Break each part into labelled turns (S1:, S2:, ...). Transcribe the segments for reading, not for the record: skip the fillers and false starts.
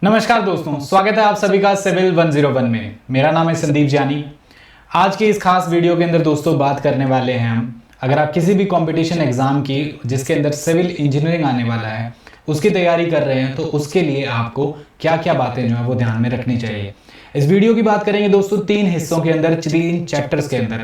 S1: नमस्कार दोस्तों, स्वागत है आप सभी का सिविल 101 में। मेरा नाम है संदीप जानी। आज के इस खास वीडियो के अंदर दोस्तों बात करने वाले हैं हम, अगर आप किसी भी कंपटीशन एग्जाम की जिसके अंदर सिविल इंजीनियरिंग आने वाला है उसकी तैयारी कर रहे हैं तो उसके लिए आपको क्या क्या बातें जो है वो ध्यान में रखनी चाहिए। इस वीडियो की बात करेंगे दोस्तों 3 हिस्सों के अंदर, 3 चैप्टर्स के अंदर।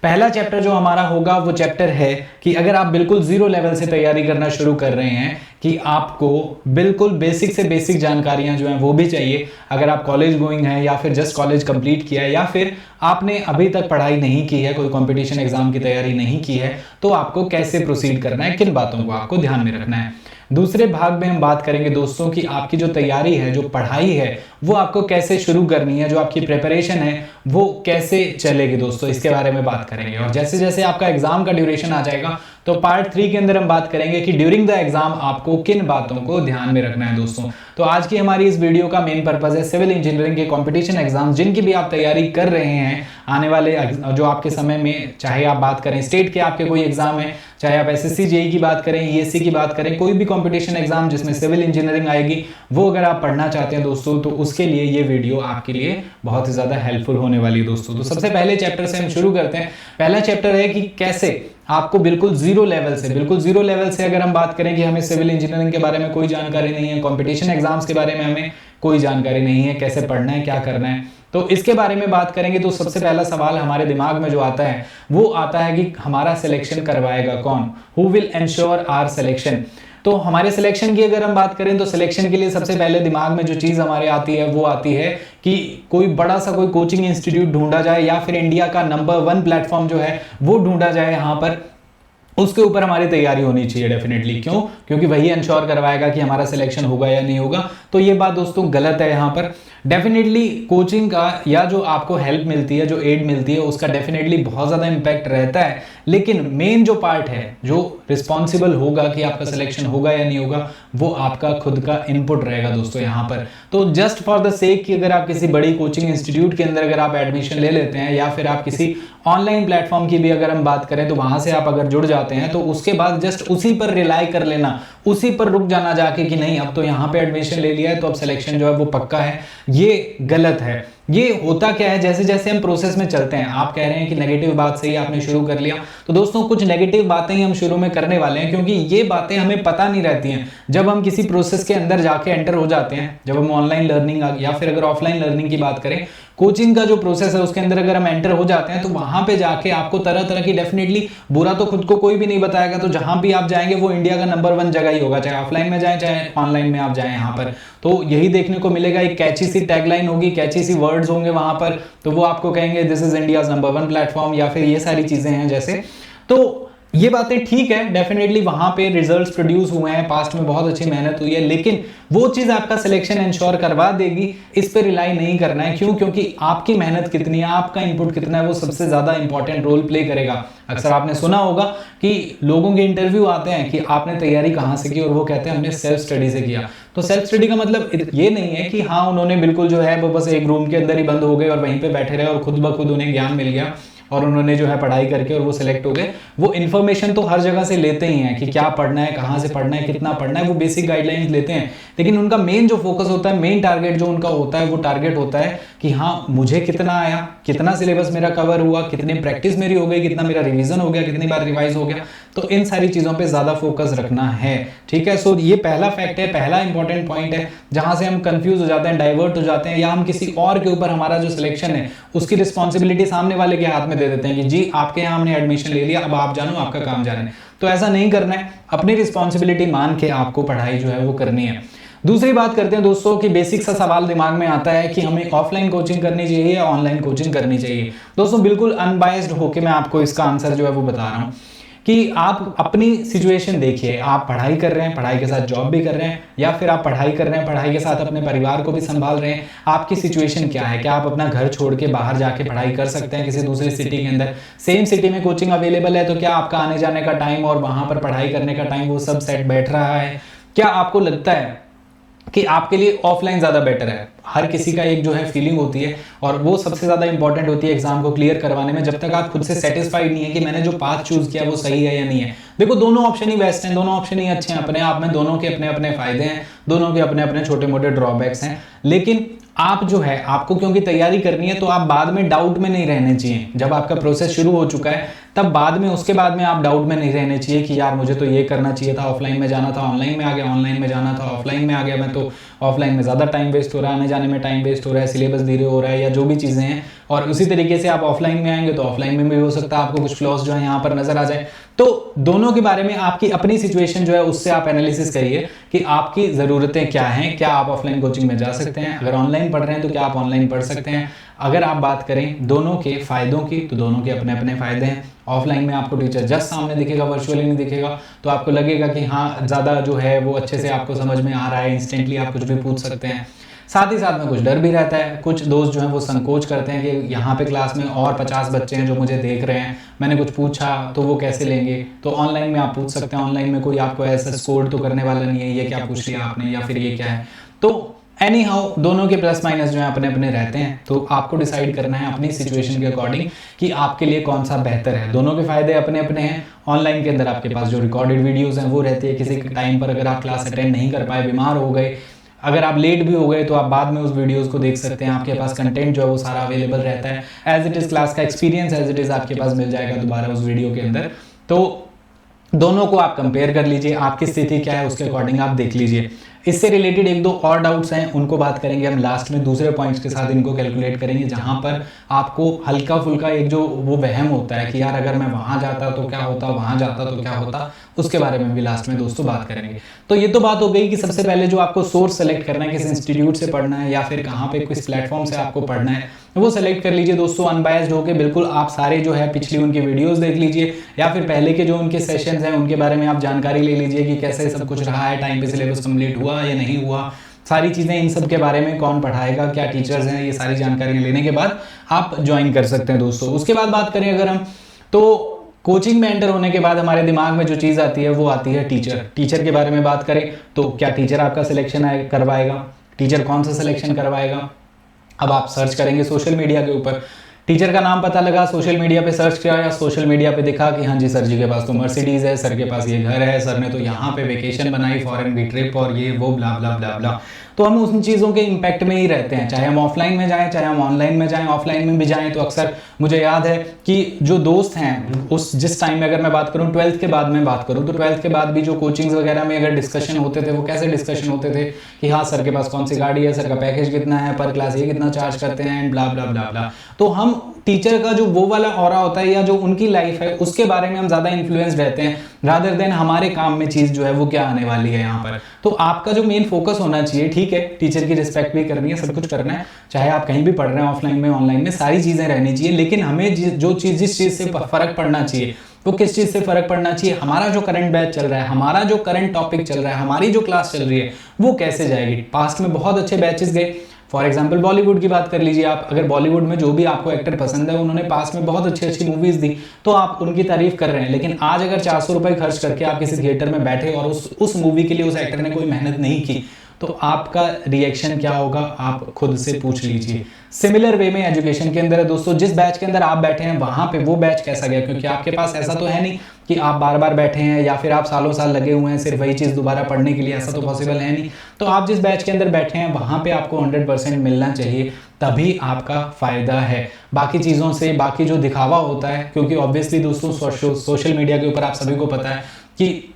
S1: पहला चैप्टर जो हमारा होगा वो चैप्टर है कि अगर आप बिल्कुल जीरो लेवल से तैयारी करना शुरू कर रहे हैं कि आपको बिल्कुल बेसिक से बेसिक जानकारियां जो हैं वो भी चाहिए। अगर आप कॉलेज गोइंग है या फिर जस्ट कॉलेज कंप्लीट किया है या फिर आपने अभी तक पढ़ाई नहीं की है, कोई कंपटीशन एग्जाम की तैयारी नहीं की है, तो आपको कैसे प्रोसीड करना है, किन बातों को आपको ध्यान में रखना है। दूसरे भाग में हम बात करेंगे दोस्तों कि आपकी जो तैयारी है, जो पढ़ाई है, वो आपको कैसे शुरू करनी है, जो आपकी प्रिपरेशन है वो कैसे चलेगी दोस्तों, इसके बारे में बात करेंगे। और जैसे जैसे आपका एग्जाम का ड्यूरेशन आ जाएगा तो पार्ट 3 के अंदर हम बात करेंगे कि ड्यूरिंग द एग्जाम आपको किन बातों को ध्यान में रखना है दोस्तों। तो आज की हमारी इस वीडियो का मेन पर्पस है सिविल इंजीनियरिंग के कंपटीशन एग्जाम जिनकी भी आप तैयारी कर रहे हैं आने वाले जो आपके समय में, चाहे आप बात करें स्टेट के आपके कोई एग्जाम है, चाहे आप एसएससी जेईई की बात करें, ईएससी की बात करें, कोई भी कंपटीशन एग्जाम जिसमें सिविल इंजीनियरिंग आएगी, वो अगर आप पढ़ना चाहते हैं दोस्तों तो उसके लिए ये वीडियो आपके लिए बहुत ही ज्यादा हेल्पफुल होने वाली है दोस्तों। तो सबसे पहले चैप्टर से हम शुरू करते हैं। पहला चैप्टर है कि कैसे आपको बिल्कुल जीरो लेवल से अगर हम बात करें कि हमें सिविल इंजीनियरिंग के बारे में कोई जानकारी नहीं है, कंपटीशन एग्जाम्स के बारे में हमें कोई जानकारी नहीं है, कैसे पढ़ना है, क्या करना है, तो इसके बारे में बात करेंगे। तो सबसे पहला सवाल हमारे दिमाग में जो आता है वो आता है कि हमारा सिलेक्शन करवाएगा कौन, who will ensure our selection. तो हमारे सिलेक्शन की अगर हम बात करें तो सिलेक्शन के लिए सबसे पहले दिमाग में जो चीज हमारे आती है वो आती है कि कोई बड़ा सा कोई कोचिंग इंस्टीट्यूट ढूंढा जाए या फिर इंडिया का नंबर 1 प्लेटफॉर्म जो है वो ढूंढा जाए, यहाँ पर उसके ऊपर हमारी तैयारी होनी चाहिए डेफिनेटली। क्यों? क्योंकि वही इंश्योर करवाएगा कि हमारा सिलेक्शन होगा या नहीं होगा। तो ये बात दोस्तों गलत है। यहाँ पर डेफिनेटली कोचिंग का या जो आपको हेल्प मिलती है, जो एड मिलती है, उसका डेफिनेटली बहुत ज़्यादा इम्पैक्ट रहता है, लेकिन मेन जो पार्ट है, जो रिस्पॉन्सिबल होगा कि आपका सिलेक्शन होगा या नहीं होगा, वो आपका खुद का इनपुट रहेगा दोस्तों यहाँ पर। तो जस्ट फॉर द सेक कि अगर आप किसी बड़ी कोचिंग इंस्टीट्यूट के अंदर अगर आप एडमिशन ले लेते हैं या फिर आप किसी ऑनलाइन प्लेटफॉर्म की भी अगर हम बात करें तो वहां से आप अगर जुड़ जाते हैं तो उसके बाद जस्ट उसी पर रिलाई कर लेना, उसी पर रुक जाना जाके कि नहीं अब तो यहाँ पे एडमिशन ले लिया है तो अब सिलेक्शन जो है वो पक्का है, ये गलत है। ये होता क्या है, जैसे जैसे हम प्रोसेस में चलते हैं, आप कह रहे हैं कि नेगेटिव बात से ही आपने शुरू कर लिया, तो दोस्तों कुछ नेगेटिव बातें ही हम शुरू में करने वाले हैं क्योंकि ये बातें हमें पता नहीं रहती हैं। जब हम किसी प्रोसेस के अंदर जाके एंटर हो जाते हैं, जब हम ऑनलाइन लर्निंग या फिर अगर ऑफलाइन लर्निंग की बात करें, कोचिंग का जो प्रोसेस है उसके अंदर अगर हम एंटर हो जाते हैं तो वहां पे जाके आपको तरह तरह की, डेफिनेटली बुरा तो खुद को कोई भी नहीं बताएगा, तो जहां भी आप जाएंगे वो इंडिया का नंबर 1 जगह ही होगा, चाहे ऑफलाइन में जाएं चाहे ऑनलाइन में आप जाएं। यहाँ पर तो यही देखने को मिलेगा, एक कैची सी टैगलाइन होगी, कैची सी वर्ड्स होंगे वहां पर, तो वो आपको कहेंगे this is India's number 1 platform या फिर ये सारी चीजें हैं जैसे। तो ये बातें ठीक है, डेफिनेटली वहां पे रिजल्ट्स प्रोड्यूस हुए हैं, पास्ट में बहुत अच्छी मेहनत हुई है, लेकिन वो चीज आपका सिलेक्शन इंश्योर करवा देगी, इस पे रिलाई नहीं करना है। क्यों? क्योंकि आपकी मेहनत कितनी है, आपका इनपुट कितना है, वो सबसे ज्यादा इंपॉर्टेंट रोल प्ले करेगा। अक्सर आपने सुना होगा कि लोगों के इंटरव्यू आते हैं कि आपने तैयारी कहाँ से की और वो कहते हैं हमने सेल्फ स्टडी से किया। तो सेल्फ स्टडी का मतलब ये नहीं है कि हाँ उन्होंने बिल्कुल जो है वो बस एक रूम के अंदर ही बंद हो गए और वहीं पे बैठे रहे और खुद ब खुद उन्हें ज्ञान मिल गया और उन्होंने जो है पढ़ाई करके और वो सिलेक्ट हो गए। वो इन्फॉर्मेशन तो हर जगह से लेते ही हैं कि क्या पढ़ना है, कहाँ से पढ़ना है, कितना पढ़ना है, वो बेसिक गाइडलाइंस लेते हैं, लेकिन उनका मेन जो फोकस होता है, मेन टारगेट जो उनका होता है, वो टारगेट होता है कि हाँ मुझे कितना आया, कितना सिलेबस मेरा कवर हुआ, कितनी प्रैक्टिस मेरी हो गई, कितना मेरा रिवीजन हो गया, कितनी बार रिवाइज हो गया। तो इन सारी चीजों पे ज्यादा फोकस रखना है, ठीक है। सो ये पहला फैक्ट है, पहला इंपॉर्टेंट पॉइंट है जहां से हम कंफ्यूज हो जाते हैं, डाइवर्ट हो जाते हैं, या हम किसी और के ऊपर हमारा जो सिलेक्शन है उसकी रिस्पॉन्सिबिलिटी सामने वाले के हाथ में दे देते हैं कि जी आपके यहाँ हमने एडमिशन ले लिया, अब आप जानो, आपका काम जाने। तो ऐसा नहीं करना है, अपनी रिस्पॉन्सिबिलिटी मान के आपको पढ़ाई जो है वो करनी है। दूसरी बात करते हैं दोस्तों कि बेसिक सा सवाल दिमाग में आता है कि हमें ऑफलाइन कोचिंग करनी चाहिए या ऑनलाइन कोचिंग करनी चाहिए। दोस्तों बिल्कुल अनबायस्ड होकर मैं आपको इसका आंसर जो है वो बता रहा हूँ कि आप अपनी सिचुएशन देखिए, आप पढ़ाई कर रहे हैं, पढ़ाई के साथ जॉब भी कर रहे हैं, या फिर आप पढ़ाई कर रहे हैं, पढ़ाई के साथ अपने परिवार को भी संभाल रहे हैं। आपकी सिचुएशन क्या है? क्या आप अपना घर छोड़ के बाहर जाके पढ़ाई कर सकते हैं किसी दूसरी सिटी के अंदर? सेम सिटी में कोचिंग अवेलेबल है, तो क्या आपका आने जाने का टाइम और वहां पर पढ़ाई करने का टाइम वो सब सेट बैठ रहा है? क्या आपको लगता है कि आपके लिए ऑफलाइन ज़्यादा बेटर है। हर किसी का एक जो है फीलिंग होती है और वो सबसे ज़्यादा इंपॉर्टेंट होती है एग्जाम को क्लियर करवाने में। जब तक आप खुद से सेटिस्फाइड नहीं है कि मैंने जो पाथ चूज किया वो सही है या नहीं है। देखो दोनों ऑप्शन ही बेस्ट हैं, दोनों ऑप्शन ही अच्छे हैं अपने आप में, दोनों के अपने अपने फायदे हैं, दोनों के अपने अपने छोटे मोटे ड्रॉबैक्स हैं। लेकिन आप जो है आपको क्योंकि तैयारी करनी है तो आप बाद में डाउट में नहीं रहने चाहिए। जब आपका प्रोसेस शुरू हो चुका है तब बाद में उसके बाद में आप डाउट में नहीं रहने चाहिए कि यार मुझे तो ये करना चाहिए था, ऑफलाइन में जाना था ऑनलाइन में आ गया, ऑनलाइन में जाना था ऑफलाइन में आ गया, मैं तो ऑफलाइन में ज़्यादा टाइम वेस्ट हो रहा है, आने जाने में टाइम वेस्ट हो रहा है, सिलेबस धीरे हो रहा है या जो भी चीज़ें हैं। और उसी तरीके से आप ऑफलाइन में आएंगे तो ऑफलाइन में भी हो सकता है आपको कुछ फ्लॉस जो है यहाँ पर नजर आ जाए। तो दोनों के बारे में आपकी अपनी सिचुएशन जो है उससे आप एनालिसिस करिए कि आपकी ज़रूरतें क्या हैं। क्या आप ऑफलाइन कोचिंग में जा सकते हैं? अगर ऑनलाइन पढ़ रहे हैं तो क्या आप ऑनलाइन पढ़ सकते हैं? अगर आप बात करें दोनों के फायदों की तो दोनों के अपने अपने फायदे हैं। ऑफलाइन में आपको टीचर जस्ट सामने दिखेगा, वर्चुअली नहीं दिखेगा, तो आपको लगेगा कि हाँ ज़्यादा जो है वो अच्छे से आपको समझ में आ रहा है, इंस्टेंटली आप कुछ भी पूछ सकते हैं। साथ ही साथ में कुछ डर भी रहता है। कुछ दोस्त जो हैं वो संकोच करते हैं कि यहाँ पे क्लास में और 50 बच्चे हैं जो मुझे देख रहे हैं, मैंने कुछ पूछा तो वो कैसे लेंगे। तो ऑनलाइन में आप पूछ सकते हैं, ऑनलाइन में कोई आपको ऐसा स्कोर तो करने वाला नहीं है ये क्या पूछ लिया आपने या फिर ये क्या है। तो एनी हाउ दोनों के प्लस माइनस जो है अपने अपने रहते हैं। तो आपको डिसाइड करना है अपनी सिचुएशन के अकॉर्डिंग कि आपके लिए कौन सा बेहतर है। दोनों के फायदे अपने अपने हैं। ऑनलाइन के अंदर आपके पास जो रिकॉर्डेड वीडियोस हैं वो रहती है, किसी टाइम पर अगर आप क्लास अटेंड नहीं कर पाए, बीमार हो गए, अगर आप लेट भी हो गए तो आप बाद में उस वीडियोस को देख सकते हैं। आपके पास कंटेंट जो है वो सारा अवेलेबल रहता है, एज इट इज़ क्लास का एक्सपीरियंस एज इट इज़ आपके पास मिल जाएगा दोबारा उस वीडियो के अंदर। तो दोनों को आप कंपेयर कर लीजिए, आपकी स्थिति क्या है उसके अकॉर्डिंग आप देख लीजिए। इससे रिलेटेड एक दो और डाउट्स हैं उनको बात करेंगे हम लास्ट में, दूसरे पॉइंट्स के साथ इनको कैलकुलेट करेंगे, जहां पर आपको हल्का फुल्का एक जो वो वहम होता है कि यार अगर मैं वहां जाता तो क्या होता, वहां जाता तो क्या होता, उसके बारे में भी लास्ट में दोस्तों बात करेंगे। तो ये तो बात हो गई कि सबसे पहले जो आपको सोर्स सेलेक्ट करना है, किस इंस्टीट्यूट से पढ़ना है या फिर कहाँ पे किस प्लेटफॉर्म से आपको पढ़ना है वो सेलेक्ट कर लीजिए दोस्तों। अनबायस्ड होकर बिल्कुल आप सारे जो है पिछली उनकी वीडियोस देख लीजिए या फिर पहले के जो उनके सेशंस हैं उनके बारे में आप जानकारी ले लीजिए कि कैसे सब कुछ रहा है, टाइम पे सिलेबस कंप्लीट हुआ या नहीं हुआ, सारी चीज़ें, इन सब के बारे में, कौन पढ़ाएगा, क्या टीचर्स हैं, ये सारी जानकारी लेने के बाद आप ज्वाइन कर सकते हैं दोस्तों। उसके बाद बात करें अगर हम, तो कोचिंग में एंटर होने के बाद हमारे दिमाग में जो चीज़ आती है वो आती है टीचर। टीचर के बारे में बात करें तो क्या टीचर आपका सिलेक्शन करवाएगा, टीचर कौन सा सिलेक्शन करवाएगा। अब आप सर्च करेंगे सोशल मीडिया के ऊपर, टीचर का नाम पता लगा, सोशल मीडिया पे सर्च किया या सोशल मीडिया पे दिखा कि हाँ जी सर जी के पास तो मर्सिडीज है, सर के पास ये घर है, सर ने तो यहाँ पे वेकेशन बनाई, फॉरेन की ट्रिप और ये वो ब्ला ब्ला ब्ला ब्ला। तो हम उन चीज़ों के इम्पैक्ट में ही रहते हैं, चाहे हम ऑफलाइन में जाएं चाहे हम ऑनलाइन में जाएं। ऑफलाइन में भी जाएं तो अक्सर मुझे याद है कि जो दोस्त हैं उस जिस टाइम में अगर मैं बात करूं 12th के बाद में बात करूं तो 12th के बाद भी जो कोचिंग्स वगैरह में अगर डिस्कशन होते थे वो कैसे डिस्कशन होते थे कि हाँ सर के पास कौन सी गाड़ी है, सर का पैकेज कितना है, पर क्लास ये कितना चार्ज करते हैं एंड ब्ला ब्ला ब्ला ब्ला। तो हम टीचर का जो वो वाला ऑरा होता है या जो उनकी लाइफ है उसके बारे में हम ज़्यादा इन्फ्लुएंस रहते हैं रादर देन हमारे काम में चीज़ जो है वो क्या आने वाली है यहाँ पर। तो आपका जो मेन फोकस होना चाहिए, ठीक है टीचर की रिस्पेक्ट भी करनी है, सब कुछ करना है, चाहे आप कहीं भी पढ़ रहे हैं ऑफलाइन में ऑनलाइन में, सारी चीज़ें रहनी चाहिए। लेकिन हमें जो चीज़ जिस चीज़ से फ़र्क पड़ना चाहिए वो किस चीज़ से फ़र्क पड़ना चाहिए, हमारा जो करंट बैच चल रहा है, हमारा जो करंट टॉपिक चल रहा है, हमारी जो क्लास चल रही है वो कैसे जाएगी। पास्ट में बहुत अच्छे बैचेस गए, फॉर एग्जाम्पल बॉलीवुड की बात कर लीजिए आप, अगर बॉलीवुड में जो भी आपको एक्टर पसंद है उन्होंने पास्ट में बहुत अच्छी अच्छी मूवीज दी तो आप उनकी तारीफ कर रहे हैं। लेकिन आज अगर 400 रुपए खर्च करके आप किसी थिएटर में बैठे और उस मूवी के लिए उस एक्टर ने कोई मेहनत नहीं की तो आपका रिएक्शन क्या होगा आप खुद से पूछ लीजिए। सिमिलर वे में एजुकेशन के अंदर है दोस्तों, जिस बैच के अंदर आप बैठे हैं वहां पे वो बैच कैसा गया, क्योंकि आपके पास ऐसा तो है नहीं कि आप बार बार बैठे हैं या फिर आप सालों साल लगे हुए हैं सिर्फ वही चीज़ दोबारा पढ़ने के लिए, ऐसा तो पॉसिबल है नहीं। तो आप जिस बैच के अंदर बैठे हैं वहां पे आपको 100% मिलना चाहिए, तभी आपका फायदा है। बाकी चीज़ों से, बाकी जो दिखावा होता है, क्योंकि ऑब्वियसली दोस्तों सोशल मीडिया के ऊपर आप सभी को पता है कि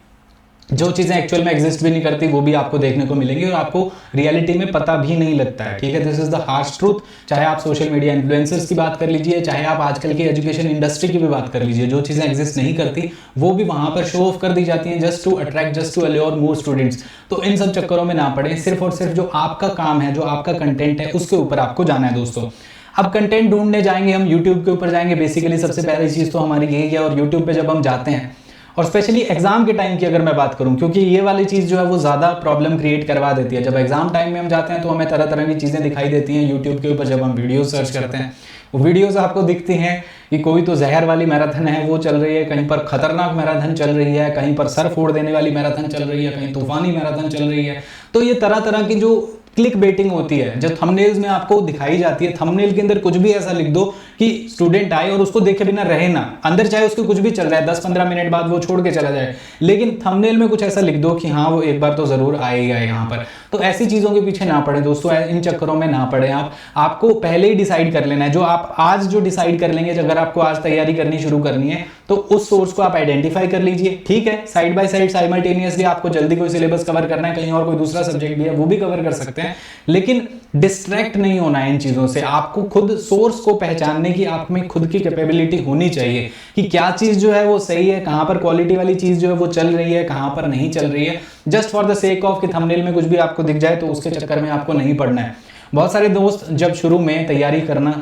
S1: जो चीज़ें एक्चुअल में एग्जिस्ट भी नहीं करती वो भी आपको देखने को मिलेंगी और आपको रियलिटी में पता भी नहीं लगता है, ठीक है। This is the harsh truth. चाहे आप सोशल मीडिया इन्फ्लुएंसर्स की बात कर लीजिए, चाहे आप आजकल की एजुकेशन इंडस्ट्री की भी बात कर लीजिए, जो चीज़ें एग्जिस्ट नहीं करती वो भी वहां पर शो ऑफ कर दी जाती हैं just to attract, just to allure more students. तो इन सब चक्करों में ना पड़े, सिर्फ और सिर्फ जो आपका काम है, जो आपका कंटेंट है उसके ऊपर आपको जाना है दोस्तों। अब कंटेंट ढूंढने जाएंगे हम, यूट्यूब के ऊपर जाएंगे, बेसिकली सबसे पहली चीज़ तो हमारी यही है। और यूट्यूब पे जब हम जाते हैं और स्पेशली एग्जाम के टाइम की अगर मैं बात करूं, क्योंकि ये वाली चीज़ जो है वो ज़्यादा प्रॉब्लम क्रिएट करवा देती है। जब एग्जाम टाइम में हम जाते हैं तो हमें तरह तरह की चीज़ें दिखाई देती हैं यूट्यूब के ऊपर। जब हम वीडियो सर्च करते हैं वो वीडियोस आपको दिखती हैं कि कोई तो जहर वाली मैराथन है वो चल रही है, कहीं पर खतरनाक मैराथन चल रही है, कहीं पर सर फोड़ देने वाली मैराथन चल रही है, कहीं तूफानी मैराथन चल रही है। तो ये तरह तरह की जो क्लिक बेटिंग होती है, जो थंबनेल्स में आपको दिखाई जाती है, थंबनेल के अंदर कुछ भी ऐसा लिख दो कि स्टूडेंट आए और उसको देखे बिना रहे ना, अंदर चाहे उसको कुछ भी चल रहा है, 10-15 मिनट बाद वो छोड़ के चला जाए, लेकिन थंबनेल में कुछ ऐसा लिख दो कि हाँ वो एक बार तो जरूर आएगा यहाँ पर। तो ऐसी चीजों के पीछे ना पड़े दोस्तों, इन चक्करों में ना पड़े आप। आपको पहले ही डिसाइड कर लेना है, जो आप आज जो डिसाइड कर लेंगे, अगर आपको आज तैयारी करनी शुरू करनी है तो उस सोर्स को आप आइडेंटिफाई कर लीजिए, ठीक है। साइड बाय साइड साइमल्टेनियसली आपको जल्दी कोई सिलेबस कवर करना है, कहीं और कोई दूसरा सब्जेक्ट भी है वो भी कवर कर सकते हैं, लेकिन डिस्ट्रैक्ट नहीं होना है इन चीजों से। आपको खुद सोर्स को पहचानने की आप में खुद की कैपेबिलिटी होनी चाहिए कि क्या चीज जो है वो सही है, कहां पर क्वालिटी वाली चीज जो है वो चल रही है, कहां पर नहीं चल रही है। Just for the sake of कि थंबनेल में कुछ भी आपको दिख जाए तो उसके चक्कर में आपको नहीं पढ़ना है। बहुत सारे दोस्त जब शुरू में तैयारी करना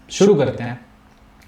S1: शुरू करते हैं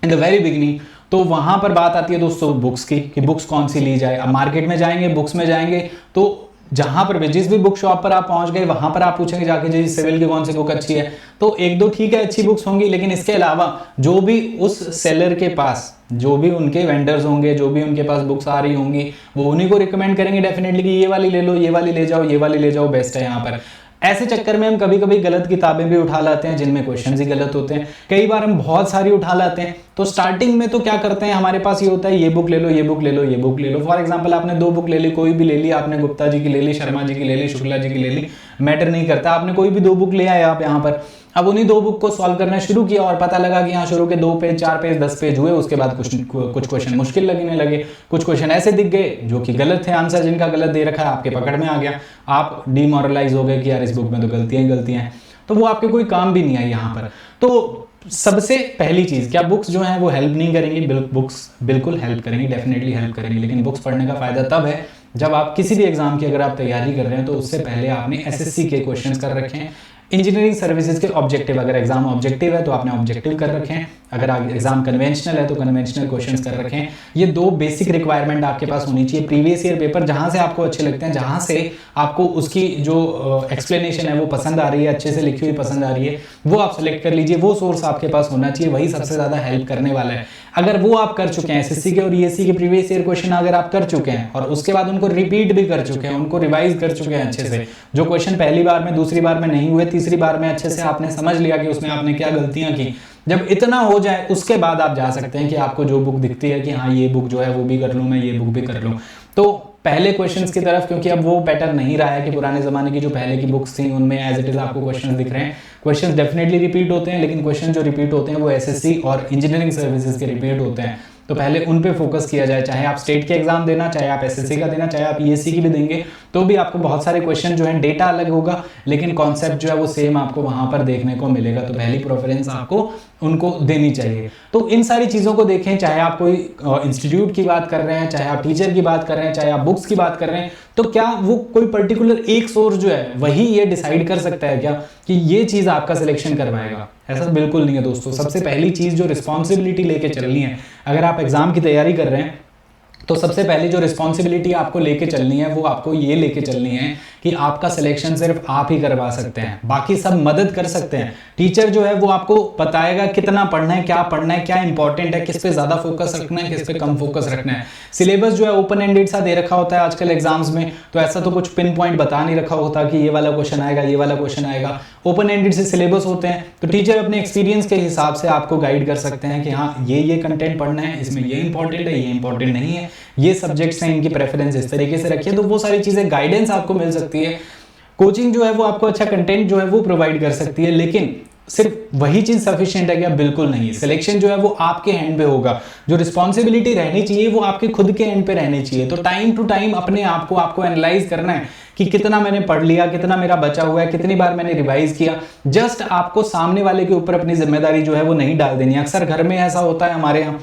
S1: इन द वेरी बिगिनिंग, तो वहां पर बात आती है दोस्तों बुक्स की, कि बुक्स कौन सी ली जाए। अब मार्केट में जाएंगे, बुक्स में जाएंगे, तो जहां पर भी जिस भी बुक शॉप पर आप पहुंच गए वहां पर आप पूछेंगे जाके जी सिविल की कौन सी बुक अच्छी है, तो एक दो ठीक है अच्छी बुक्स होंगी, लेकिन इसके अलावा जो भी उस सेलर के पास, जो भी उनके वेंडर्स होंगे, जो भी उनके पास बुक्स आ रही होंगी, वो उन्हीं को रिकमेंड करेंगे डेफिनेटली कि ये वाली ले लो, ये वाली ले जाओ, ये वाली ले जाओ, बेस्ट है यहाँ पर। ऐसे चक्कर में हम कभी कभी गलत किताबें भी उठा लाते हैं जिनमें क्वेश्चंस ही गलत होते हैं। कई बार हम बहुत सारी उठा लाते हैं, तो स्टार्टिंग में तो क्या करते हैं, हमारे पास ये होता है ये बुक ले लो, ये बुक ले लो, ये बुक ले लो। फॉर एग्जांपल आपने 2 बुक ले ली, कोई भी ले ली, आपने गुप्ता जी की ले ली, शर्मा जी की ले ली, शुक्ला जी की ले ली, मैटर नहीं करता, आपने कोई भी 2 बुक ले आए आप यहाँ पर। अब उन्हीं 2 बुक को सॉल्व करना शुरू किया और पता लगा कि यहाँ शुरू के 2 पेज, 4 पेज, 10 पेज हुए, उसके बाद कुछ क्वेश्चन मुश्किल लगने लगे, कुछ क्वेश्चन ऐसे दिख गए जो कि गलत थे, आंसर जिनका गलत दे रखा है आपके पकड़ में आ गया, आप डिमोरलाइज हो गए कि यार इस बुक में तो गलतियां ही गलतियां हैं, तो वो आपके कोई काम भी नहीं आई यहाँ पर। तो सबसे पहली चीज, क्या बुक्स जो हैं वो हेल्प नहीं करेंगी? बुक्स बिल्कुल हेल्प करेंगी, डेफिनेटली हेल्प करेंगी, लेकिन बुक्स पढ़ने का फायदा तब है जब आप किसी भी एग्जाम की अगर आप तैयारी कर रहे हैं तो उससे पहले आपने एसएससी के क्वेश्चंस कर रखे हैं, इंजीनियरिंग सर्विसेज के ऑब्जेक्टिव, अगर एग्जाम ऑब्जेक्टिव है तो आपने ऑब्जेक्टिव कर रखे हैं, अगर एग्जाम कन्वेंशनल है तो कन्वेंशनल क्वेश्चंस कर रखे हैं। ये 2 बेसिक रिक्वायरमेंट आपके पास होनी चाहिए। प्रीवियस ईयर पेपर जहां से आपको अच्छे लगते हैं, जहां से आपको उसकी जो एक्सप्लेनेशन है वो पसंद आ रही है, अच्छे से लिखी हुई पसंद आ रही है, वो आप सेलेक्ट कर लीजिए। वो सोर्स आपके पास होना चाहिए, वही सबसे ज्यादा हेल्प करने वाला है। अगर वो आप कर चुके हैं, एसएससी के और ईएससी के प्रीवियस ईयर क्वेश्चन अगर आप कर चुके हैं और उसके बाद उनको रिपीट भी कर चुके हैं, उनको रिवाइज कर चुके हैं अच्छे से, जो क्वेश्चन पहली बार में, दूसरी बार में नहीं हुए, तीसरी बार में अच्छे से आपने समझ लिया कि उसमें आपने क्या गलतियां की, जब इतना हो जाए उसके बाद आप जा सकते हैं कि आपको जो बुक दिखती है कि हाँ ये बुक जो है वो भी कर लूं, मैं ये बुक भी कर लूं, तो पहले क्वेश्चंस की तरफ, क्योंकि अब वो पैटर्न नहीं रहा है कि पुराने जमाने की जो पहले की बुक्स थी उनमें एज इट इज आपको क्वेश्चंस दिख रहे हैं। क्वेश्चंस डेफिनेटली रिपीट होते हैं, लेकिन क्वेश्चन जो रिपीट होते हैं वो एसएससी और इंजीनियरिंग सर्विसेज के रिपीट होते हैं, तो पहले उन पे फोकस किया जाए। चाहे आप स्टेट के एग्जाम देना, चाहे आप एसएससी का देना, चाहे आप ईएससी की भी देंगे, तो भी आपको बहुत सारे क्वेश्चन जो है, डेटा अलग होगा लेकिन कॉन्सेप्ट जो है वो सेम आपको वहां पर देखने को मिलेगा, तो पहली प्रेफरेंस आपको उनको देनी चाहिए। तो इन सारी चीजों को देखें, चाहे आप कोई इंस्टीट्यूट की बात कर रहे हैं, चाहे आप टीचर की बात कर रहे हैं, चाहे आप बुक्स की बात कर रहे हैं, तो क्या वो कोई पर्टिकुलर एक सोर्स जो है वही ये डिसाइड कर सकता है क्या कि ये चीज आपका सिलेक्शन करवाएगा? ऐसा बिल्कुल नहीं है दोस्तों। सबसे पहली चीज जो रिस्पॉन्सिबिलिटी लेके चलनी है, अगर आप एग्जाम की तैयारी कर रहे हैं तो सबसे पहले जो रिस्पॉन्सिबिलिटी आपको लेके चलनी है वो आपको ये लेके चलनी है कि आपका सिलेक्शन सिर्फ आप ही करवा सकते हैं, बाकी सब मदद कर सकते हैं। टीचर जो है वो आपको बताएगा कितना पढ़ना है, क्या इंपॉर्टेंट है, किस पे ज्यादा फोकस रखना है, किस पे कम फोकस रखना है। सिलेबस जो है ओपन एंडेड सा दे रखा होता है आजकल एग्जाम्स में, तो ऐसा तो कुछ पिन पॉइंट बता नहीं रखा होता कि ये वाला क्वेश्चन आएगा, ये वाला क्वेश्चन आएगा। ओपन एंडेड से सिलेबस होते हैं, तो टीचर अपने एक्सपीरियंस के हिसाब से आपको गाइड कर सकते हैं कि हाँ ये कंटेंट पढ़ना है, इसमें ये इंपॉर्टेंट है, ये इंपॉर्टेंट नहीं है, ये सब्जेक्ट्स हैं, इनकी प्रेफरेंस इस तरीके से रखिए। तो वो सारी चीजें गाइडेंस आपको मिल सकती है। कोचिंग जो है वो आपको अच्छा कंटेंट जो है वो प्रोवाइड कर सकती है, लेकिन सिर्फ वही चीज सफिशिएंट है क्या? बिल्कुल नहीं। सिलेक्शन जो है वो आपके हैंड पे होगा। जो रिस्पॉन्सिबिलिटी रहनी चाहिए वो आपके खुद के हैंड पे रहनी चाहिए। तो टाइम टू टाइम अपने आप को आपको एनालाइज करना है कि कितना मैंने पढ़ लिया, कितना मेरा बचा हुआ है, कितनी बार मैंने रिवाइज किया। जस्ट आपको सामने वाले के ऊपर अपनी जिम्मेदारी जो है वो नहीं डाल देनी। अक्सर घर में ऐसा होता है हमारे यहाँ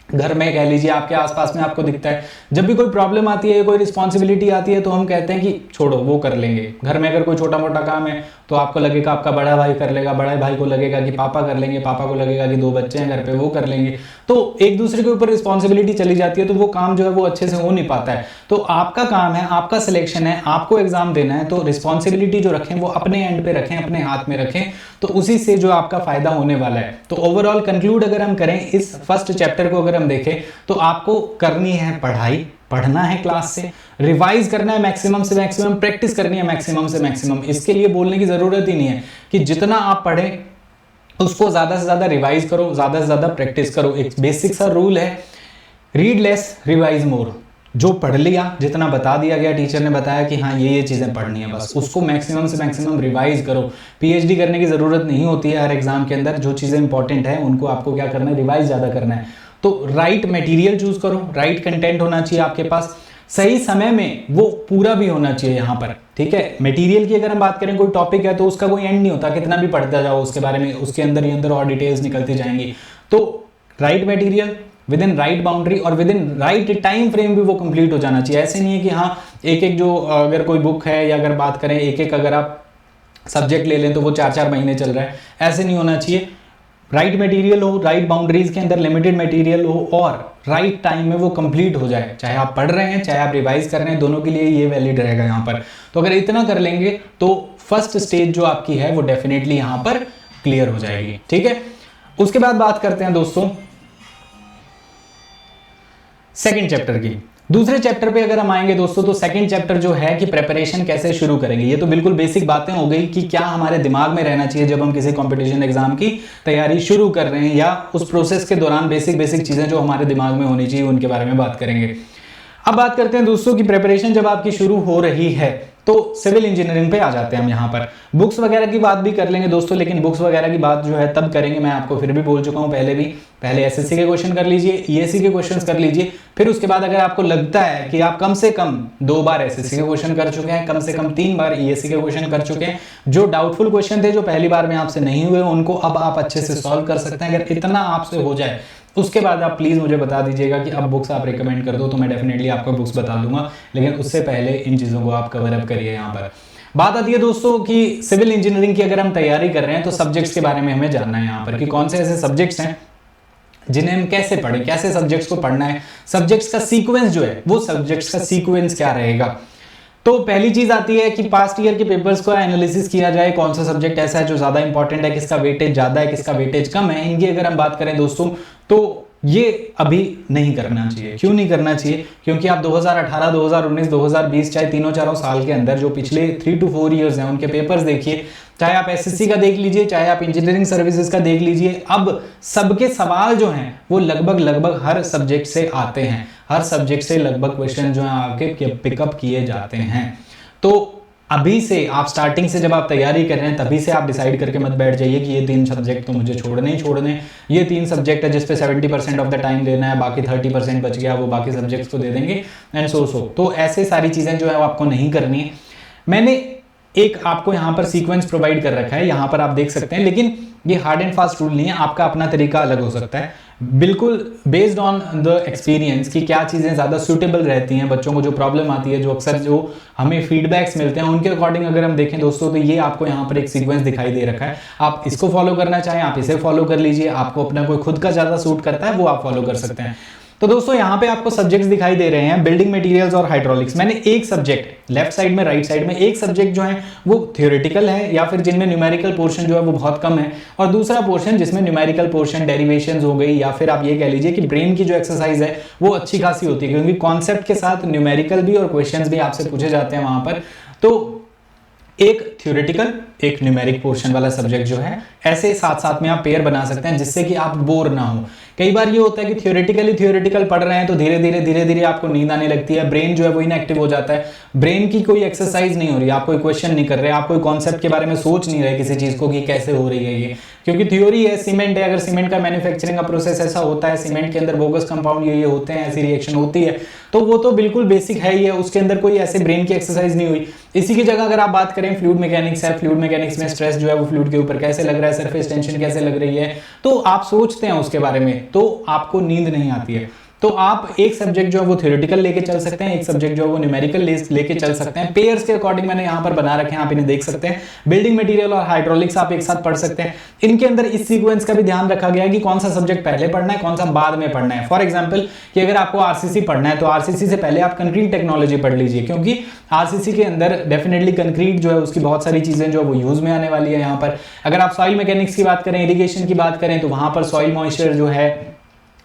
S1: घर में कह लीजिए, आपके आसपास में आपको दिखता है, जब भी कोई प्रॉब्लम आती है, कोई रिस्पॉन्सिबिलिटी आती है, तो हम कहते हैं कि छोड़ो वो कर लेंगे। घर में अगर कोई छोटा मोटा काम है तो आपको लगेगा आपका बड़ा भाई कर लेगा, बड़े भाई को लगेगा कि पापा कर लेंगे, पापा को लगेगा कि 2 बच्चे हैं घर पे वो कर लेंगे। तो एक दूसरे के ऊपर रिस्पॉन्सिबिलिटी चली जाती है, तो वो काम जो है वो अच्छे से हो नहीं पाता है। तो आपका काम है, आपका सिलेक्शन है, आपको एग्जाम देना है, तो रिस्पॉन्सिबिलिटी जो रखें वो अपने एंड पे रखें, अपने हाथ में रखें, तो उसी से जो आपका फायदा होने वाला है। तो ओवरऑल कंक्लूड अगर हम करें इस फर्स्ट चैप्टर को, अगर हम देखें तो आपको करनी है पढ़ाई, पढ़ना है क्लास से, रिवाइज करना है मैक्सिमम से मैक्सिमम, प्रैक्टिस करनी है मैक्सिमम से मैक्सिमम। इसके लिए बोलने की जरूरत ही नहीं है कि जितना आप पढ़ें उसको ज्यादा से ज्यादा रिवाइज करो, ज्यादा से ज्यादा प्रैक्टिस करो। एक बेसिक सा रूल है, रीड लेस रिवाइज मोर। जो पढ़ लिया, जितना बता दिया गया, टीचर ने बताया कि हाँ ये चीजें पढ़नी है, बस उसको मैक्सिमम से मैक्सिमम रिवाइज करो। पीएचडी करने की जरूरत नहीं होती है हर एग्जाम के अंदर, जो चीजें इंपॉर्टेंट है उनको आपको क्या करना है, रिवाइज ज्यादा करना है। तो राइट मटेरियल चूज करो, राइट कंटेंट होना चाहिए आपके पास, सही समय में वो पूरा भी होना चाहिए यहाँ पर, ठीक है। मटेरियल की अगर हम बात करें, कोई टॉपिक है तो उसका कोई एंड नहीं होता, कितना भी पढ़ता जाओ उसके बारे में, उसके अंदर ही अंदर और डिटेल्स निकलती जाएंगी। तो right material within right boundary और within right time frame भी वो कंप्लीट हो जाना चाहिए। ऐसे नहीं है कि हाँ एक एक जो अगर कोई बुक है या अगर बात करें एक एक अगर आप सब्जेक्ट ले लें तो वो 4-4 महीने चल रहा है, ऐसे नहीं होना चाहिए। राइट मटेरियल हो, राइट बाउंड्रीज के अंदर लिमिटेड मटेरियल हो और राइट टाइम में वो कंप्लीट हो जाए, चाहे आप पढ़ रहे हैं चाहे आप रिवाइज कर रहे हैं, दोनों के लिए ये वैलिड रहेगा यहाँ पर। तो अगर इतना कर लेंगे तो फर्स्ट स्टेज जो आपकी है वो डेफिनेटली यहाँ पर क्लियर हो जाएगी, ठीक है। उसके बाद बात करते हैं दोस्तों सेकंड चैप्टर की। दूसरे चैप्टर पे अगर हम आएंगे दोस्तों, तो सेकंड चैप्टर जो है कि प्रिपरेशन कैसे शुरू करेंगे। ये तो बिल्कुल बेसिक बातें हो गई कि क्या हमारे दिमाग में रहना चाहिए जब हम किसी कंपटीशन एग्जाम की तैयारी शुरू कर रहे हैं, या उस प्रोसेस के दौरान बेसिक बेसिक चीजें जो हमारे दिमाग में होनी चाहिए उनके बारे में बात करेंगे। अब बात करते हैं दोस्तों की प्रिपरेशन जब आपकी शुरू हो रही है तो सिविल इंजीनियरिंग पे आ जाते हैं हम। यहाँ पर बुक्स वगैरह की बात भी कर लेंगे दोस्तों, लेकिन बुक्स वगैरह की बात जो है तब करेंगे, मैं आपको फिर भी बोल चुका हूँ पहले भी। पहले एसएससी के क्वेश्चन कर लीजिए, ईएससी के क्वेश्चंस कर लीजिए, फिर उसके बाद अगर आपको लगता है कि आप कम से कम 2 बार एसएससी के क्वेश्चन कर चुके हैं, कम से कम 3 बार ईएससी के क्वेश्चन कर चुके हैं, जो डाउटफुल क्वेश्चन थे जो पहली बार में आपसे नहीं हुए उनको अब आप अच्छे से सॉल्व कर सकते हैं, अगर इतना आपसे हो जाए उसके बाद आप प्लीज मुझे बता दीजिएगा कि अब बुक्स आप रिकमेंड कर दो, तो मैं डेफिनेटली आपको बुक्स बता दूंगा। लेकिन उससे पहले इन चीजों को आप कवर अप करिए। यहाँ पर बात आती है दोस्तों कि सिविल इंजीनियरिंग की अगर हम तैयारी कर रहे हैं तो सब्जेक्ट्स के बारे में हमें जानना है यहाँ पर कि कौन से ऐसे सब्जेक्ट्स हैं जिन्हें हम कैसे पढ़ें, कैसे सब्जेक्ट्स को पढ़ना है, सब्जेक्ट्स का सीक्वेंस जो है वो सब्जेक्ट्स का सीक्वेंस क्या रहेगा। तो पहली चीज आती है कि पास्ट ईयर के पेपर्स को एनालिसिस किया जाए, कौन सा सब्जेक्ट ऐसा है जो ज्यादा इंपॉर्टेंट है, किसका वेटेज ज्यादा है, किसका वेटेज कम है। इनकी अगर हम बात करें दोस्तों तो ये अभी नहीं करना चाहिए। क्यों नहीं करना चाहिए? क्योंकि आप 2018, 2019, 2020 चाहे तीनों चारों साल के अंदर जो पिछले 3 to 4 ईयर्स हैं उनके पेपर्स देखिए, चाहे आप एसएससी का देख लीजिए, चाहे आप इंजीनियरिंग सर्विसेज का देख लीजिए, अब सबके सवाल जो हैं वो लगभग हर सब्जेक्ट से आते हैं, हर सब्जेक्ट से लगभग क्वेश्चन जो है आपके पिकअप किए जाते हैं। तो अभी से आप स्टार्टिंग से जब आप तैयारी कर रहे हैं तभी से आप डिसाइड करके मत बैठ जाइए कि ये 3 सब्जेक्ट तो मुझे छोड़ने ही छोड़ने, ये 3 सब्जेक्ट है जिसपे 70% ऑफ द टाइम देना है, बाकी 30% बच गया वो बाकी सब्जेक्ट्स को दे देंगे एंड सो। तो ऐसे सारी चीजें जो है वो आपको नहीं करनी है। मैंने एक आपको यहाँ पर सीक्वेंस प्रोवाइड कर रखा है, यहाँ पर आप देख सकते हैं, लेकिन ये हार्ड एंड फास्ट रूल नहीं है, आपका अपना तरीका अलग हो सकता है, बिल्कुल बेस्ड ऑन द एक्सपीरियंस कि क्या चीजें ज्यादा सूटेबल रहती हैं बच्चों को, जो प्रॉब्लम आती है, जो अक्सर जो हमें फीडबैक्स मिलते हैं उनके अकॉर्डिंग अगर हम देखें दोस्तों, तो ये आपको यहाँ पर एक सीक्वेंस दिखाई दे रखा है। आप इसको फॉलो करना चाहें आप इसे फॉलो कर लीजिए, आपको अपना कोई खुद का ज्यादा सूट करता है वो आप फॉलो कर सकते हैं। तो दोस्तों यहाँ पे आपको सब्जेक्ट्स दिखाई दे रहे हैं, बिल्डिंग मटेरियल्स और हाइड्रोलिक्स। मैंने एक सब्जेक्ट लेफ्ट साइड में, राइट साइड में एक सब्जेक्ट जो है वो थ्योरेटिकल है या फिर जिनमें न्यूमेरिकल पोर्शन जो है वो बहुत कम है, और दूसरा पोर्शन जिसमें न्यूमेरिकल पोर्शन, डेरिवेशंस हो गई, या फिर आप ये कह लीजिए कि ब्रेन की जो एक्सरसाइज है वो अच्छी खासी होती है, क्योंकि कॉन्सेप्ट के साथ न्यूमेरिकल भी और क्वेश्चंस भी आपसे पूछे जाते हैं वहां पर। तो एक थ्योरेटिकल एक न्यूमेरिक पोर्शन वाला सब्जेक्ट जो है, ऐसे साथ साथ में आप पेयर बना सकते हैं जिससे कि आप बोर ना हो। कई बार ये होता है कि थ्योरेटिकल पढ़ रहे हैं तो धीरे धीरे आपको नींद आने लगती है, ब्रेन जो है वो इनएक्टिव हो जाता है, ब्रेन की कोई एक्सरसाइज नहीं हो रही, आप कोई क्वेश्चन नहीं कर रहे, आप कोई कॉन्सेप्ट के बारे में सोच नहीं रहे किसी चीज को कि कैसे हो रही है ये, क्योंकि थ्योरी है, सीमेंट है, अगर सीमेंट का मैन्युफैक्चरिंग का प्रोसेस ऐसा होता है, सीमेंट के अंदर बोगस कंपाउंड ये होते हैं, ऐसी रिएक्शन होती है, तो वो तो बिल्कुल बेसिक है ही है, उसके अंदर कोई ऐसे ब्रेन की एक्सरसाइज नहीं हुई। इसी की जगह अगर आप बात करें फ्लूइड मैकेनिक्स है, फ्लूइड मैकेनिक्स में स्ट्रेस जो है वो फ्लूइड के ऊपर कैसे लग रहा है, सरफेस टेंशन कैसे लग रही है, तो आप सोचते हैं उसके बारे में तो आपको नींद नहीं आती है। तो आप एक सब्जेक्ट जो है वो थ्योरेटिकल लेके चल सकते हैं, एक सब्जेक्ट जो है वो न्यूमेरिकल लेके चल सकते हैं। पेयर्स के अकॉर्डिंग मैंने यहाँ पर बना रखे हैं, आप इन्हें देख सकते हैं। बिल्डिंग मटेरियल और हाइड्रोलिक्स आप एक साथ पढ़ सकते हैं। इनके अंदर इस सीक्वेंस का भी ध्यान रखा गया है कि कौन सा सब्जेक्ट पहले पढ़ना है, कौन सा बाद में पढ़ना है। फॉर एग्जाम्पल कि अगर आपको आरसीसी पढ़ना है तो आरसीसी से पहले आप कंक्रीट टेक्नोलॉजी पढ़ लीजिए, क्योंकि आरसीसी के अंदर डेफिनेटली कंक्रीट जो है उसकी बहुत सारी चीजें जो है वो यूज में आने वाली है। यहाँ पर अगर आप सॉइल मैकेनिक्स की बात करें, इरिगेशन की बात करें, तो वहां पर सॉइल मॉइस्चर जो है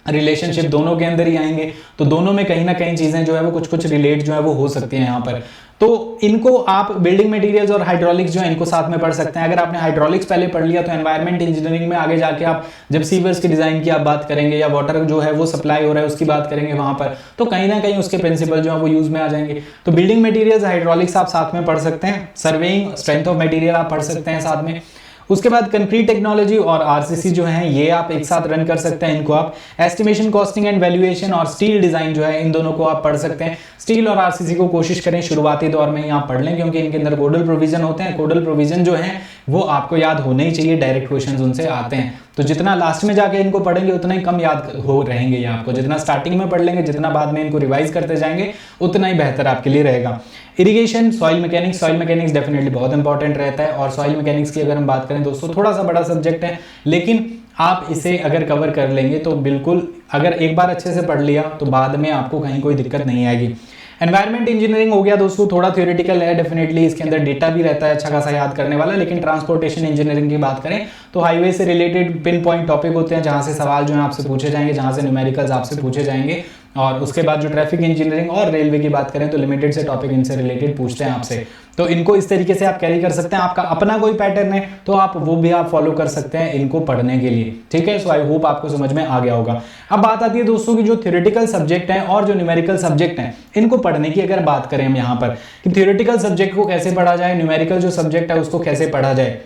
S1: रिलेशनशिप दोनों के अंदर ही आएंगे, तो दोनों में कहीं ना कहीं चीजें जो है वो कुछ कुछ रिलेट जो है वो हो सकती हैं यहाँ पर। तो इनको आप बिल्डिंग मटेरियल्स और हाइड्रोलिक्स जो है इनको साथ में पढ़ सकते हैं। अगर आपने हाइड्रोलिक्स पहले पढ़ लिया तो एनवायरमेंट इंजीनियरिंग में आगे जाके आप जब सीवर्स के डिजाइन की आप बात करेंगे या वाटर जो है वो सप्लाई हो रहा है उसकी बात करेंगे वहां पर, तो कहीं ना कहीं उसके प्रिंसिपल जो है वो यूज में आ जाएंगे। तो बिल्डिंग मटेरियल्स हाइड्रोलिक्स आप साथ में पढ़ सकते हैं, सर्वेइंग स्ट्रेंथ ऑफ मटेरियल आप पढ़ सकते हैं साथ में। उसके बाद कंक्रीट टेक्नोलॉजी और आरसीसी जो है ये आप एक साथ रन कर सकते हैं। इनको आप एस्टिमेशन, कॉस्टिंग एंड वैल्यूएशन और स्टील डिजाइन जो है इन दोनों को आप पढ़ सकते हैं। स्टील और आरसीसी को कोशिश करें शुरुआती दौर में ही आप पढ़ लें, क्योंकि इनके अंदर कोडल प्रोविजन होते हैं। कोडल प्रोविजन जो है वो आपको याद होने ही चाहिए, डायरेक्ट क्वेश्चंस उनसे आते हैं। तो जितना लास्ट में जाके इनको पढ़ेंगे उतना ही कम याद हो रहेंगे ये आपको। जितना स्टार्टिंग में पढ़ लेंगे, जितना बाद में इनको रिवाइज करते जाएंगे, उतना ही बेहतर आपके लिए रहेगा। इरिगेशन, सॉइल मैकेनिक्स डेफिनेटली बहुत इंपॉर्टेंट रहता है। और सॉइल मैकेनिक्स की अगर हम बात करें दोस्तों, थोड़ा सा बड़ा सब्जेक्ट है, लेकिन आप इसे अगर कवर कर लेंगे तो बिल्कुल, अगर एक बार अच्छे से पढ़ लिया तो बाद में आपको कहीं कोई दिक्कत नहीं आएगी। एनवायरमेंट इंजीनियरिंग हो गया दोस्तों, थोड़ा थ्योरेटिकल है, डेफिनेटली इसके अंदर डेटा भी रहता है अच्छा खासा याद करने वाला। लेकिन ट्रांसपोर्टेशन इंजीनियरिंग की बात करें तो हाईवे से रिलेटेड पिन पॉइंट टॉपिक होते हैं, जहां से सवाल जो है आपसे पूछे जाएंगे, जहां से न्यूमेरिकल्स आपसे पूछे जाएंगे। और उसके बाद जो ट्रैफिक इंजीनियरिंग और रेलवे की बात करें तो लिमिटेड से टॉपिक इनसे रिलेटेड पूछते हैं आपसे। तो इनको इस तरीके से आप कैरी कर सकते हैं। आपका अपना कोई पैटर्न है तो आप वो भी आप फॉलो कर सकते हैं इनको पढ़ने के लिए, ठीक है। सो आई होप आपको समझ में आ गया होगा। अब बात आती है दोस्तों की जो थ्योरेटिकल सब्जेक्ट हैं और जो न्यूमेरिकल सब्जेक्ट हैं, इनको पढ़ने की अगर बात करें हम यहाँ पर कि थ्योरेटिकल सब्जेक्ट को कैसे पढ़ा जाए, न्यूमेरिकल जो सब्जेक्ट है उसको कैसे पढ़ा जाए।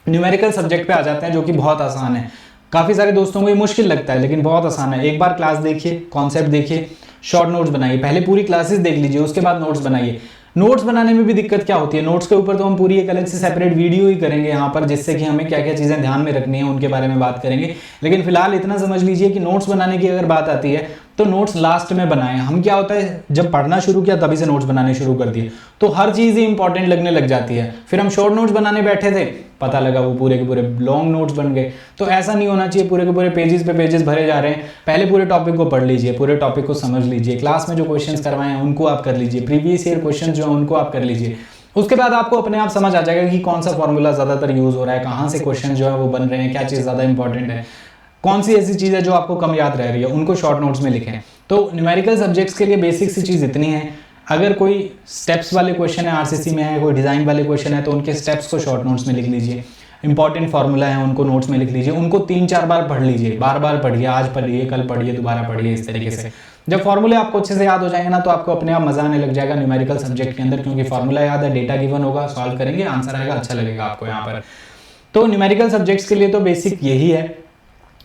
S1: न्यूमेरिकल सब्जेक्ट पे आ जाते हैं जो कि बहुत आसान है। काफी सारे दोस्तों को ये मुश्किल लगता है लेकिन बहुत आसान है। एक बार क्लास देखिए, कॉन्सेप्ट देखिए, शॉर्ट नोट्स बनाइए, पहले पूरी क्लासेस देख लीजिए, उसके बाद नोट्स बनाइए। नोट्स बनाने में भी दिक्कत क्या होती है, नोट्स के ऊपर तो हम पूरी एक अलग से सेपरेट वीडियो ही करेंगे यहाँ पर, जिससे कि हमें क्या क्या चीजें ध्यान में रखनी है उनके बारे में बात करेंगे। लेकिन फिलहाल इतना समझ लीजिए कि नोट्स बनाने की अगर बात आती है तो नोट्स लास्ट में बनाएं। हम क्या होता है जब पढ़ना शुरू किया तभी से नोट्स बनाने शुरू कर दिए तो हर चीज ही इंपॉर्टेंट लगने लग जाती है। फिर हम शॉर्ट नोट्स बनाने बैठे थे, पता लगा वो पूरे के पूरे लॉन्ग नोट्स बन गए। तो ऐसा नहीं होना चाहिए, पूरे के पूरे पेजेस पे पेजेस भरे जा रहे हैं। पहले पूरे टॉपिक को पढ़ लीजिए, पूरे टॉपिक को समझ लीजिए, क्लास में जो क्वेश्चंस करवाए हैं उनको आप कर लीजिए, प्रीवियस ईयर क्वेश्चंस जो हैं उनको आप कर लीजिए। उसके बाद आपको अपने आप समझ आ जाएगा कि कौन सा फॉर्मूला ज्यादातर यूज हो रहा है, कहाँ से क्वेश्चन जो है वो बन रहे हैं, क्या चीज ज्यादा इंपॉर्टेंट है, कौन सी ऐसी चीज है जो आपको कम याद रह रही है, उनको शॉर्ट नोट्स में लिखें। तो न्यूमेरिकल सब्जेक्ट्स के लिए बेसिक सी चीज इतनी है। अगर कोई स्टेप्स वाले क्वेश्चन है आरसीसी में है, कोई डिजाइन वाले क्वेश्चन है तो उनके स्टेप्स को शॉर्ट नोट्स में लिख लीजिए। इंपॉर्टेंट फार्मूला है उनको नोट्स में लिख लीजिए, उनको 3-4 बार पढ़ लीजिए, बार बार पढ़िए, आज पढ़िए, कल पढ़िए, दोबारा पढ़िए, इस तरीके से। जब फॉर्मूले आपको अच्छे से याद हो जाएंगे ना तो आपको अपने आप मजा आने लग जाएगा न्यूमेरिकल सब्जेक्ट के अंदर, क्योंकि फॉर्मूला याद है, डेटा गिवन होगा, सॉल्व करेंगे, आंसर आएगा, अच्छा लगेगा आपको यहाँ पर। तो न्यूमेरिकल सब्जेक्ट्स के लिए तो बेसिक यही है,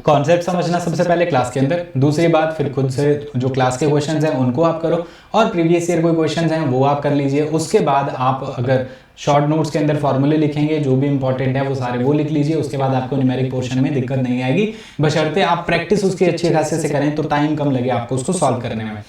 S1: कॉन्सेप्ट समझना सबसे पहले क्लास के अंदर, दूसरी बात फिर खुद से जो क्लास के क्वेश्चंस हैं उनको आप करो और प्रीवियस ईयर कोई क्वेश्चंस हैं वो आप कर लीजिए। उसके बाद आप अगर शॉर्ट नोट्स के अंदर फॉर्मूले लिखेंगे, जो भी इंपॉर्टेंट है वो सारे वो लिख लीजिए। उसके बाद आपको न्यूमेरिक पोर्शन में दिक्कत नहीं आएगी, बशर्ते आप प्रैक्टिस उसकी अच्छी खासे से करें तो टाइम कम लगे आपको उसको सॉल्व करने में।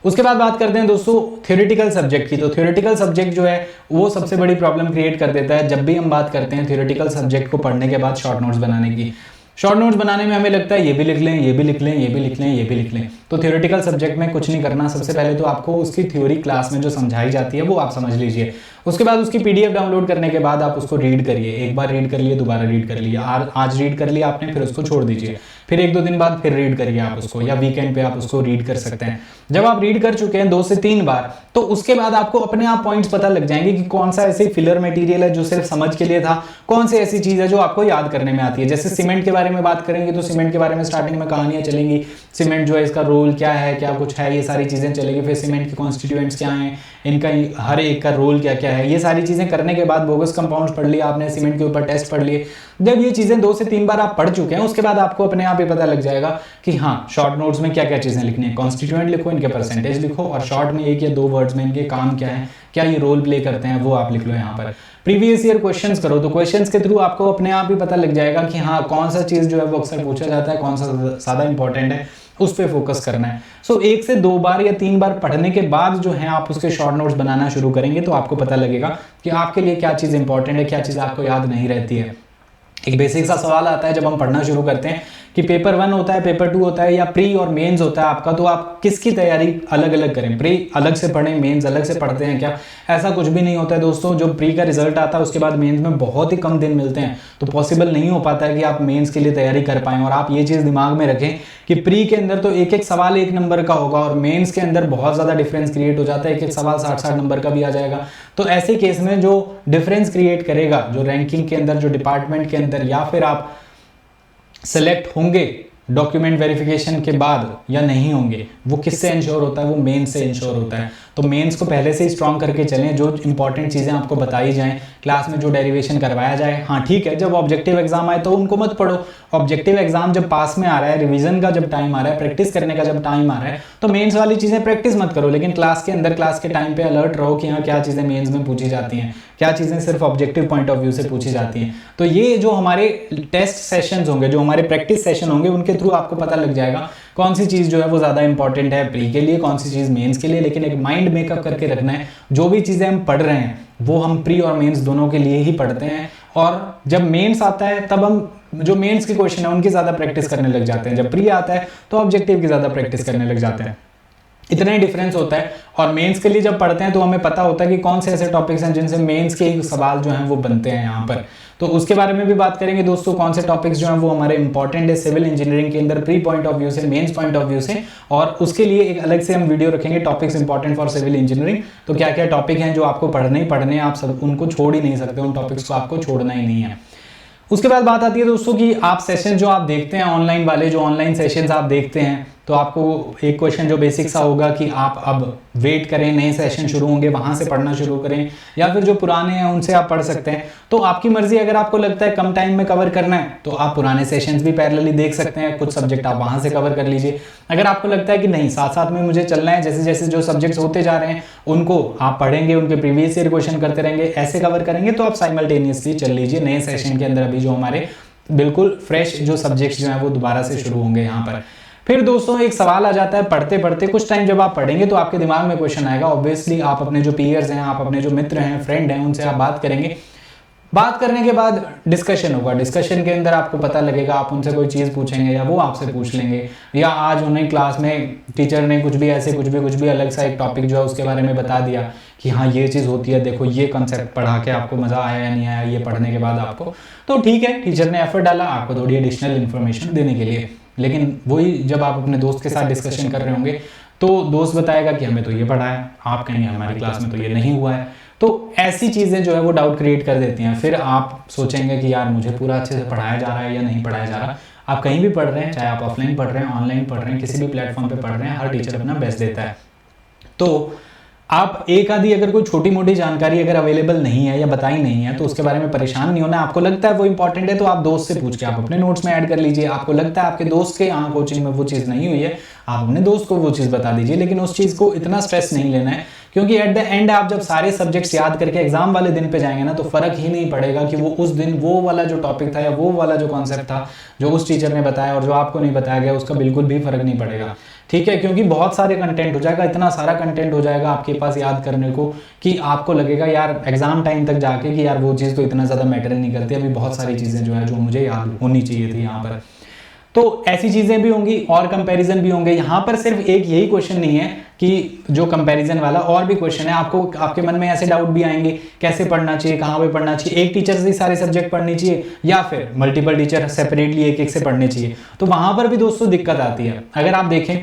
S1: उसके बाद बात करते हैं दोस्तों थ्योरेटिकल सब्जेक्ट की। तो थ्योरेटिकल सब्जेक्ट जो है वो सबसे बड़ी प्रॉब्लम क्रिएट कर देता है जब भी हम बात करते हैं थ्योरेटिकल सब्जेक्ट को पढ़ने के बाद शॉर्ट नोट्स बनाने की। शॉर्ट नोट्स बनाने में हमें लगता है ये भी लिख लें, ये भी लिख लें, ये भी लिख लें, ये भी लिख लें। तो थ्योरेटिकल सब्जेक्ट में कुछ नहीं करना, सबसे पहले तो आपको उसकी थ्योरी क्लास में जो समझाई जाती है वो आप समझ लीजिए। उसके बाद उसकी पीडीएफ डाउनलोड करने के बाद आप उसको रीड करिए, एक बार रीड कर लिए, दोबारा रीड कर लिया, आज रीड कर लिया आपने, फिर उसको छोड़ दीजिए, फिर 1-2 दिन बाद फिर रीड करिए आप उसको, या वीकेंड पे आप उसको रीड कर सकते हैं। जब आप रीड कर चुके हैं 2 से 3 बार तो उसके बाद आपको अपने आप पॉइंट्स पता लग जाएंगे कि कौन सा ऐसे फिलर मटेरियल है जो सिर्फ समझ के लिए था, कौन सी ऐसी चीज है जो आपको याद करने में आती है। जैसे सीमेंट के बारे में बात करेंगे तो सीमेंट के बारे में स्टार्टिंग में कहानियां चलेंगी, सीमेंट जो है इसका रोल क्या है, क्या कुछ है, ये सारी चीजें चलेगी। फिर सीमेंट के कॉन्स्टिट्यूएंट्स क्या हैं, इनका हर एक का रोल क्या क्या है, ये सारी चीजें करने के बाद बोगस कंपाउंड्स पढ़ लिया आपने, सीमेंट के ऊपर टेस्ट पढ़ लिए। जब ये चीजें 2 से 3 बार आप पढ़ चुके हैं उसके बाद आपको अपने आप ही पता लग जाएगा कि हाँ शॉर्ट नोट्स में क्या क्या चीजें लिखनी है। कॉन्स्टिट्यूएंट लिखो, इनके परसेंटेज लिखो और शॉर्ट में 1 या 2 वर्ड्स में इनके काम क्या है, क्या ये रोल प्ले करते हैं, वो आप लिख लो यहाँ पर। प्रीवियस ईयर क्वेश्चंस करो, तो क्वेश्चंस के थ्रू आपको अपने आप ही पता लग जाएगा कि हाँ कौन सा चीज़ जो है वो अक्सर पूछा जाता है, कौन सा ज़्यादा इंपॉर्टेंट है, उस पर फोकस करना है। सो 1 से 2 बार या 3 बार पढ़ने के बाद जो है आप उसके शॉर्ट नोट्स बनाना शुरू करेंगे तो आपको पता लगेगा कि आपके लिए क्या चीज़ इंपॉर्टेंट है, क्या चीज़ आपको याद नहीं रहती है। एक बेसिक सा सवाल आता है जब हम पढ़ना शुरू करते हैं कि पेपर 1 होता है, पेपर 2 होता है या प्री और मेंस होता है आपका, तो आप किसकी तैयारी अलग अलग करें, प्री अलग से पढ़ें, मेंस अलग से पढ़ते हैं क्या? ऐसा कुछ भी नहीं होता है दोस्तों। जो प्री का रिजल्ट आता है उसके बाद मेंस में बहुत ही कम दिन मिलते हैं, तो पॉसिबल नहीं हो पाता है कि आप मेंस के लिए तैयारी कर पाएं। और आप ये चीज़ दिमाग में रखें कि प्री के अंदर तो एक एक सवाल 1 नंबर का होगा और मेंस के अंदर बहुत ज़्यादा डिफरेंस क्रिएट हो जाता है, एक एक सवाल 60-60 नंबर का भी आ जाएगा। तो ऐसे केस में जो डिफरेंस क्रिएट करेगा, जो रैंकिंग के अंदर, जो डिपार्टमेंट के अंदर, या फिर आप सेलेक्ट होंगे डॉक्यूमेंट वेरिफिकेशन के बाद या नहीं होंगे, वो किससे इंश्योर होता है? वो मेंस से इंश्योर होता है। तो मेंस को पहले से ही स्ट्रॉन्ग करके चलें, जो इंपॉर्टेंट चीज़ें आपको बताई जाएं, क्लास में जो डेरिवेशन करवाया जाए। हाँ ठीक है, जब ऑब्जेक्टिव एग्जाम आए तो उनको मत पढ़ो। ऑब्जेक्टिव एग्जाम जब पास में आ रहा है, रिवीजन का जब टाइम आ रहा है, प्रैक्टिस करने का जब टाइम आ रहा है, तो मेंस वाली चीज़ें प्रैक्टिस मत करो, लेकिन क्लास के अंदर, क्लास के टाइम पे अलर्ट रहो कि हाँ क्या चीज़ें मेंस में पूछी जाती हैं, क्या चीज़ें सिर्फ ऑब्जेक्टिव पॉइंट ऑफ व्यू से पूछी जाती हैं। तो ये जो हमारे टेस्ट सेशंस होंगे, जो हमारे प्रैक्टिस सेशन होंगे, उनके थ्रू आपको पता लग जाएगा कौन सी चीज़ जो है वो ज़्यादा इंपॉर्टेंट है प्री के लिए, कौन सी चीज़ मेंस के लिए। लेकिन एक माइंड मेकअप करके रखना है, जो भी चीज़ें हम पढ़ रहे हैं वो हम प्री और मेंस दोनों के लिए ही पढ़ते हैं। और जब मेंस आता है तब हम जो मेंस के क्वेश्चन है उनकी ज़्यादा प्रैक्टिस करने लग जाते हैं, जब प्री आता है तो ऑब्जेक्टिव की ज़्यादा प्रैक्टिस करने लग जाते हैं। इतना ही डिफरेंस होता है। और मेंस के लिए जब पढ़ते हैं तो हमें पता होता है कि कौन से ऐसे टॉपिक्स हैं जिनसे मेंस के सवाल जो हैं वो बनते हैं यहाँ पर। तो उसके बारे में भी बात करेंगे दोस्तों, कौन से टॉपिक्स जो हैं वो हमारे इंपॉर्टेंट है सिविल इंजीनियरिंग के अंदर, प्री पॉइंट ऑफ व्यू से, मेंस पॉइंट ऑफ व्यू से। और उसके लिए एक अलग से हम वीडियो रखेंगे, topics important for civil engineering. तो क्या क्या टॉपिक हैं जो आपको पढ़ने ही पढ़ने, आप सब उनको छोड़ ही नहीं सकते, उन टॉपिक्स को आपको छोड़ना ही नहीं है। उसके बाद बात आती है दोस्तों कि आप सेशन जो आप देखते हैं ऑनलाइन वाले, जो ऑनलाइन सेशंस आप देखते हैं, तो आपको एक क्वेश्चन जो बेसिक सा होगा कि आप अब वेट करें, नए सेशन शुरू होंगे वहां से पढ़ना शुरू करें, या फिर जो पुराने हैं उनसे आप पढ़ सकते हैं। तो आपकी मर्जी, अगर आपको लगता है कम टाइम में कवर करना है तो आप पुराने सेशंस भी पैरेलली देख सकते हैं, कुछ सब्जेक्ट आप वहां से कवर कर लीजिए। अगर आपको लगता है कि नहीं, साथ साथ में मुझे चलना है, जैसे जैसे जो सब्जेक्ट्स होते जा रहे हैं उनको आप पढ़ेंगे, उनके प्रीवियस ईयर क्वेश्चन करते रहेंगे, ऐसे कवर करेंगे, तो आप साइमल्टेनियसली चल लीजिए नए सेशन के अंदर। अभी जो हमारे बिल्कुल फ्रेश जो सब्जेक्ट्स जो हैं वो दोबारा से शुरू होंगे यहाँ पर। फिर दोस्तों एक सवाल आ जाता है, पढ़ते पढ़ते कुछ टाइम जब आप पढ़ेंगे तो आपके दिमाग में क्वेश्चन आएगा। ऑब्वियसली आप अपने जो पीयर्स हैं, आप अपने जो मित्र हैं, फ्रेंड हैं, उनसे आप बात करेंगे। बात करने के बाद डिस्कशन होगा, डिस्कशन के अंदर आपको पता लगेगा, आप उनसे कोई चीज़ पूछेंगे या वो आपसे पूछ लेंगे, या आज उन्हें क्लास में टीचर ने कुछ भी अलग सा एक टॉपिक जो है उसके बारे में बता दिया कि हाँ ये चीज़ होती है, देखो ये कंसेप्ट पढ़ा के आपको मज़ा आया या नहीं आया ये पढ़ने के बाद आपको, तो ठीक है, टीचर ने एफर्ट डाला आपको थोड़ी एडिशनल इन्फॉर्मेशन देने के लिए। लेकिन वही जब आप अपने दोस्त के साथ डिस्कशन कर रहे होंगे तो दोस्त बताएगा कि हमें तो ये पढ़ा है, आप कहेंगे हमारी क्लास में तो ये नहीं हुआ है। तो ऐसी चीज़ें जो है वो डाउट क्रिएट कर देती हैं। फिर आप सोचेंगे कि यार मुझे पूरा अच्छे से पढ़ाया जा रहा है या नहीं पढ़ाया जा रहा। आप कहीं भी पढ़ रहे हैं, चाहे आप ऑफलाइन पढ़ रहे हैं, ऑनलाइन पढ़ रहे हैं, किसी भी प्लेटफॉर्म पे पढ़ रहे हैं, हर टीचर अपना बेस्ट देता है। तो आप एक आधी अगर कोई छोटी मोटी जानकारी अगर अवेलेबल नहीं है या बताई नहीं है तो उसके बारे में परेशान नहीं होना। आपको लगता है वो इंपॉर्टेंट है तो आप दोस्त से पूछ के आप अपने नोट्स में ऐड कर लीजिए। आपको लगता है आपके दोस्त के यहाँ कोचिंग में वो चीज़ नहीं हुई है, आप अपने दोस्त को वो चीज़ बता दीजिए। लेकिन उस चीज़ को इतना स्ट्रेस नहीं लेना है, क्योंकि एट द एंड आप जब सारे सब्जेक्ट्स याद करके एग्जाम वाले दिन पे जाएंगे ना तो फर्क ही नहीं पड़ेगा कि वो उस दिन वो वाला जो टॉपिक था या वो वाला जो कॉन्सेप्ट था जो उस टीचर ने बताया और जो आपको नहीं बताया गया, उसका बिल्कुल भी फर्क नहीं पड़ेगा। ठीक है, क्योंकि बहुत सारे कंटेंट हो जाएगा, इतना सारा कंटेंट हो जाएगा आपके पास याद करने को कि आपको लगेगा यार एग्जाम टाइम तक जाके कि यार वो चीज़ तो इतना ज़्यादा मैटर नहीं करती, अभी बहुत सारी चीज़ें जो है जो मुझे याद होनी चाहिए थी यहाँ पर। तो ऐसी चीज़ें भी होंगी और कंपैरिजन भी होंगे। यहाँ पर सिर्फ एक यही क्वेश्चन नहीं है कि जो कंपैरिजन वाला, और भी क्वेश्चन है। आपको आपके मन में ऐसे डाउट भी आएंगे कैसे पढ़ना चाहिए, कहाँ पे पढ़ना चाहिए, एक टीचर से ही सारे सब्जेक्ट पढ़ने चाहिए या फिर मल्टीपल टीचर सेपरेटली एक एक से पढ़ने चाहिए। तो वहाँ पर भी दोस्तों दिक्कत आती है। अगर आप देखें,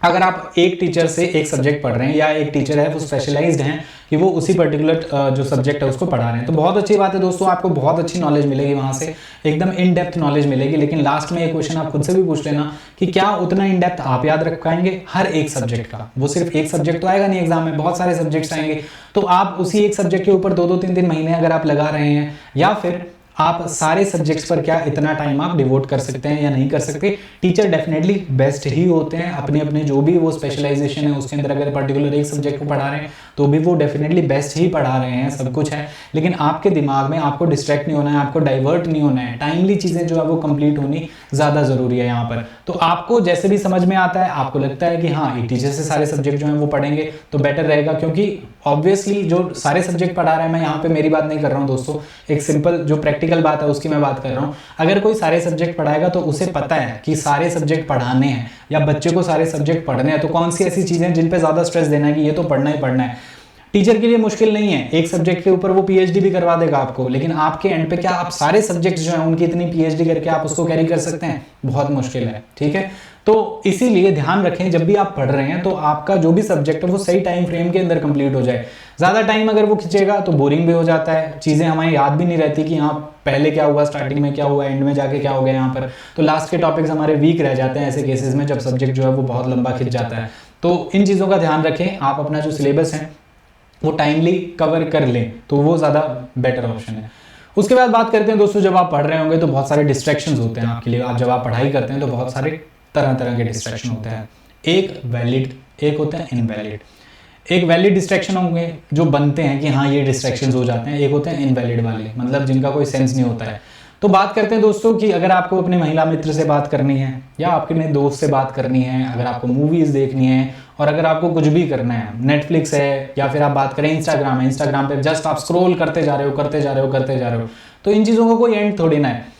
S1: अगर आप एक टीचर से एक सब्जेक्ट पढ़ रहे हैं या एक टीचर है वो स्पेशलाइज्ड हैं कि वो उसी पर्टिकुलर जो सब्जेक्ट है उसको पढ़ा रहे हैं, तो बहुत अच्छी बात है दोस्तों, आपको बहुत अच्छी नॉलेज मिलेगी वहाँ से, एकदम इन डेप्थ नॉलेज मिलेगी। लेकिन लास्ट में एक क्वेश्चन आप खुद से भी पूछ लेना कि क्या उतना इन डेप्थ आप याद रख पाएंगे हर एक सब्जेक्ट का। वो सिर्फ एक सब्जेक्ट तो आएगा नहीं एग्जाम में, बहुत सारे सब्जेक्ट्स आएंगे। तो आप उसी एक सब्जेक्ट के ऊपर 2-3 महीने अगर आप लगा रहे हैं, या फिर आप सारे सब्जेक्ट्स पर क्या इतना टाइम आप डिवोट कर सकते हैं या नहीं कर सकते। टीचर डेफिनेटली बेस्ट ही होते हैं अपने अपने जो भी वो स्पेशलाइजेशन है उसके अंदर। अगर पर्टिकुलर एक सब्जेक्ट को पढ़ा रहे हैं तो भी वो डेफिनेटली बेस्ट ही पढ़ा रहे हैं, सब कुछ है, लेकिन आपके दिमाग में आपको डिस्ट्रैक्ट नहीं होना है, आपको डाइवर्ट नहीं होना है, टाइमली चीज़ें जो है वो कंप्लीट होनी ज़्यादा ज़रूरी है यहाँ पर। तो आपको जैसे भी समझ में आता है, आपको लगता है कि हाँ एक टीचर से सारे सब्जेक्ट जो हैं वो पढ़ेंगे तो बेटर रहेगा, क्योंकि ऑब्वियसली जो सारे सब्जेक्ट पढ़ा रहा है, मैं यहाँ पे मेरी बात नहीं कर रहा हूँ दोस्तों, एक सिंपल जो प्रैक्टिकल बात है उसकी मैं बात कर रहा हूँ। अगर कोई सारे सब्जेक्ट पढ़ाएगा तो उसे पता है कि सारे सब्जेक्ट पढ़ाने हैं या बच्चे को सारे सब्जेक्ट पढ़ने हैं, तो कौन सी ऐसी चीज़ें जिन पे ज़्यादा स्ट्रेस देना है कि ये तो पढ़ना ही पढ़ना है। टीचर के लिए मुश्किल नहीं है, एक सब्जेक्ट के ऊपर वो पीएचडी भी करवा देगा आपको, लेकिन आपके एंड पे क्या आप सारे सब्जेक्ट्स जो हैं उनकी इतनी पीएचडी करके आप उसको कैरी कर सकते हैं? बहुत मुश्किल है, ठीक है। तो इसीलिए ध्यान रखें जब भी आप पढ़ रहे हैं तो आपका जो भी सब्जेक्ट है वो सही टाइम फ्रेम के अंदर कंप्लीट हो जाए। ज़्यादा टाइम अगर वो खींचेगा तो बोरिंग भी हो जाता है, चीज़ें हमें याद भी नहीं रहती कि हाँ पहले क्या हुआ, स्टार्टिंग में क्या हुआ, एंड में जाके क्या हो गया यहाँ पर, तो लास्ट के टॉपिक्स हमारे वीक रह जाते हैं ऐसे केसेस में, जब सब्जेक्ट जो है वो बहुत लंबा खिंच जाता है। तो इन चीज़ों का ध्यान रखें, आप अपना जो सिलेबस है वो टाइमली कवर कर लें तो वो ज़्यादा बेटर ऑप्शन है। उसके बाद बात करते हैं दोस्तों, जब आप पढ़ रहे होंगे तो बहुत सारे डिस्ट्रैक्शंस होते हैं आपके लिए। आप जब आप पढ़ाई करते हैं तो बहुत सारे तरह तरह के डिस्ट्रैक्शन होते हैं, एक वैलिड, एक होता है इनवैलिड। एक वैलिड डिस्ट्रैक्शन होंगे जो बनते हैं कि हाँ ये डिस्ट्रैक्शंस हो जाते हैं, एक होते हैं इनवैलिड वाले, मतलब जिनका कोई सेंस नहीं होता है। तो बात करते हैं दोस्तों कि अगर आपको अपने महिला मित्र से बात करनी है या आपके दोस्त से बात करनी है, अगर आपको मूवीज़ देखनी है और अगर आपको कुछ भी करना है, नेटफ्लिक्स है या फिर आप बात करें इंस्टाग्राम है, इंस्टाग्राम पे जस्ट आप स्क्रॉल करते जा रहे हो, करते जा रहे हो, करते जा रहे हो, तो इन चीज़ों को कोई एंड थोड़ी ना है।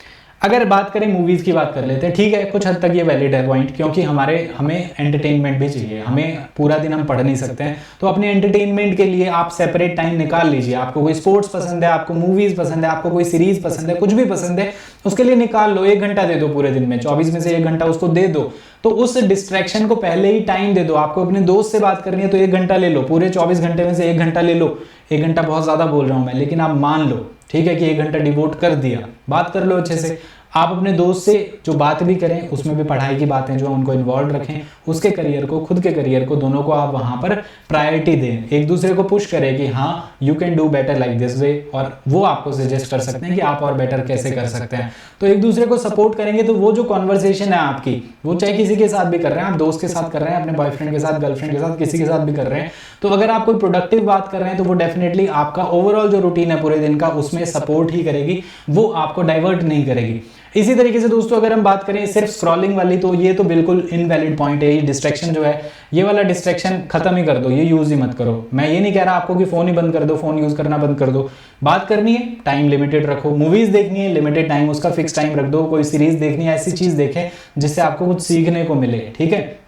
S1: अगर बात करें मूवीज़ की बात कर लेते हैं, ठीक है कुछ हद तक ये वैलिड है पॉइंट, क्योंकि हमें एंटरटेनमेंट भी चाहिए, हमें पूरा दिन हम पढ़ नहीं सकते हैं, तो अपने एंटरटेनमेंट के लिए आप सेपरेट टाइम निकाल लीजिए। आपको कोई स्पोर्ट्स पसंद है, आपको मूवीज़ पसंद है, आपको कोई सीरीज़ पसंद है, कुछ भी पसंद है, उसके लिए निकाल लो, 1 घंटा दे दो पूरे दिन में, 24 में से 1 घंटा उसको दे दो। तो उस डिस्ट्रैक्शन को पहले ही टाइम दे दो। आपको अपने दोस्त से बात करनी है तो 1 घंटा ले लो, पूरे 24 घंटे में से 1 घंटा ले लो। 1 घंटा बहुत ज़्यादा बोल रहा हूँ मैं, लेकिन आप मान लो ठीक है कि 1 घंटा डिवोट कर दिया, बात कर लो अच्छे से। आप अपने दोस्त से जो बात भी करें उसमें भी पढ़ाई की बातें जो उनको इन्वॉल्व रखें, उसके करियर को, खुद के करियर को, दोनों को आप वहाँ पर प्रायोरिटी दें, एक दूसरे को पुश करें कि हाँ you can do better like this way, और वो आपको सजेस्ट कर सकते हैं कि आप और बेटर कैसे कर सकते हैं। तो एक दूसरे को सपोर्ट करेंगे तो वो जो कॉन्वर्सेशन है आपकी, वो चाहे किसी के साथ भी कर रहे हैं, आप दोस्त के साथ कर रहे हैं, अपने बॉयफ्रेंड के साथ, गर्लफ्रेंड के साथ, किसी के साथ भी कर रहे हैं, तो अगर आप कोई प्रोडक्टिव बात कर रहे हैं तो वो डेफिनेटली आपका ओवरऑल जो रूटीन है पूरे दिन का उसमें सपोर्ट ही करेगी, वो आपको डाइवर्ट नहीं करेगी। इसी तरीके से दोस्तों अगर हम बात करें सिर्फ स्क्रॉलिंग वाली, तो ये तो बिल्कुल इनवैलिड पॉइंट है। ये डिस्ट्रैक्शन जो है, ये वाला डिस्ट्रैक्शन खत्म ही कर दो, ये यूज ही मत करो। मैं ये नहीं कह रहा आपको कि फोन ही बंद कर दो, फोन यूज करना बंद कर दो। बात करनी है टाइम लिमिटेड रखो, मूवीज देखनी है लिमिटेड टाइम, उसका फिक्स टाइम रख दो। कोई सीरीज देखनी है, ऐसी चीज देखें जिससे आपको कुछ सीखने को मिले, ठीक है,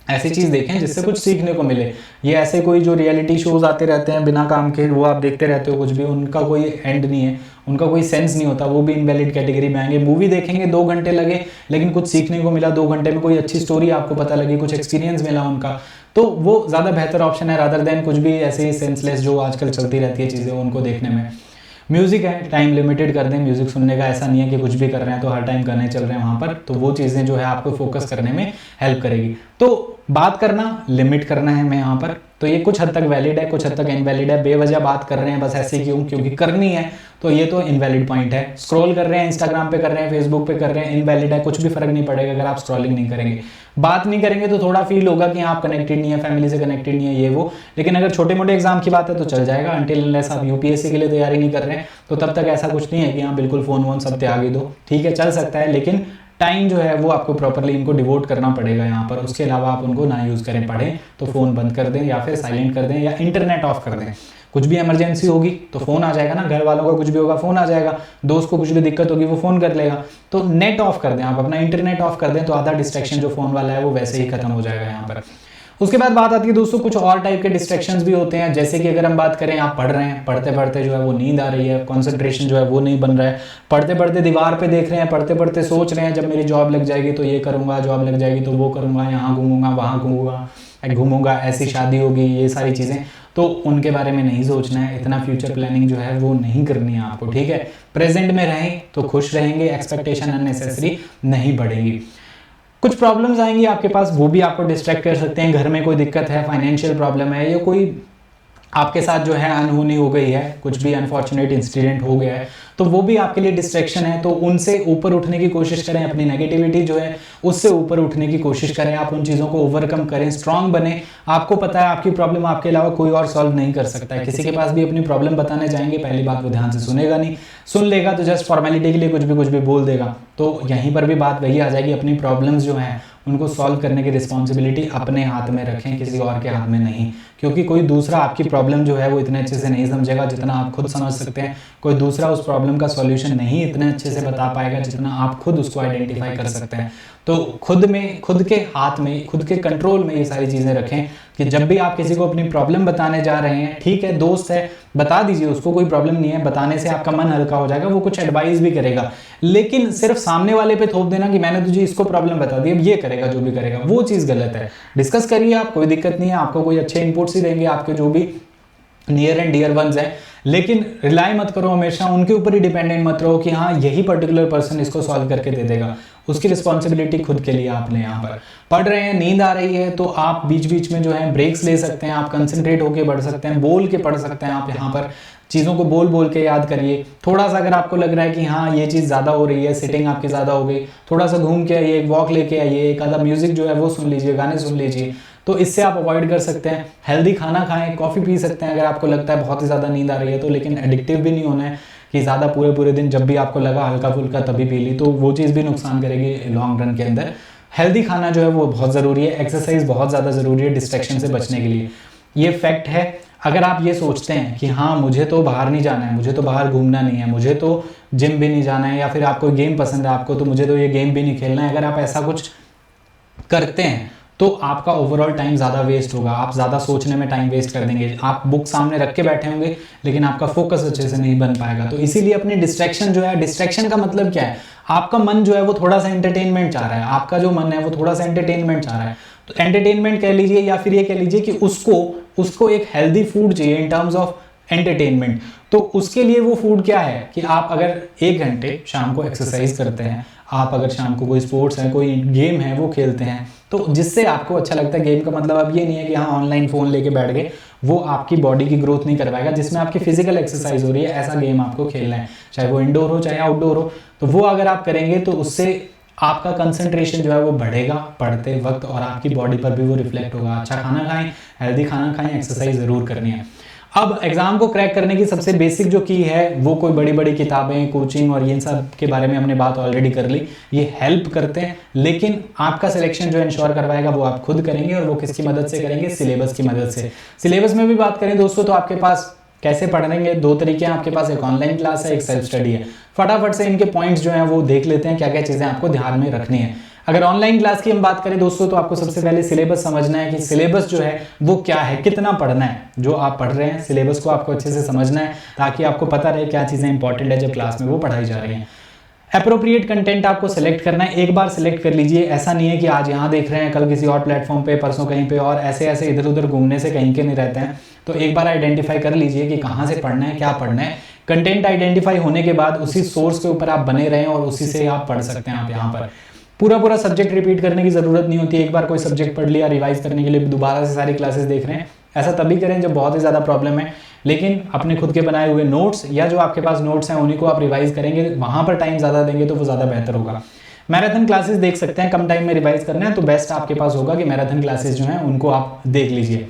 S1: ऐसी चीज देखें जिससे कुछ सीखने को मिले। ये ऐसे कोई जो रियलिटी शोज आते रहते हैं बिना काम के, वो आप देखते रहते हो कुछ भी, उनका कोई एंड नहीं है, उनका कोई सेंस नहीं होता, वो भी इनवैलिड कैटेगरी में आएंगे। मूवी देखेंगे 2 घंटे लगे लेकिन कुछ सीखने को मिला, 2 घंटे में कोई अच्छी स्टोरी आपको पता लगी, कुछ एक्सपीरियंस मिला उनका, तो वो ज़्यादा बेहतर ऑप्शन है रादर देन कुछ भी ऐसे ही सेंसलेस जो आजकल चलती रहती है चीज़ें उनको देखने में। म्यूजिक है, टाइम लिमिटेड कर दें म्यूजिक सुनने का, ऐसा नहीं है कि कुछ भी कर रहे हैं तो हर टाइम गाने चल रहे हैं वहाँ पर, तो वो चीज़ें जो है आपको फोकस करने में हेल्प करेगी। तो बात करना लिमिट करना है मैं यहाँ पर, तो ये कुछ हद तक वैलिड है, कुछ हद तक इनवैलिड है। बेवजह बात कर रहे हैं बस ऐसे क्यों, क्योंकि करनी है, तो ये तो इनवैलिड पॉइंट है। स्क्रॉल कर रहे हैं, इंस्टाग्राम पे कर रहे हैं, फेसबुक पे कर रहे हैं, इनवैलिड है, कुछ भी फर्क नहीं पड़ेगा अगर आप स्क्रॉलिंग नहीं करेंगे। बात नहीं करेंगे तो थोड़ा फील होगा कि आप कनेक्टेड नहीं है, फैमिली से कनेक्टेड नहीं है, ये वो, लेकिन अगर छोटे मोटे एग्जाम की बात है तो चल जाएगा। अनटिल अनलेस आप यूपीएससी के लिए तैयारी नहीं कर रहे हैं तो तब तक ऐसा कुछ नहीं है कि हाँ बिल्कुल फोन वोन सब त्याग ही दो, ठीक है, चल सकता है, लेकिन टाइम जो है वो आपको प्रॉपरली इनको डिवोट करना पड़ेगा यहाँ पर। उसके अलावा आप उनको ना यूज़ करें, पढ़ें तो फ़ोन बंद कर दें या फिर साइलेंट कर दें या इंटरनेट ऑफ कर दें। कुछ भी इमरजेंसी होगी तो फ़ोन आ जाएगा ना, घर वालों का कुछ भी होगा फ़ोन आ जाएगा, दोस्त को कुछ भी दिक्कत होगी वो फ़ोन कर लेगा, तो नेट ऑफ कर दें आप, अपना इंटरनेट ऑफ कर दें, तो आधा डिस्ट्रैक्शन जो फ़ोन वाला है वो वैसे ही खत्म हो जाएगा यहाँ पर। उसके बाद बात आती है दोस्तों कुछ और टाइप के डिस्ट्रैक्शंस भी होते हैं, जैसे कि अगर हम बात करें आप पढ़ रहे हैं, पढ़ते पढ़ते जो है वो नींद आ रही है, कंसंट्रेशन जो है वो नहीं बन रहा है, पढ़ते पढ़ते दीवार पे देख रहे हैं, पढ़ते पढ़ते सोच रहे हैं जब मेरी जॉब लग जाएगी तो ये करूंगा, जॉब लग जाएगी तो वो करूंगा, यहाँ घूमूंगा, वहाँ घूमूंगा, ऐसी शादी होगी, ये सारी चीज़ें, तो उनके बारे में नहीं सोचना है, इतना फ्यूचर प्लानिंग जो है वो नहीं करनी है आपको, ठीक है। प्रेजेंट में रहें तो खुश रहेंगे, एक्सपेक्टेशन अननेसेसरी नहीं बढ़ेगी। कुछ प्रॉब्लम्स आएंगी आपके पास, वो भी आपको डिस्ट्रैक्ट कर सकते हैं। घर में कोई दिक्कत है, फाइनेंशियल प्रॉब्लम है, या कोई आपके साथ जो है अनहोनी हो गई है, कुछ भी अनफॉर्चुनेट इंसिडेंट हो गया है, तो वो भी आपके लिए डिस्ट्रैक्शन है। तो उनसे ऊपर उठने की कोशिश करें, अपनी नेगेटिविटी जो है उससे ऊपर उठने की कोशिश करें, आप उन चीज़ों को ओवरकम करें, स्ट्रांग बने। आपको पता है आपकी प्रॉब्लम आपके अलावा कोई और सॉल्व नहीं कर सकता है। किसी के पास भी अपनी प्रॉब्लम बताने जाएंगे, पहली बात वो ध्यान से सुनेगा नहीं, सुन लेगा तो जस्ट फॉर्मेलिटी के लिए कुछ भी बोल देगा। तो यहीं पर भी बात वही आ जाएगी, अपनी प्रॉब्लम्स जो हैं उनको सॉल्व करने की रिस्पॉन्सिबिलिटी अपने हाथ में रखें, किसी और के हाथ में नहीं। क्योंकि कोई दूसरा आपकी प्रॉब्लम जो है वो इतने अच्छे से नहीं समझेगा जितना आप खुद समझ सकते हैं। कोई दूसरा उस प्रॉब्लम का सॉल्यूशन नहीं इतने अच्छे से बता पाएगा जितना आप खुद उसको आइडेंटिफाई कर सकते हैं। तो खुद में, खुद के हाथ में, खुद के कंट्रोल में ये सारी चीज़ें रखें कि जब भी आप किसी को अपनी प्रॉब्लम बताने जा रहे हैं, ठीक है दोस्त है, बता दीजिए उसको, कोई प्रॉब्लम नहीं है, बताने से आपका मन हल्का हो जाएगा, वो कुछ एडवाइस भी करेगा। लेकिन सिर्फ सामने वाले पे थोप देना कि मैंने तुझे इसको प्रॉब्लम बता दी, अब ये करेगा जो भी करेगा, वो चीज़ गलत है। डिस्कस करिए आप, कोई दिक्कत नहीं है, आपको कोई अच्छे इनपुट्स ही देंगे आपके जो भी नियर एंड डियर वंस हैं। लेकिन रिलाई मत करो, हमेशा उनके ऊपर ही डिपेंडेंट मत रहो कि हाँ यही पर्टिकुलर पर्सन इसको सॉल्व करके दे देगा। उसकी रिस्पॉन्सिबिलिटी खुद के लिए आपने यहाँ पर पढ़ रहे हैं, नींद आ रही है तो आप बीच बीच में जो है ब्रेक्स ले सकते हैं, आप कंसंट्रेट होकर पढ़ सकते हैं, बोल के पढ़ सकते हैं। आप यहाँ पर चीज़ों को बोल बोल के याद करिए। थोड़ा सा अगर आपको लग रहा है कि हाँ ये चीज़ ज़्यादा हो रही है, सिटिंग आपकी ज़्यादा हो गई, थोड़ा सा घूम के आइए, एक वॉक लेके आइए, एक आधा म्यूजिक जो है वो सुन लीजिए, गाने सुन लीजिए, तो इससे आप अवॉइड कर सकते हैं। हेल्दी खाना खाएं, कॉफ़ी पी सकते हैं अगर आपको लगता है बहुत ही ज़्यादा नींद आ रही है तो, लेकिन एडिक्टिव भी नहीं होना है कि ज़्यादा पूरे दिन जब भी आपको लगा हल्का फुल्का तभी पी ली, तो वो चीज़ भी नुकसान करेगी लॉन्ग रन के अंदर। हेल्दी खाना जो है वो बहुत ज़रूरी है, एक्सरसाइज बहुत ज़्यादा ज़रूरी है डिस्ट्रैक्शन से बचने के लिए, ये फैक्ट है। अगर आप ये सोचते हैं कि हाँ मुझे तो बाहर नहीं जाना है, मुझे तो बाहर घूमना नहीं है, मुझे तो जिम भी नहीं जाना है, या फिर आपको गेम पसंद है आपको तो मुझे तो ये गेम भी नहीं खेलना है, अगर आप ऐसा कुछ करते हैं तो आपका ओवरऑल टाइम ज़्यादा वेस्ट होगा, आप ज़्यादा सोचने में टाइम वेस्ट कर देंगे। आप बुक सामने रख के बैठे होंगे लेकिन आपका फोकस अच्छे से नहीं बन पाएगा। तो इसीलिए अपनी डिस्ट्रैक्शन जो है, डिस्ट्रैक्शन का मतलब क्या है, आपका मन जो है वो थोड़ा सा एंटरटेनमेंट चाह रहा है, आपका जो मन है वो थोड़ा सा एंटरटेनमेंट चाह रहा है, तो एंटरटेनमेंट कह लीजिए या फिर ये कह लीजिए कि उसको एक हेल्दी फूड चाहिए इन टर्म्स ऑफ एंटरटेनमेंट। तो उसके लिए वो फूड क्या है कि आप अगर 1 घंटे शाम को एक्सरसाइज करते हैं, आप अगर शाम को कोई स्पोर्ट्स है, कोई गेम है वो खेलते हैं, तो जिससे आपको अच्छा लगता है। गेम का मतलब अब ये नहीं है कि हाँ ऑनलाइन फ़ोन लेके बैठ गए, वो आपकी बॉडी की ग्रोथ नहीं करवाएगा। जिसमें आपकी फिजिकल एक्सरसाइज हो रही है ऐसा गेम आपको खेलना है, चाहे वो इंडोर हो चाहे आउटडोर हो। तो वो अगर आप करेंगे तो उससे आपका कंसंट्रेशन जो है वो बढ़ेगा पढ़ते वक्त, और आपकी बॉडी पर भी वो रिफ्लेक्ट होगा। अच्छा खाना खाएं, हेल्दी खाना खाएं, एक्सरसाइज ज़रूर करनी है। अब एग्जाम को क्रैक करने की सबसे बेसिक जो की है वो कोई बड़ी बड़ी किताबें, कोचिंग और इन सब के बारे में हमने बात ऑलरेडी कर ली, ये हेल्प करते हैं, लेकिन आपका सिलेक्शन जो इंश्योर करवाएगा वो आप खुद करेंगे, और वो किसकी मदद से करेंगे, सिलेबस की मदद से। सिलेबस में भी बात करें दोस्तों तो आपके पास कैसे पढ़ेंगे, 2 तरीके हैं आपके पास, एक ऑनलाइन क्लास है, एक सेल्फ स्टडी है। फटाफट से इनके पॉइंट्स जो हैं वो देख लेते हैं, क्या क्या चीज़ें आपको ध्यान में रखनी है। अगर ऑनलाइन क्लास की हम बात करें दोस्तों तो आपको सबसे पहले सिलेबस समझना है कि सिलेबस जो है वो क्या है, कितना पढ़ना है। जो आप पढ़ रहे हैं सिलेबस को आपको अच्छे से समझना है ताकि आपको पता रहे क्या चीज़ें इंपॉर्टेंट है जब क्लास में वो पढ़ाई जा रही हैं। एप्रोप्रिएट कंटेंट आपको सिलेक्ट करना है, एक बार सिलेक्ट कर लीजिए। ऐसा नहीं है कि आज यहाँ देख रहे हैं, कल किसी और प्लेटफॉर्म पे, परसों कहीं पे, और ऐसे ऐसे इधर उधर घूमने से कहीं के नहीं रहते हैं। तो एक बार आइडेंटिफाई कर लीजिए कि कहाँ से पढ़ना है, क्या पढ़ना है। कंटेंट आइडेंटिफाई होने के बाद उसी सोर्स के ऊपर आप बने रहें और उसी से आप पढ़ सकते हैं। आप यहाँ पर पूरा सब्जेक्ट रिपीट करने की ज़रूरत नहीं होती। एक बार कोई सब्जेक्ट पढ़ लिया, रिवाइज करने के लिए दोबारा से सारी क्लासेस देख रहे हैं, ऐसा तभी करें जब बहुत ही ज़्यादा प्रॉब्लम है। लेकिन अपने खुद के बनाए हुए नोट्स या जो आपके पास नोट्स हैं उन्हीं को आप रिवाइज करेंगे, वहाँ पर टाइम ज़्यादा देंगे तो वो ज़्यादा बेहतर होगा। मैराथन क्लासेस देख सकते हैं, कम टाइम में रिवाइज करना है तो बेस्ट आपके पास होगा कि मैराथन क्लासेस जो हैं उनको आप देख लीजिए।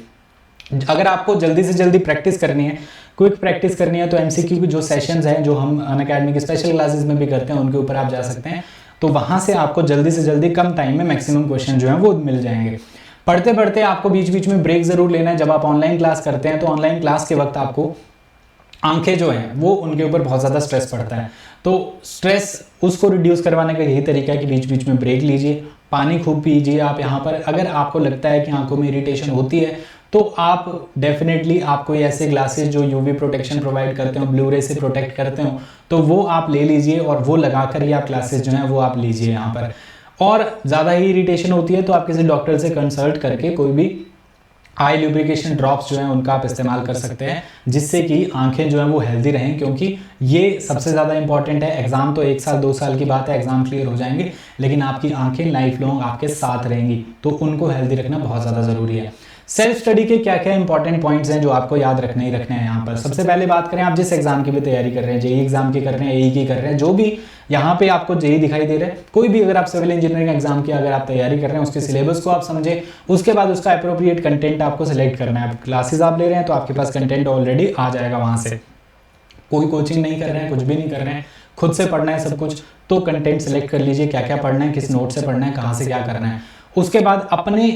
S1: अगर आपको जल्दी से जल्दी प्रैक्टिस करनी है, क्विक प्रैक्टिस करनी है, तो एमसीक्यू की जो सेशंस हैं जो हम अनअकैडमी की स्पेशल क्लासेस में भी करते हैं उनके ऊपर आप जा सकते हैं। तो वहाँ से आपको जल्दी से जल्दी कम टाइम में मैक्सिमम क्वेश्चन जो हैं वो मिल जाएंगे। पढ़ते पढ़ते आपको बीच बीच में ब्रेक ज़रूर लेना है। जब आप ऑनलाइन क्लास करते हैं तो ऑनलाइन क्लास के वक्त आपको आंखें जो हैं वो उनके ऊपर बहुत ज़्यादा स्ट्रेस पड़ता है, तो स्ट्रेस उसको रिड्यूस करवाने का यही तरीका है कि बीच बीच में ब्रेक लीजिए, पानी खूब पीजिए। आप यहाँ पर अगर आपको लगता है कि आंखों में इरिटेशन होती है तो आप डेफिनेटली आप कोई ऐसे ग्लासेस जो यूवी प्रोटेक्शन प्रोवाइड करते हो, ब्लू रे से प्रोटेक्ट करते हो, तो वो आप ले लीजिए और वो लगाकर ही आप क्लासेस जो हैं वो आप लीजिए यहाँ पर। और ज़्यादा ही इरिटेशन होती है तो आप किसी डॉक्टर से कंसल्ट करके कोई भी आई ल्यूब्रिकेशन ड्रॉप्स जो हैं उनका आप इस्तेमाल कर सकते हैं, जिससे कि आंखें जो हैं वो हेल्दी रहें, क्योंकि ये सबसे ज़्यादा इंपॉर्टेंट है। एग्जाम तो 1 साल 2 साल की बात है, एग्जाम क्लियर हो जाएंगे, लेकिन आपकी आंखें लाइफ लॉन्ग आपके साथ रहेंगी, तो उनको हेल्दी रखना बहुत ज़्यादा ज़रूरी है। सेल्फ स्टडी के क्या क्या इंपॉर्टेंट पॉइंट्स हैं जो आपको याद रखने ही रखने हैं यहाँ पर। सबसे पहले बात करें, आप जिस एग्जाम की भी तैयारी कर रहे हैं, जेई एग्जाम की कर रहे हैं, एई की कर रहे हैं, जो भी यहाँ पे आपको जेई दिखाई दे रहा है, कोई भी अगर आप सिविल इंजीनियरिंग एग्जाम की अगर आप तैयारी कर रहे हैं, उसके सिलेबस को आप समझे, उसके बाद उसका अप्रोप्रिएट कंटेंट आपको सिलेक्ट करना है। क्लासेस आप ले रहे हैं तो आपके पास कंटेंट ऑलरेडी आ जाएगा वहां से, कोई कोचिंग नहीं कर रहे हैं, कुछ भी नहीं कर रहे हैं, खुद से पढ़ना है सब कुछ, तो कंटेंट सेलेक्ट कर लीजिए, क्या क्या पढ़ना है, किस नोट से पढ़ना है, कहाँ से क्या करना है। उसके बाद अपने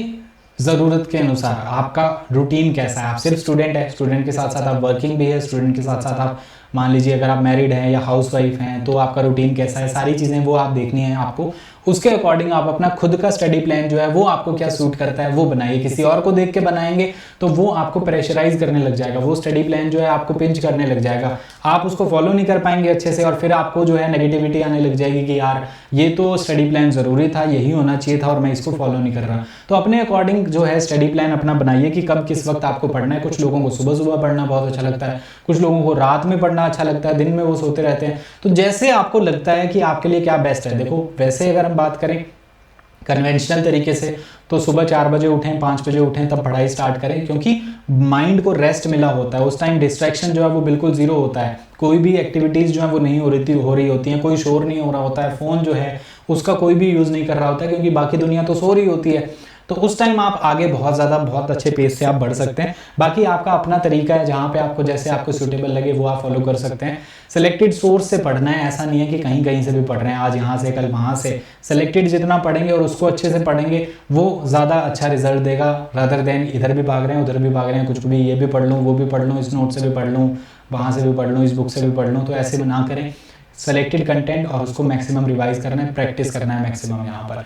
S1: ज़रूरत के अनुसार आपका रूटीन कैसा है। आप सिर्फ स्टूडेंट है, स्टूडेंट के साथ साथ आप वर्किंग भी है, स्टूडेंट के साथ साथ आप मान लीजिए अगर आप मैरिड हैं या हाउस वाइफ हैं तो आपका रूटीन कैसा है, सारी चीज़ें वो आप देखनी है आपको। उसके अकॉर्डिंग आप अपना खुद का स्टडी प्लान जो है वो आपको क्या सूट करता है वो बनाइए। किसी और को देख के बनाएंगे तो वो आपको प्रेशराइज करने लग जाएगा, वो स्टडी प्लान जो है आपको पिंच करने लग जाएगा, आप उसको फॉलो नहीं कर पाएंगे अच्छे से, और फिर आपको जो है नेगेटिविटी आने लग जाएगी कि यार ये तो स्टडी प्लान ज़रूरी था, यही होना चाहिए था और मैं इसको फॉलो नहीं कर रहा। तो अपने अकॉर्डिंग जो है स्टडी प्लान अपना बनाइए कि कब किस वक्त आपको पढ़ना है। कुछ लोगों को सुबह सुबह पढ़ना बहुत अच्छा लगता है, कुछ लोगों को रात में पढ़ना अच्छा लगता है, दिन में वो सोते रहते हैं। तो जैसे आपको लगता है कि आपके लिए क्या बेस्ट है। देखो वैसे अगर हम बात करें कन्वेंशनल तरीके से तो सुबह 4 बजे उठें, 5 बजे उठें, तब पढ़ाई स्टार्ट करें, क्योंकि माइंड को रेस्ट मिला होता है। उस टाइम डिस्ट्रैक्शन जो है वो बिल्कुल जीरो होता है, कोई भी एक्टिविटीज़ जो है वो नहीं हो रही होती हैं, कोई शोर नहीं हो रहा होता है, फ़ोन जो है उसका कोई भी यूज़ नहीं कर रहा होता है, क्योंकि बाकी दुनिया तो सो रही होती है। तो उस टाइम आप आगे बहुत अच्छे पेस से आप बढ़ सकते हैं। बाकी आपका अपना तरीका है, जहाँ पे आपको जैसे आपको सूटेबल लगे वो आप फॉलो कर सकते हैं। सिलेक्टेड सोर्स से पढ़ना है, ऐसा नहीं है कि कहीं कहीं से भी पढ़ रहे हैं, आज यहाँ से कल वहाँ से। सिलेक्टेड जितना पढ़ेंगे और उसको अच्छे से पढ़ेंगे वो ज़्यादा अच्छा रिजल्ट देगा, रादर देन इधर भी भाग रहे हैं उधर भी भाग रहे हैं, कुछ भी ये भी पढ़ लूँ वो भी पढ़ लूँ, इस नोट से भी पढ़ लूँ, वहाँ से भी पढ़ लूँ, इस बुक से भी पढ़ लूँ। तो ऐसे में ना करें, सेलेक्टेड कंटेंट और उसको मैक्सिमम रिवाइज करना है, प्रैक्टिस करना है मैक्सिमम। यहाँ पर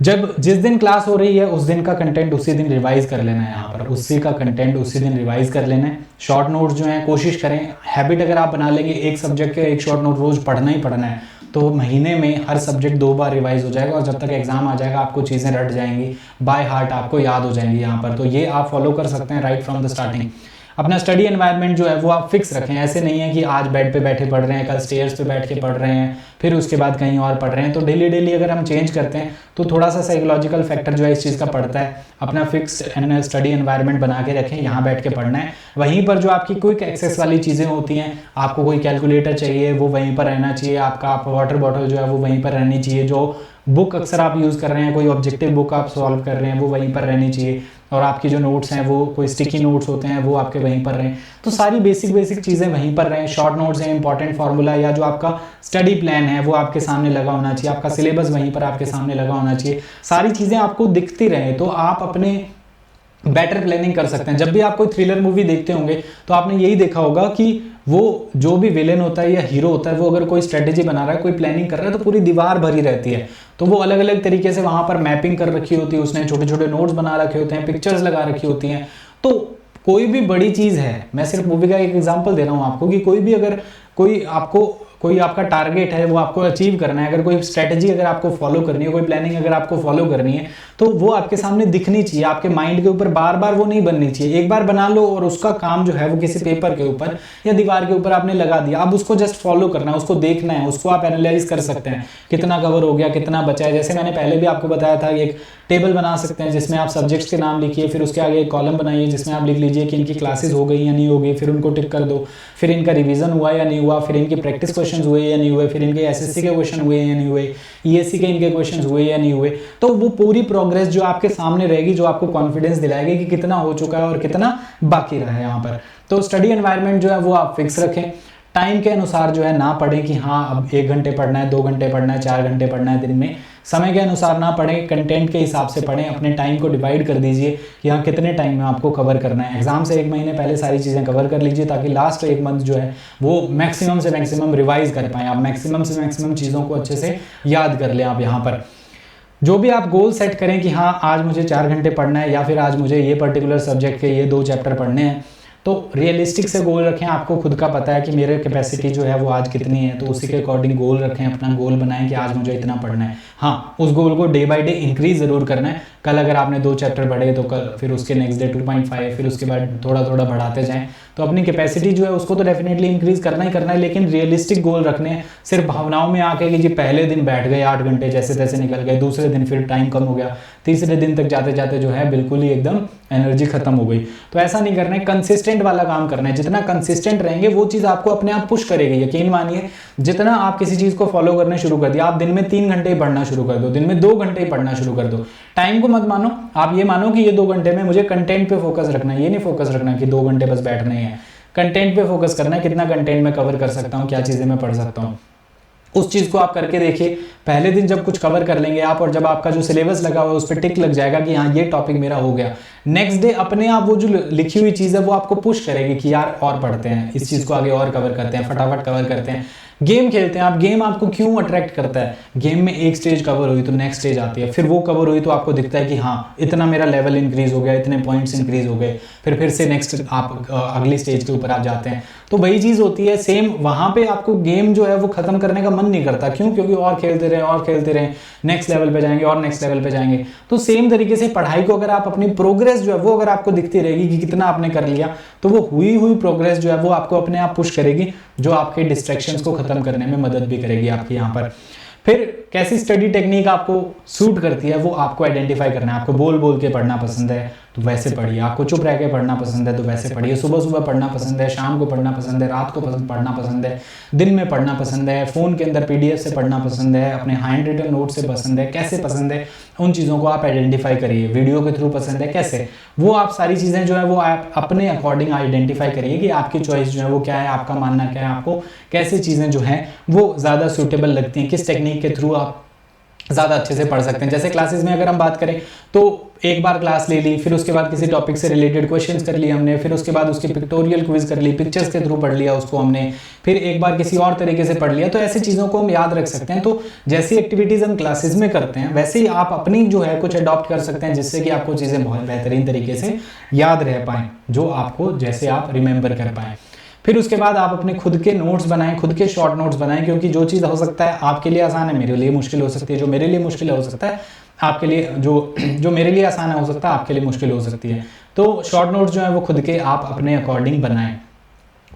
S1: जब जिस दिन क्लास हो रही है उस दिन का कंटेंट उसी दिन रिवाइज कर लेना है, यहाँ पर उसी का कंटेंट उसी दिन रिवाइज कर लेना है। शॉर्ट नोट्स जो हैं कोशिश करें, हैबिट अगर आप बना लेंगे एक सब्जेक्ट के एक शॉर्ट नोट रोज पढ़ना ही पढ़ना है, तो महीने में हर सब्जेक्ट 2 बार रिवाइज हो जाएगा, और जब तक एग्जाम आ जाएगा आपको चीज़ें रट जाएंगी, बाय हार्ट आपको याद हो जाएंगी यहाँ पर। तो ये आप फॉलो कर सकते हैं राइट फ्रॉम द स्टार्टिंग। अपना स्टडी एनवायरनमेंट जो है वो आप फिक्स रखें, ऐसे नहीं है कि आज बेड पे बैठे पढ़ रहे हैं, कल स्टेयर्स पे बैठ के पढ़ रहे हैं, फिर उसके बाद कहीं और पढ़ रहे हैं। तो डेली डेली अगर हम चेंज करते हैं तो थोड़ा सा साइकोलॉजिकल फैक्टर जो है इस चीज़ का पड़ता है। अपना फिक्स स्टडी एनवायरनमेंट बना के रखें, यहाँ बैठ के पढ़ना है। वहीं पर जो आपकी क्विक एक्सेस वाली चीज़ें होती हैं, आपको कोई कैलकुलेटर चाहिए वो वहीं पर रहना चाहिए, आपका वाटर बॉटल जो है वो वहीं पर रहनी चाहिए, जो बुक अक्सर आप यूज़ कर रहे हैं, कोई ऑब्जेक्टिव बुक आप सॉल्व कर रहे हैं वो वहीं पर रहनी चाहिए, और आपकी जो नोट्स हैं वो कोई स्टिकी नोट्स होते हैं वो आपके वहीं पर रहें। तो सारी बेसिक चीज़ें वहीं पर रहें। शॉर्ट नोट्स हैं, इंपॉर्टेंट फार्मूला या जो आपका स्टडी प्लान है वो आपके सामने लगा होना चाहिए, आपका सिलेबस वहीं पर आपके सामने लगा होना चाहिए, सारी चीज़ें आपको दिखती रहें, तो आप अपने बेटर प्लानिंग कर सकते हैं। जब भी आप कोई थ्रिलर मूवी देखते होंगे तो आपने यही देखा होगा कि वो जो भी विलेन होता है या हीरो होता है वो अगर कोई स्ट्रेटेजी बना रहा है, कोई प्लानिंग कर रहा है, तो पूरी दीवार भरी रहती है। तो वो अलग अलग तरीके से वहां पर मैपिंग कर रखी होती है, उसने छोटे छोटे नोट्स बना रखे होते हैं, पिक्चर्स लगा रखी होती हैं। तो कोई भी बड़ी चीज़ है, मैं सिर्फ मूवी का एक एग्जाम्पल दे रहा हूँ आपको, कि कोई भी अगर कोई आपका टारगेट है वो आपको अचीव करना है, अगर कोई स्ट्रेटजी अगर आपको फॉलो करनी है, कोई प्लानिंग अगर आपको फॉलो करनी है, तो वो आपके सामने दिखनी चाहिए, आपके माइंड के ऊपर बार बार वो नहीं बननी चाहिए। एक बार बना लो और उसका काम जो है वो किसी पेपर के ऊपर या दीवार के ऊपर आपने लगा दिया, अब उसको जस्ट फॉलो करना है, उसको देखना है, उसको आप एनालाइज कर सकते हैं कितना कवर हो गया, कितना बचा है। जैसे मैंने पहले भी आपको बताया था, एक टेबल बना सकते हैं जिसमें आप सब्जेक्ट्स के नाम लिखिए, फिर उसके आगे एक कॉलम बनाइए जिसमें आप लिख लीजिए कि इनकी क्लासेस हो गई या नहीं हो गई, फिर उनको टिक कर दो, फिर इनका रिवीजन हुआ या नहीं हुआ, फिर इनके प्रैक्टिस क्वेश्चन हुए या नहीं हुए, फिर इनके एसएससी के क्वेश्चन हुए या नहीं हुए, ईएससी के इनके क्वेश्चन हुए या नहीं हुए। तो वो पूरी प्रोग्रेस जो आपके सामने रहेगी, जो आपको कॉन्फिडेंस दिलाएगी कि कितना हो चुका है और कितना बाकी रहा है यहाँ पर। तो स्टडी एनवायरनमेंट जो है वो आप फिक्स रखें, टाइम के अनुसार जो है ना पढ़ें कि हाँ अब 1 घंटे पढ़ना है, 2 घंटे पढ़ना है, 4 घंटे पढ़ना है दिन में, समय के अनुसार ना पढ़ें, कंटेंट के हिसाब से पढ़ें। अपने टाइम को डिवाइड कर दीजिए कि हाँ कितने टाइम में आपको कवर करना है। एग्जाम से 1 महीने पहले सारी चीज़ें कवर कर लीजिए ताकि लास्ट 1 मंथ जो है वो मैक्सिमम से मैक्सिमम रिवाइज कर पाएँ, आप मैक्सिमम से मैक्सिमम चीज़ों को अच्छे से याद कर लें। आप यहाँ पर जो भी आप गोल सेट करें कि हाँ आज मुझे 4 घंटे पढ़ना है, या फिर आज मुझे ये पर्टिकुलर सब्जेक्ट के ये 2 चैप्टर पढ़ने हैं, तो रियलिस्टिक से गोल रखें। आपको खुद का पता है कि मेरे कैपेसिटी जो है वो आज कितनी है, तो उसी के अकॉर्डिंग गोल रखें, अपना गोल बनाएं कि आज मुझे इतना पढ़ना है। हाँ, उस गोल को डे बाय डे इंक्रीज ज़रूर करना है। कल अगर आपने 2 चैप्टर पढ़े तो कल फिर उसके नेक्स्ट डे 2.5, फिर उसके बाद थोड़ा थोड़ा बढ़ाते जाएं। तो तो अपनी कैपेसिटी जो है उसको तो डेफिनेटली इंक्रीज करना ही करना है, लेकिन रियलिस्टिक गोल रखने हैं। सिर्फ भावनाओं में आके कि जी पहले दिन बैठ गए 8 घंटे जैसे तैसे निकल गए, दूसरे दिन फिर टाइम कम हो गया, तीसरे दिन तक जाते जाते जो है बिल्कुल ही एकदम एनर्जी खत्म हो गई। तो ऐसा नहीं करना है, कंसिस्टेंट वाला काम करना है। जितना कंसिस्टेंट रहेंगे वो चीज़ आपको अपने आप पुश करेगी। यकीन मानिए, जितना आप किसी चीज़ को फॉलो करने शुरू कर दिया, आप दिन में 3 घंटे ही पढ़ना शुरू कर दो, दिन में 2 घंटे ही पढ़ना शुरू कर दो। टाइम को मत मानो, आप ये मानो कि ये 2 घंटे में मुझे कंटेंट पे फोकस रखना है। ये नहीं फोकस रखना कि 2 घंटे बस बैठना ही है, कंटेंट पे फोकस करना है। कितना कंटेंट मैं कवर कर सकता हूँ, क्या चीज़ें मैं पढ़ सकता हूँ, उस चीज़ को आप करके देखिए। पहले दिन जब कुछ कवर कर लेंगे आप, और जब आपका जो सिलेबस लगा हुआ है उस पर टिक लग जाएगा कि हाँ ये टॉपिक मेरा हो गया, नेक्स्ट डे अपने आप वो जो लिखी हुई चीज़ है वो आपको पुश करेगी कि यार और पढ़ते हैं, इस चीज़ को आगे और कवर करते हैं, फटाफट कवर करते हैं। गेम खेलते हैं आप, गेम आपको क्यों अट्रैक्ट करता है? गेम में एक स्टेज कवर हुई तो नेक्स्ट स्टेज आती है, फिर वो कवर हुई तो आपको दिखता है कि हाँ इतना मेरा लेवल इंक्रीज हो गया, इतने पॉइंट्स इंक्रीज हो गए, फिर से नेक्स्ट आप अगली स्टेज के ऊपर आप जाते हैं। तो वही चीज़ होती है सेम, वहाँ पे आपको गेम जो है वो खत्म करने का मन नहीं करता। क्यों? क्योंकि और खेलते रहे और खेलते रहे, नेक्स्ट लेवल पे जाएंगे और नेक्स्ट लेवल पे जाएंगे। तो सेम तरीके से पढ़ाई को अगर आप अपनी प्रोग्रेस जो है वो अगर आपको दिखती रहेगी कि कितना आपने कर लिया, तो वो हुई प्रोग्रेस जो है वो आपको अपने आप पुश करेगी, जो आपके डिस्ट्रैक्शंस को खत्म करने में मदद भी करेगी आपकी यहाँ पर। फिर कैसी स्टडी टेक्निक आपको सूट करती है वो आपको आइडेंटिफाई करना है। आपको बोल बोल के पढ़ना पसंद है तो वैसे पढ़िए, आपको चुप रह के पढ़ना पसंद है तो वैसे पढ़िए, सुबह सुबह पढ़ना पसंद है, शाम को पढ़ना पसंद है, रात को पढ़ना पसंद है, दिन में पढ़ना पसंद है, फ़ोन के अंदर PDF से पढ़ना पसंद है, अपने हैंड रिटन नोट से पसंद है, कैसे पसंद है, उन चीज़ों को आप आइडेंटिफाई करिए। वीडियो के थ्रू पसंद है कैसे, वो आप सारी चीज़ें जो है वो आप अपने अकॉर्डिंग आइडेंटिफाई करिए कि आपकी चॉइस जो है वो क्या है, आपका मानना क्या है, आपको कैसे चीज़ें जो हैं वो ज़्यादा सूटेबल लगती हैं, किस टेक्निक के थ्रू आप ज़्यादा अच्छे से पढ़ सकते हैं। जैसे क्लासेस में अगर हम बात करें तो एक बार क्लास ले ली, फिर उसके बाद किसी टॉपिक से रिलेटेड क्वेश्चंस कर लिए हमने, फिर उसके बाद उसकी पिक्टोरियल क्विज कर ली, पिक्चर्स के थ्रू पढ़ लिया उसको हमने, फिर एक बार किसी और तरीके से पढ़ लिया। तो ऐसी चीज़ों को हम याद रख सकते हैं। तो जैसी एक्टिविटीज़ हम क्लासेस में करते हैं वैसे ही आप अपनी जो है कुछ अडॉप्ट कर सकते हैं, जिससे कि आपको चीज़ें बहुत बेहतरीन तरीके से याद रह पाएँ, जो आपको जैसे आप रिमेंबर कर पाएँ। फिर उसके बाद आप अपने खुद के नोट्स बनाएं, खुद के शॉर्ट नोट्स बनाएं, क्योंकि जो चीज़ हो सकता है आपके लिए आसान है मेरे लिए मुश्किल हो सकती है, जो मेरे लिए मुश्किल हो सकता है आपके लिए, जो मेरे लिए आसान हो सकता है आपके लिए मुश्किल हो सकती है। तो शॉर्ट नोट्स जो है वो खुद के आप अपने अकॉर्डिंग बनाएं।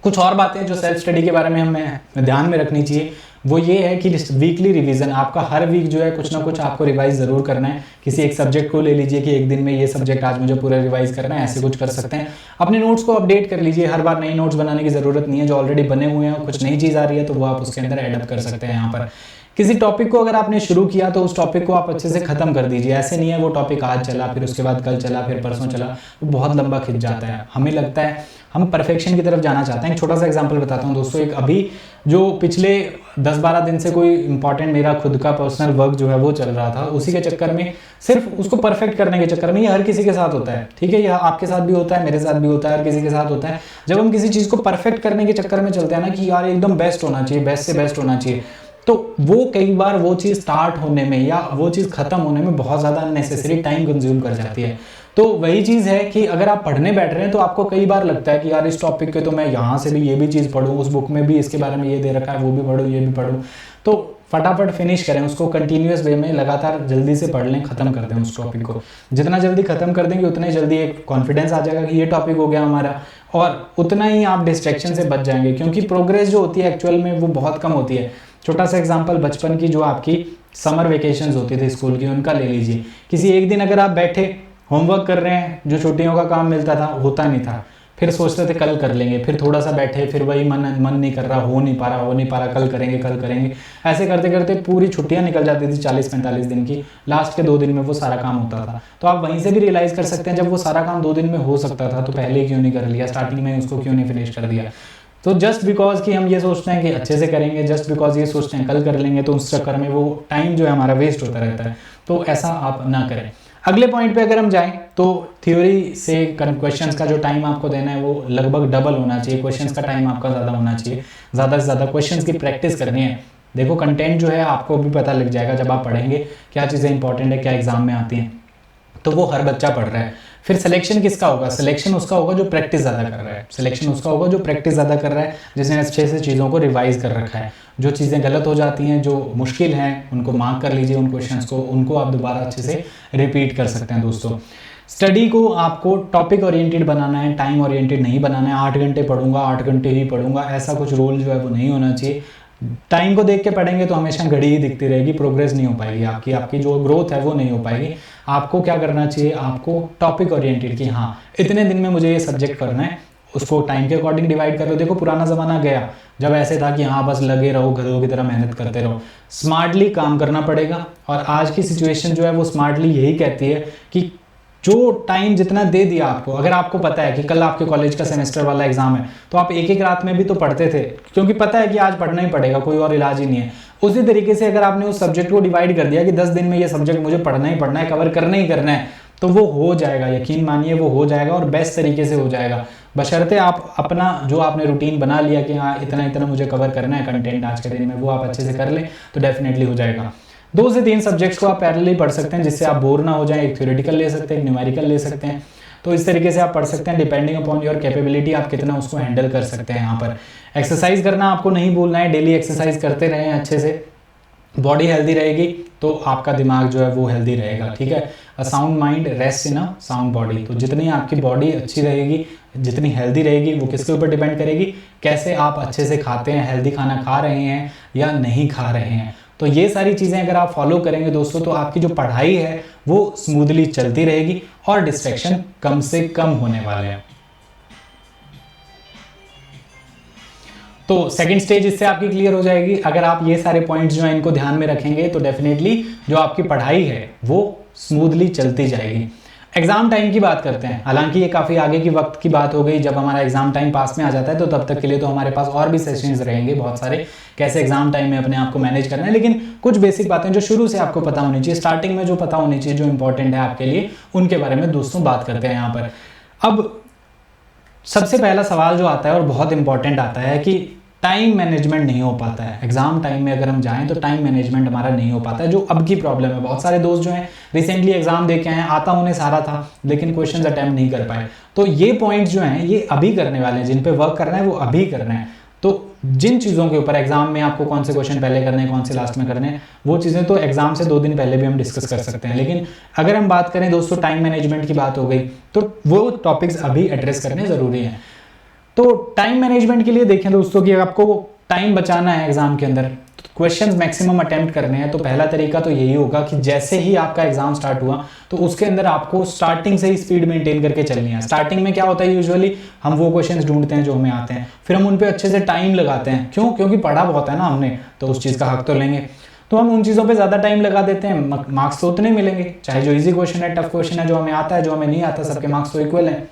S1: कुछ और बातें जो सेल्फ स्टडी के बारे में हमें ध्यान में रखनी चाहिए वो ये है कि वीकली रिवीजन, आपका हर वीक जो है कुछ ना कुछ आपको रिवाइज ज़रूर करना है। किसी एक सब्जेक्ट को ले लीजिए कि एक दिन में ये सब्जेक्ट आज मुझे पूरा रिवाइज करना है, ऐसे कुछ कर सकते हैं। अपने नोट्स को अपडेट कर लीजिए, हर बार नए नोट्स बनाने की ज़रूरत नहीं है, जो ऑलरेडी बने हुए हैं कुछ नई चीज़ आ रही है तो वो आप उसके अंदर एडअप कर सकते हैं। यहाँ पर किसी टॉपिक को अगर आपने शुरू किया तो उस टॉपिक को आप अच्छे से खत्म कर दीजिए। ऐसे नहीं है वो टॉपिक आज चला, फिर उसके बाद कल चला, फिर परसों चला, वो बहुत लंबा खिंच जाता है। हमें लगता है हम परफेक्शन की तरफ जाना चाहते हैं। एक छोटा सा एग्जांपल बताता हूँ दोस्तों, एक अभी जो पिछले 10-12 दिन से कोई इंपॉर्टेंट मेरा खुद का पर्सनल वर्क जो है वो चल रहा था, उसी के चक्कर में, सिर्फ उसको परफेक्ट करने के चक्कर में, ये हर किसी के साथ होता है, ठीक है, यह आपके साथ भी होता है, मेरे साथ भी होता है, हर किसी के साथ होता है। जब हम किसी चीज़ को परफेक्ट करने के चक्कर में चलते हैं ना कि यार एकदम बेस्ट होना चाहिए, बेस्ट से बेस्ट होना चाहिए, तो वो कई बार वो चीज़ स्टार्ट होने में या वो चीज़ खत्म होने में बहुत ज़्यादा अननेसेसरी टाइम कंज्यूम कर जाती है। तो वही चीज़ है कि अगर आप पढ़ने बैठ रहे हैं तो आपको कई बार लगता है कि यार इस टॉपिक के तो मैं यहाँ से भी ये भी चीज़ पढूं, उस बुक में भी इसके बारे में ये दे रखा है, वो भी पढूं, ये भी पढूं। तो फटाफट फिनिश करें उसको, कंटिन्यूस वे में लगातार जल्दी से पढ़ लें, खत्म कर दें उस टॉपिक को। जितना जल्दी खत्म कर देंगे उतना ही जल्दी एक कॉन्फिडेंस आ जाएगा कि ये टॉपिक हो गया हमारा, और उतना ही आप डिस्ट्रैक्शन से बच जाएंगे, क्योंकि प्रोग्रेस जो होती है एक्चुअल में वो बहुत कम होती है। छोटा सा एग्जांपल, बचपन की जो आपकी समर वेकेशंस होती थी स्कूल की, उनका ले लीजिए। किसी एक दिन अगर आप बैठे होमवर्क कर रहे हैं, जो छुट्टियों का काम मिलता था होता नहीं था, फिर सोचते थे कल कर लेंगे, फिर थोड़ा सा बैठे, फिर वही मन नहीं कर रहा, हो नहीं पा रहा, कल करेंगे, ऐसे करते करते पूरी छुट्टियां निकल जाती थी 40-45 दिन की, लास्ट के 2 दिन में वो सारा काम होता था। तो आप वहीं से भी रियलाइज कर सकते हैं, जब वो सारा काम 2 दिन में हो सकता था तो पहले क्यों नहीं कर लिया, स्टार्टिंग में उसको क्यों नहीं फिनिश कर दिया। तो जस्ट बिकॉज कि हम ये सोचते हैं कि अच्छे से करेंगे, जस्ट बिकॉज ये सोचते हैं कल कर लेंगे, तो उस चक्कर में वो टाइम जो है हमारा वेस्ट होता रहता है। तो ऐसा आप ना करें। अगले पॉइंट पे अगर हम जाएं तो थ्योरी से क्वेश्चंस का जो टाइम आपको देना है वो लगभग डबल होना चाहिए, क्वेश्चंस का टाइम आपका ज़्यादा होना चाहिए, ज़्यादा से ज़्यादा क्वेश्चंस की प्रैक्टिस करनी है। देखो कंटेंट जो है आपको भी पता लग जाएगा जब आप पढ़ेंगे क्या चीज़ें इंपॉर्टेंट है, क्या एग्जाम में आती हैं, तो वो हर बच्चा पढ़ रहा है। फिर सिलेक्शन किसका होगा? सिलेक्शन उसका होगा जो प्रैक्टिस ज़्यादा कर रहा है, सिलेक्शन उसका होगा जो प्रैक्टिस ज़्यादा कर रहा है, जिसने अच्छे से चीज़ों को रिवाइज कर रखा है। जो चीज़ें गलत हो जाती हैं, जो मुश्किल हैं, उनको मार्क कर लीजिए, उन क्वेश्चंस को, उनको आप दोबारा अच्छे से रिपीट कर सकते हैं दोस्तों। स्टडी को आपको टॉपिक ओरिएंटेड बनाना है, टाइम ओरिएंटेड नहीं बनाना है। 8 घंटे पढ़ूंगा, 8 घंटे ही पढ़ूंगा, ऐसा कुछ रूल जो है वो नहीं होना चाहिए। टाइम को देख के पढ़ेंगे तो हमेशा घड़ी ही दिखती रहेगी, प्रोग्रेस नहीं हो पाएगी आपकी, आपकी जो ग्रोथ है वो नहीं हो पाएगी। आपको क्या करना चाहिए, आपको टॉपिक ओरिएंटेड कि हाँ इतने दिन में मुझे ये सब्जेक्ट करना है, उसको टाइम के अकॉर्डिंग डिवाइड कर लो। देखो पुराना ज़माना गया जब ऐसे था कि हाँ बस लगे रहो, गधों की तरह मेहनत करते रहो। स्मार्टली काम करना पड़ेगा, और आज की सिचुएशन जो है वो स्मार्टली यही कहती है कि जो टाइम जितना दे दिया आपको, अगर आपको पता है कि कल आपके कॉलेज का सेमेस्टर वाला एग्जाम है तो आप एक एक रात में भी तो पढ़ते थे, क्योंकि पता है कि आज पढ़ना ही पड़ेगा, कोई और इलाज ही नहीं है। उसी तरीके से अगर आपने उस सब्जेक्ट को डिवाइड कर दिया कि 10 दिन में ये सब्जेक्ट मुझे पढ़ना ही पढ़ना है, कवर करना ही करना है, तो वो हो जाएगा, यकीन मानिए वो हो जाएगा, और बेस्ट तरीके से हो जाएगा। बशर्ते आप अपना जो आपने रूटीन बना लिया कि हाँ इतना इतना मुझे कवर करना है कंटेंट आज के दिन में, वो आप अच्छे से कर लें तो डेफिनेटली हो जाएगा। 2 से 3 सब्जेक्ट्स को आप पैरेलली पढ़ सकते हैं जिससे आप बोर ना हो जाएं। एक थ्योरेटिकल ले सकते हैं, एक न्यूमेरिकल ले सकते हैं। तो इस तरीके से आप पढ़ सकते हैं, डिपेंडिंग अपॉन योर कैपेबिलिटी आप कितना उसको हैंडल कर सकते हैं। यहाँ पर एक्सरसाइज करना आपको नहीं भूलना है, डेली एक्सरसाइज करते रहें अच्छे से, बॉडी हेल्दी रहेगी तो आपका दिमाग जो है वो हेल्दी रहेगा, ठीक है। A sound mind rest in a sound body. तो जितनी आपकी बॉडी अच्छी रहेगी, जितनी हेल्दी रहेगी, वो किसके ऊपर डिपेंड करेगी, कैसे आप अच्छे से खाते हैं, हेल्दी खाना खा रहे हैं या नहीं खा रहे हैं। तो ये सारी चीज़ें अगर आप फॉलो करेंगे दोस्तों तो आपकी जो पढ़ाई है वो स्मूथली चलती रहेगी और डिस्ट्रैक्शन कम से कम होने वाले हैं। तो सेकंड स्टेज इससे आपकी क्लियर हो जाएगी। अगर आप ये सारे पॉइंट्स जो हैं इनको ध्यान में रखेंगे तो डेफिनेटली जो आपकी पढ़ाई है वो स्मूथली चलती जाएगी। एग्जाम टाइम की बात करते हैं, हालांकि ये काफ़ी आगे की वक्त की बात हो गई, जब हमारा एग्जाम टाइम पास में आ जाता है तो तब तक के लिए तो हमारे पास और भी सेशंस रहेंगे बहुत सारे, कैसे एग्जाम टाइम में अपने आप को मैनेज करना है। लेकिन कुछ बेसिक बातें जो शुरू से आपको पता होनी चाहिए, स्टार्टिंग में जो पता होनी चाहिए, जो इंपॉर्टेंट है आपके लिए, उनके बारे में दोस्तों बात करते हैं यहाँ पर। अब सबसे पहला सवाल जो आता है और बहुत इंपॉर्टेंट आता है कि टाइम मैनेजमेंट नहीं हो पाता है। एग्जाम टाइम में अगर हम जाएं तो टाइम मैनेजमेंट हमारा नहीं हो पाता है, जो अब की प्रॉब्लम है। बहुत सारे दोस्त जो हैं रिसेंटली एग्जाम दे के आए, आता उन्हें सारा था लेकिन क्वेश्चंस अटेम्प्ट नहीं कर पाए। तो ये पॉइंट्स जो हैं ये अभी करने वाले हैं, जिन पे वर्क करना है वो अभी करना है। तो जिन चीज़ों के ऊपर एग्जाम में आपको कौन से क्वेश्चन पहले करने हैं, कौन से लास्ट में करने हैं, वो चीज़ें तो एग्जाम से 2 दिन पहले भी हम डिस्कस कर सकते हैं। लेकिन अगर हम बात करें दोस्तों टाइम मैनेजमेंट की बात हो गई तो वो टॉपिक्स अभी एड्रेस करने ज़रूरी हैं। तो टाइम मैनेजमेंट के लिए देखें दोस्तों कि आपको टाइम बचाना है एग्जाम के अंदर, तो क्वेश्चंस मैक्सिमम अटेम्प्ट करने हैं, तो पहला तरीका तो यही होगा कि जैसे ही आपका एग्जाम स्टार्ट हुआ तो उसके अंदर आपको स्टार्टिंग से ही स्पीड मेंटेन करके चलनी है। स्टार्टिंग में क्या होता है, यूजुअली हम वो क्वेश्चंस ढूंढते हैं जो हमें आते हैं, फिर हम उन पे अच्छे से टाइम लगाते हैं। क्यों? क्योंकि पढ़ा बहुत है ना हमने, तो उस चीज़ का हक तो लेंगे, तो हम उन चीज़ों पे ज़्यादा टाइम लगा देते हैं, मार्क्स तो उतने मिलेंगे। चाहे जो ईजी क्वेश्चन है, टफ क्वेश्चन है, जो हमें आता है, जो हमें नहीं आता, सबके मार्क्स तो इक्वल हैं।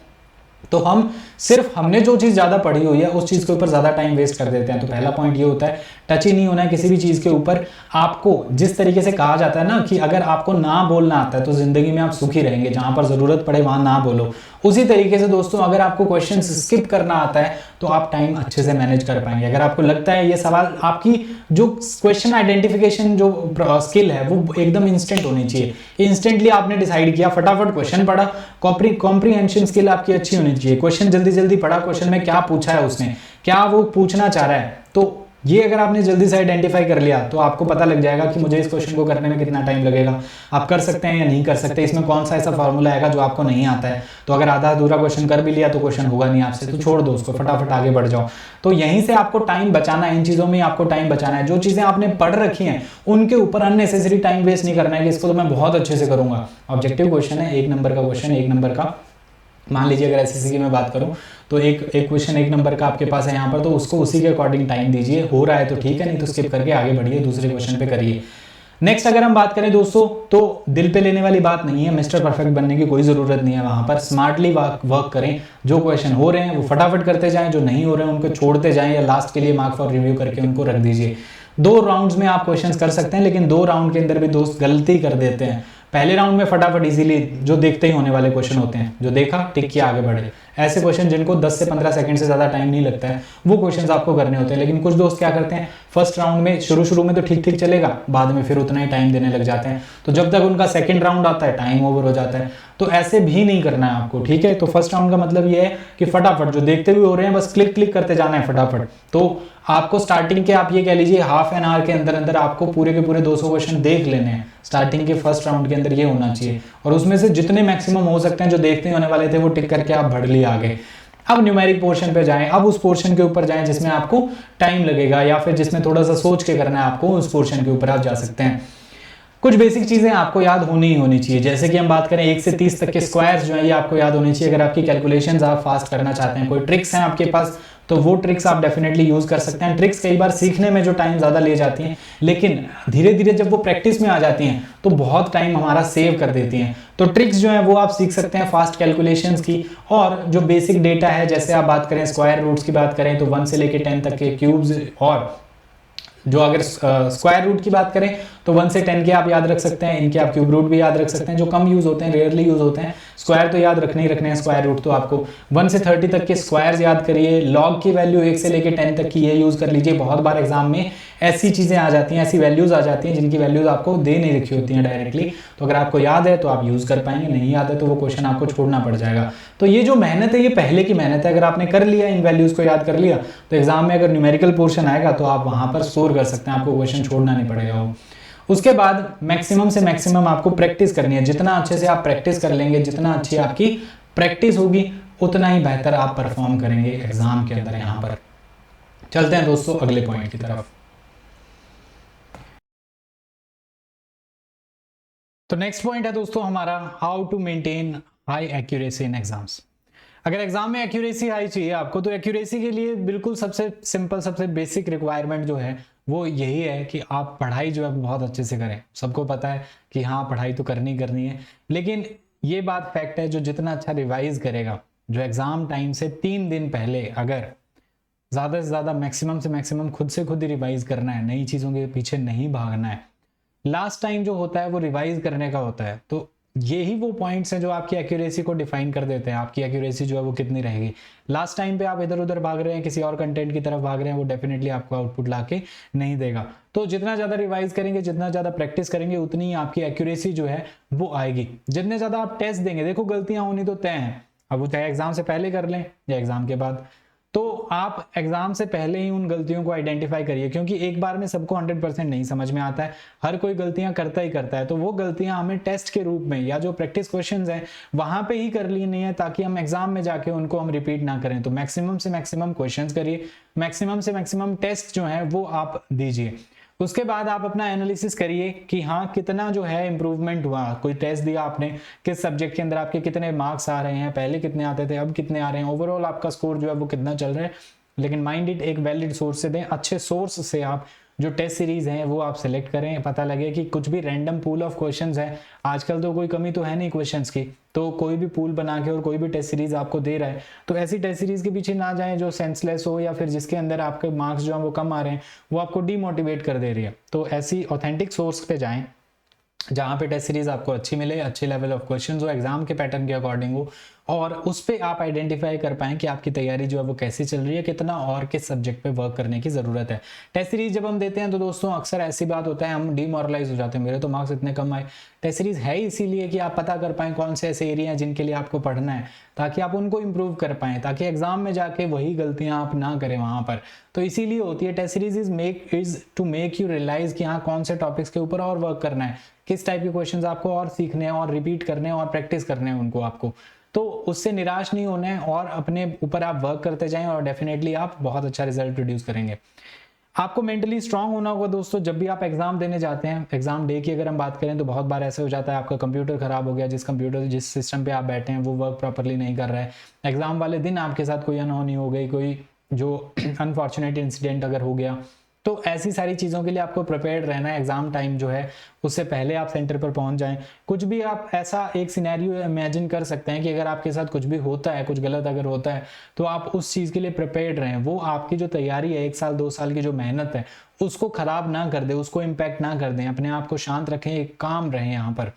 S1: तो हम सिर्फ हमने जो चीज़ ज़्यादा पढ़ी हुई है उस चीज़ के ऊपर ज़्यादा टाइम वेस्ट कर देते हैं। तो पहला पॉइंट ये होता है, टच ही नहीं होना है किसी भी चीज़ के ऊपर। आपको जिस तरीके से कहा जाता है ना कि अगर आपको ना बोलना आता है तो ज़िंदगी में आप सुखी रहेंगे, जहाँ पर ज़रूरत पड़े वहाँ ना बोलो। उसी तरीके से दोस्तों अगर आपको क्वेश्चन स्किप करना आता है तो आप टाइम अच्छे से मैनेज कर पाएंगे। अगर आपको लगता है ये सवाल, आपकी जो क्वेश्चन आइडेंटिफिकेशन जो स्किल है वो एकदम इंस्टेंट होनी चाहिए, इंस्टेंटली आपने डिसाइड किया, फटाफट क्वेश्चन पढ़ा, कॉम्प्रीहेंशन स्किल आपकी अच्छी होनी चाहिए, क्वेश्चन जल्दी जल्दी पढ़ा, क्वेश्चन में क्या पूछा है उसने, क्या वो पूछना चाह रहा है, तो ये अगर आपने जल्दी से आइडेंटिफाई कर लिया तो आपको पता लग जाएगा कि मुझे इस क्वेश्चन को करने में कितना टाइम लगेगा, आप कर सकते हैं या नहीं कर सकते, इसमें कौन सा ऐसा फॉर्मूला आएगा जो आपको नहीं आता है। तो अगर आधा अधूरा क्वेश्चन कर भी लिया तो क्वेश्चन होगा नहीं आपसे, तो छोड़ दो उसको, फटाफट आगे बढ़ जाओ। तो यहीं से आपको टाइम बचाना है, इन चीज़ों में आपको टाइम बचाना है। जो चीज़ें आपने पढ़ रखी हैं उनके ऊपर अननेसेसरी टाइम वेस्ट नहीं करना है कि इसको तो मैं बहुत अच्छे से करूँगा। ऑब्जेक्टिव क्वेश्चन है, 1 नंबर का क्वेश्चन, 1 नंबर का, मान लीजिए अगर एसएससी की मैं बात करूं तो एक क्वेश्चन 1 नंबर का आपके पास है यहाँ पर, तो उसको उसी के अकॉर्डिंग टाइम दीजिए। हो रहा है तो ठीक है, नहीं तो स्किप करके आगे बढ़िए, दूसरे क्वेश्चन पे करिए। नेक्स्ट अगर हम बात करें दोस्तों तो दिल पे लेने वाली बात नहीं है, मिस्टर परफेक्ट बनने की कोई ज़रूरत नहीं है। वहाँ पर स्मार्टली वर्क करें, जो क्वेश्चन हो रहे हैं वो फटाफट करते जाएं, जो नहीं हो रहे हैं उनको छोड़ते जाएं या लास्ट के लिए मार्क फॉर रिव्यू करके उनको रख दीजिए। 2 राउंड्स में आप क्वेश्चंस कर सकते हैं, लेकिन 2 राउंड के अंदर भी दोस्त गलती कर देते हैं। पहले राउंड में फटाफट इजीली जो देखते ही होने वाले क्वेश्चन होते हैं, जो देखा टिक किया आगे बढ़े, ऐसे क्वेश्चन जिनको 10 से 15 सेकंड से ज़्यादा टाइम नहीं लगता है, वो क्वेश्चंस आपको करने होते हैं। लेकिन कुछ दोस्त क्या करते हैं, फर्स्ट राउंड में शुरू में तो ठीक ठीक चलेगा, बाद में फिर उतना ही टाइम देने लग जाते हैं, तो जब तक उनका सेकंड राउंड आता है टाइम ओवर हो जाता है। तो ऐसे भी नहीं करना है आपको, ठीक है। तो फर्स्ट राउंड का मतलब ये है कि फटाफट जो देखते हुए हो रहे हैं बस क्लिक क्लिक करते जाना है फटाफट। तो आपको स्टार्टिंग के आप ये कह लीजिए हाफ एन आवर के अंदर अंदर आपको पूरे के पूरे 200 क्वेश्चन देख लेने हैं, स्टार्टिंग के फर्स्ट राउंड के अंदर ये होना चाहिए। और उसमें से जितने मैक्सिमम हो सकते हैं जो देखते होने वाले थे वो टिक करके आप बढ़ लिए आगे। अब न्यूमेरिक पोर्शन पे जाएं, अब उस पोर्शन के ऊपर जाएं जिसमें आपको टाइम लगेगा या फिर जिसमें थोड़ा सा सोच के करना है आपको, उस पोर्शन के ऊपर आप जा सकते हैं। कुछ बेसिक चीजें आपको याद होनी चाहिए, जैसे कि हम बात करें 1 से 30 तक के स्क्वायर्स जो है ये आपको याद होनी चाहिए। अगर आपकी कैलकुलेशंस आप फास्ट करना चाहते हैं, कोई ट्रिक्स हैं आपके पास तो वो ट्रिक्स आप डेफिनेटली यूज कर सकते हैं। ट्रिक्स कई बार सीखने में जो टाइम ज्यादा ले जाती हैं, लेकिन धीरे धीरे जब वो प्रैक्टिस में आ जाती हैं तो बहुत टाइम हमारा सेव कर देती हैं। तो ट्रिक्स जो है वो आप सीख सकते हैं फास्ट कैलकुलेशंस की। और जो बेसिक डेटा है, जैसे आप बात करें स्क्वायर रूट्स की बात करें तो 1 से लेकर 10 तक के क्यूब्स, और जो अगर स्क्वायर रूट की बात करें तो 1 से 10 के आप याद रख सकते हैं, इनके आप क्यूब रूट भी याद रख सकते हैं, जो कम यूज होते हैं, रेयरली यूज होते हैं। स्क्वायर तो याद रखने ही रखने हैं, स्क्वायर रूट तो आपको 1 से 30 तक के स्क्वायर्स याद करिए। लॉग की वैल्यू 1 से लेकर 10 तक की ये यूज कर लीजिए। बहुत बार एग्जाम में ऐसी चीजें आ जाती हैं, ऐसी वैल्यूज आ जाती हैं जिनकी वैल्यूज आपको दे नहीं रखी होती हैं डायरेक्टली, तो अगर आपको याद है तो आप यूज कर पाएंगे, नहीं याद है तो वो क्वेश्चन आपको छोड़ना पड़ जाएगा। तो ये जो मेहनत है ये पहले की मेहनत है, अगर आपने कर लिया, इन वैल्यूज को याद कर लिया, तो एग्जाम में अगर न्यूमेरिकल पोर्शन आएगा तो आप वहां पर स्कोर कर सकते हैं, आपको क्वेश्चन छोड़ना नहीं पड़ेगा। उसके बाद मैक्सिमम से मैक्सिमम आपको प्रैक्टिस करनी है। जितना अच्छे से आप प्रैक्टिस कर लेंगे, जितना अच्छी आपकी प्रैक्टिस होगी, उतना ही बेहतर आप परफॉर्म करेंगे एग्जाम के अंदर। यहाँ पर चलते हैं दोस्तों अगले पॉइंट की तरफ। तो नेक्स्ट पॉइंट है दोस्तों हमारा, how to maintain high accuracy in exams. अगर एग्जाम में एक्यूरेसी हाई चाहिए आपको, तो एक्यूरेसी के लिए बिल्कुल सबसे सिंपल, सबसे बेसिक रिक्वायरमेंट जो है वो यही है कि आप पढ़ाई जो है बहुत अच्छे से करें। सबको पता है कि हाँ पढ़ाई तो करनी करनी है, लेकिन ये बात फैक्ट है, जो जितना अच्छा रिवाइज करेगा, जो एग्जाम टाइम से 3 दिन पहले अगर ज़्यादा से ज़्यादा मैक्सिमम से मैक्सिमम खुद से खुद ही रिवाइज करना है, नई चीज़ों के पीछे नहीं भागना है। लास्ट टाइम जो होता है वो रिवाइज करने का होता है। तो ये ही वो पॉइंट्स हैं जो आपकी एक्यूरेसी को डिफाइन कर देते हैं, आपकी एक्यूरेसी जो है वो कितनी रहेगी। लास्ट टाइम पे आप इधर उधर भाग रहे हैं, किसी और कंटेंट की तरफ भाग रहे हैं, वो डेफिनेटली आपको आउटपुट लाके नहीं देगा। तो जितना ज़्यादा रिवाइज करेंगे, जितना ज़्यादा प्रैक्टिस करेंगे, उतनी ही आपकी एक्यूरेसी जो है वो आएगी। जितने ज़्यादा आप टेस्ट देंगे, देखो गलतियां होनी तो तय हैं, अब वो चाहे एग्जाम से पहले कर लें या एग्जाम के बाद, तो आप एग्जाम से पहले ही उन गलतियों को आइडेंटिफाई करिए, क्योंकि एक बार में सबको 100% नहीं समझ में आता है, हर कोई गलतियां करता ही करता है। तो वो गलतियां हमें टेस्ट के रूप में या जो प्रैक्टिस क्वेश्चंस हैं वहां पे ही कर लेनी है, ताकि हम एग्जाम में जाके उनको हम रिपीट ना करें। तो मैक्सिमम से मैक्सिमम क्वेश्चंस करिए, मैक्सिमम से मैक्सिमम टेस्ट जो है वो आप दीजिए। उसके बाद आप अपना एनालिसिस करिए कि हाँ कितना जो है इंप्रूवमेंट हुआ। कोई टेस्ट दिया आपने, किस सब्जेक्ट के अंदर आपके कितने मार्क्स आ रहे हैं, पहले कितने आते थे, अब कितने आ रहे हैं, ओवरऑल आपका स्कोर जो है वो कितना चल रहा है। लेकिन माइंड इट एक वैलिड सोर्स से दें, अच्छे सोर्स से आप जो टेस्ट सीरीज हैं वो आप सेलेक्ट करें। पता लगे कि कुछ भी रैंडम पूल ऑफ क्वेश्चंस है, आजकल तो कोई कमी तो है नहीं क्वेश्चंस की, तो कोई भी पूल बना के और कोई भी टेस्ट सीरीज आपको दे रहा है, तो ऐसी टेस्ट सीरीज के पीछे ना जाएं जो सेंसलेस हो या फिर जिसके अंदर आपके मार्क्स जो है वो कम आ रहे हैं, वो आपको डीमोटिवेट कर दे रही है। तो ऐसी ऑथेंटिक सोर्स पे जाएं जहाँ पे टेस्ट सीरीज आपको अच्छी मिले, अच्छे लेवल ऑफ क्वेश्चंस हो, एग्जाम के पैटर्न के अकॉर्डिंग हो, और उस पे आप आइडेंटिफाई कर पाएं कि आपकी तैयारी जो है वो कैसी चल रही है, कितना और किस सब्जेक्ट पे वर्क करने की जरूरत है। टेस्ट सीरीज जब हम देते हैं तो दोस्तों अक्सर ऐसी बात होता है, हम डीमोरलाइज हो जाते हैं, मेरे तो मार्क्स इतने कम आए। टेस्ट सीरीज है इसीलिए कि आप पता कर पाएं कौन से ऐसे एरिया हैं जिनके लिए आपको पढ़ना है, ताकि आप उनको इंप्रूव कर पाएं, ताकि एग्जाम में जाके वही गलतियां आप ना करें वहां पर। तो इसीलिए होती है test series, is to make you realise कि हाँ कौन से टॉपिक्स के ऊपर और वर्क करना है, किस टाइप के क्वेश्चंस आपको और सीखने हैं और रिपीट करने हैं और प्रैक्टिस करने हैं उनको आपको। तो उससे निराश नहीं होना है और अपने ऊपर आप वर्क करते जाएं और डेफिनेटली आप बहुत अच्छा रिजल्ट प्रोड्यूस करेंगे। आपको मेंटली स्ट्रांग होना होगा दोस्तों। जब भी आप एग्जाम देने जाते हैं, एग्जाम डे की अगर हम बात करें तो बहुत बार ऐसे हो जाता है आपका कंप्यूटर खराब हो गया, जिस सिस्टम पे आप बैठे हैं वो वर्क प्रॉपरली नहीं कर रहा है, एग्जाम वाले दिन आपके साथ कोई अनहोनी हो गई, कोई जो अनफॉर्चुनेट इंसिडेंट अगर हो गया, तो ऐसी सारी चीज़ों के लिए आपको प्रिपेयर्ड रहना है। एग्जाम टाइम जो है उससे पहले आप सेंटर पर पहुंच जाएं। कुछ भी आप ऐसा एक सिनेरियो इमेजिन कर सकते हैं कि अगर आपके साथ कुछ भी होता है, कुछ गलत अगर होता है, तो आप उस चीज़ के लिए प्रिपेयर्ड रहें। वो आपकी जो तैयारी है, 1 साल 2 साल की जो मेहनत है, उसको खराब ना कर दे, उसको इम्पैक्ट ना कर दें। अपने आप को शांत रखें, काम रहें यहाँ पर।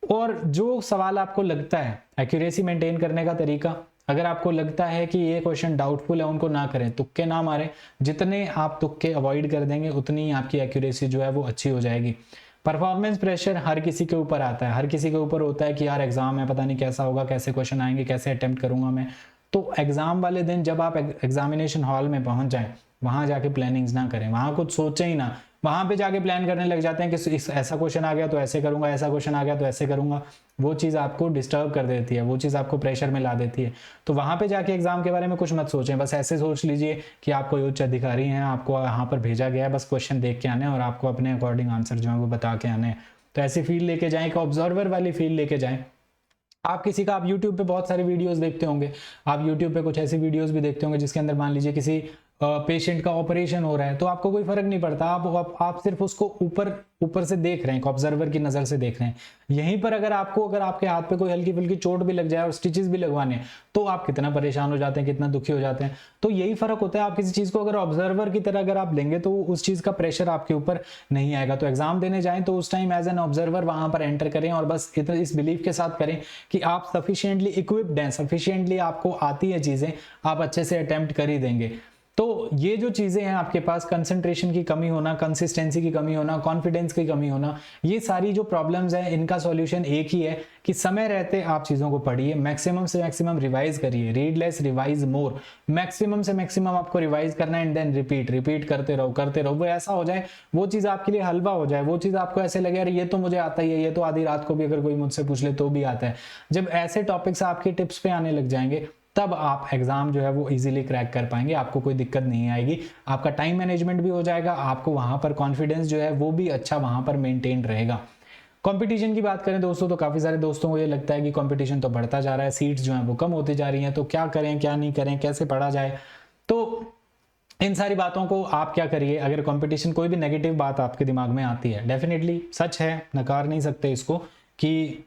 S1: और जो सवाल आपको लगता है एक्यूरेसी मेंटेन करने का तरीका, अगर आपको लगता है कि ये क्वेश्चन डाउटफुल है, उनको ना करें, तुक्के ना मारें। जितने आप तुक्के अवॉइड कर देंगे उतनी ही आपकी एक्यूरेसी जो है वो अच्छी हो जाएगी। परफॉर्मेंस प्रेशर हर किसी के ऊपर आता है, हर किसी के ऊपर होता है कि यार एग्जाम है, पता नहीं कैसा होगा, कैसे क्वेश्चन आएंगे, कैसे अटेम्प्ट करूंगा मैं। तो एग्जाम वाले दिन जब आप एग्जामिनेशन हॉल में पहुंच जाएं, वहां जाके प्लानिंग्स ना करें, वहां कुछ सोचें ही ना। वहां पे जाके प्लान करने लग जाते हैं कि ऐसा क्वेश्चन आ गया तो ऐसे करूंगा, ऐसा क्वेश्चन आ गया तो ऐसे करूंगा। वो चीज़ आपको डिस्टर्ब कर देती है, वो चीज़ आपको प्रेशर में ला देती है। तो वहां पे जाके एग्जाम के बारे में कुछ मत सोचें, बस ऐसे सोच लीजिए कि आप कोई उच्च अधिकारी हैं, आपको यहाँ पर भेजा गया है बस क्वेश्चन देख के आने और आपको अपने अकॉर्डिंग आंसर जो है वो बता के आने। तो ऐसी फील लेके जाएं, एक ऑब्जर्वर वाली फील लेके जाएं। आप किसी का, आप YouTube पे बहुत सारे वीडियोस देखते होंगे, आप YouTube पे कुछ ऐसी वीडियोस भी देखते होंगे जिसके अंदर मान लीजिए किसी पेशेंट का ऑपरेशन हो रहा है, तो आपको कोई फर्क नहीं पड़ता, आप सिर्फ उसको ऊपर से देख रहे हैं, एक ऑब्जर्वर की नजर से देख रहे हैं। यहीं पर अगर आपके हाथ पे कोई हल्की फुल्की चोट भी लग जाए और स्टिचेस भी लगवाने हैं, तो आप कितना परेशान हो जाते हैं, कितना दुखी हो जाते हैं। तो यही फर्क होता है, आप किसी चीज को अगर ऑब्जर्वर की तरह अगर आप लेंगे तो उस चीज का प्रेशर आपके ऊपर नहीं आएगा। तो एग्जाम देने जाएं तो उस टाइम एज एन ऑब्जर्वर वहां पर एंटर करें और बस इस बिलीफ के साथ करें कि आप सफिशिएंटली इक्विप्ड हैं, सफिशिएंटली आपको आती है चीजें, आप अच्छे से अटेम्प्ट कर ही देंगे। तो ये जो चीजें हैं आपके पास, कंसंट्रेशन की कमी होना, कंसिस्टेंसी की कमी होना, कॉन्फिडेंस की कमी होना, ये सारी जो प्रॉब्लम्स हैं, इनका सॉल्यूशन एक ही है कि समय रहते आप चीजों को पढ़िए, मैक्सिमम से मैक्सिमम रिवाइज करिए, रीड लेस रिवाइज मोर। मैक्सिमम से मैक्सिमम आपको रिवाइज करना है एंड देन रिपीट करते रहो। वो ऐसा हो जाए, वो चीज आपके लिए हलवा हो जाए, वो चीज आपको ऐसे लगे यार ये तो मुझे आता ही है, ये तो आधी रात को भी अगर कोई मुझसे पूछ ले तो भी आता है। जब ऐसे टॉपिक्स आपके टिप्स पे आने लग जाएंगे तब आप एग्जाम जो है वो इजीली क्रैक कर पाएंगे, आपको कोई दिक्कत नहीं आएगी, आपका टाइम मैनेजमेंट भी हो जाएगा, आपको वहां पर कॉन्फिडेंस जो है वो भी अच्छा वहां पर मेंटेन रहेगा। कंपटीशन की बात करें दोस्तों, तो काफी सारे दोस्तों को ये लगता है कि कंपटीशन तो बढ़ता जा रहा है, सीट्स जो है वो कम होती जा रही हैं, तो क्या करें क्या नहीं करें, कैसे पढ़ा जाए। तो इन सारी बातों को आप क्या करिए, अगर कंपटीशन, कोई भी नेगेटिव बात आपके दिमाग में आती है, डेफिनेटली सच है, नकार नहीं सकते इसको, कि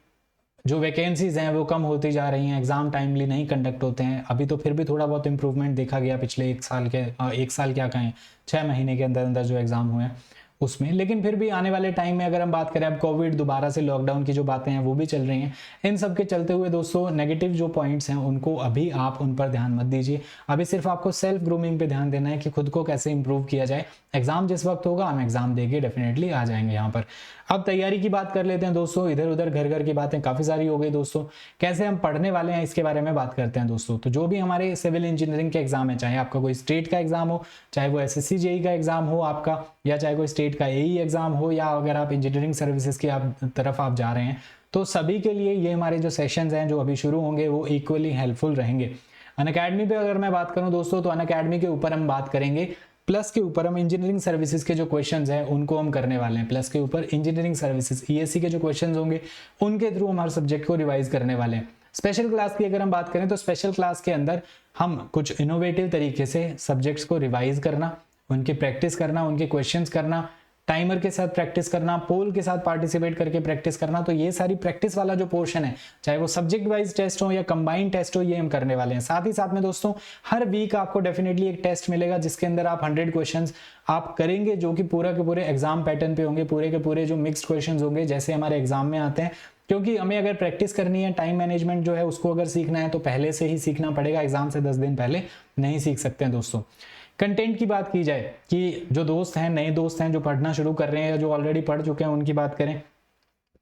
S1: जो वैकेंसीज हैं वो कम होती जा रही हैं, एग्जाम टाइमली नहीं कंडक्ट होते हैं। अभी तो फिर भी थोड़ा बहुत इंप्रूवमेंट देखा गया पिछले एक साल क्या कहें, 6 महीने के अंदर अंदर जो एग्जाम हुए हैं उसमें। लेकिन फिर भी आने वाले टाइम में अगर हम बात करें, अब कोविड, दोबारा से लॉकडाउन की जो बातें हैं वो भी चल रही हैं, इन सब के चलते हुए दोस्तों नेगेटिव जो पॉइंट्स हैं उनको अभी आप उन पर ध्यान मत दीजिए। अभी सिर्फ आपको सेल्फ ग्रूमिंग पे ध्यान देना है कि खुद को कैसे इंप्रूव किया जाए। एग्जाम जिस वक्त होगा हम एग्जाम देके डेफिनेटली आ जाएंगे यहाँ पर। अब तैयारी की बात कर लेते हैं दोस्तों, इधर उधर घर घर की बातें काफी सारी हो गई दोस्तों। कैसे हम पढ़ने वाले हैं इसके बारे में बात करते हैं दोस्तों। तो जो भी हमारे सिविल इंजीनियरिंग के एग्जाम है, चाहे आपका कोई स्टेट का एग्जाम हो, चाहे वो SSC JEE का एग्जाम हो आपका, या चाहे कोई स्टेट का AE एग्जाम हो, या अगर आप इंजीनियरिंग सर्विसेज की तरफ आप जा रहे हैं, तो सभी के लिए ये हमारे जो सेशंस हैं जो अभी शुरू होंगे वो इक्वली हेल्पफुल रहेंगे। अनअकैडमी पे अगर मैं बात करूं दोस्तों, तो अनअकैडमी के ऊपर हम बात करेंगे, प्लस के ऊपर हम इंजीनियरिंग सर्विसेज के जो क्वेश्चंस हैं उनको हम करने वाले हैं। प्लस के ऊपर इंजीनियरिंग सर्विसेज ESE के जो क्वेश्चंस होंगे उनके थ्रू हम हर सब्जेक्ट को रिवाइज करने वाले हैं। स्पेशल क्लास की अगर हम बात करें, तो स्पेशल क्लास के अंदर हम कुछ इनोवेटिव तरीके से सब्जेक्ट्स को रिवाइज करना, उनकी प्रैक्टिस करना, उनके क्वेश्चंस करना, टाइमर के साथ प्रैक्टिस करना, पोल के साथ पार्टिसिपेट करके प्रैक्टिस करना। तो ये सारी प्रैक्टिस वाला जो पोर्शन है, चाहे वो सब्जेक्ट वाइज टेस्ट हो या कंबाइंड टेस्ट हो, ये हम करने वाले हैं। साथ ही साथ में दोस्तों हर वीक आपको डेफिनेटली एक टेस्ट मिलेगा जिसके अंदर आप 100 क्वेश्चंस आप करेंगे, जो कि पूरा के पूरे एग्जाम पैटर्न पे होंगे, पूरे के पूरे जो मिक्स्ड क्वेश्चंस होंगे जैसे हमारे एग्जाम में आते हैं। क्योंकि हमें अगर प्रैक्टिस करनी है, टाइम मैनेजमेंट जो है उसको अगर सीखना है, तो पहले से ही सीखना पड़ेगा, एग्जाम से 10 दिन पहले नहीं सीख सकते हैं दोस्तों। कंटेंट की बात की जाए, कि जो दोस्त हैं, नए दोस्त हैं जो पढ़ना शुरू कर रहे हैं या जो ऑलरेडी पढ़ चुके हैं, उनकी बात करें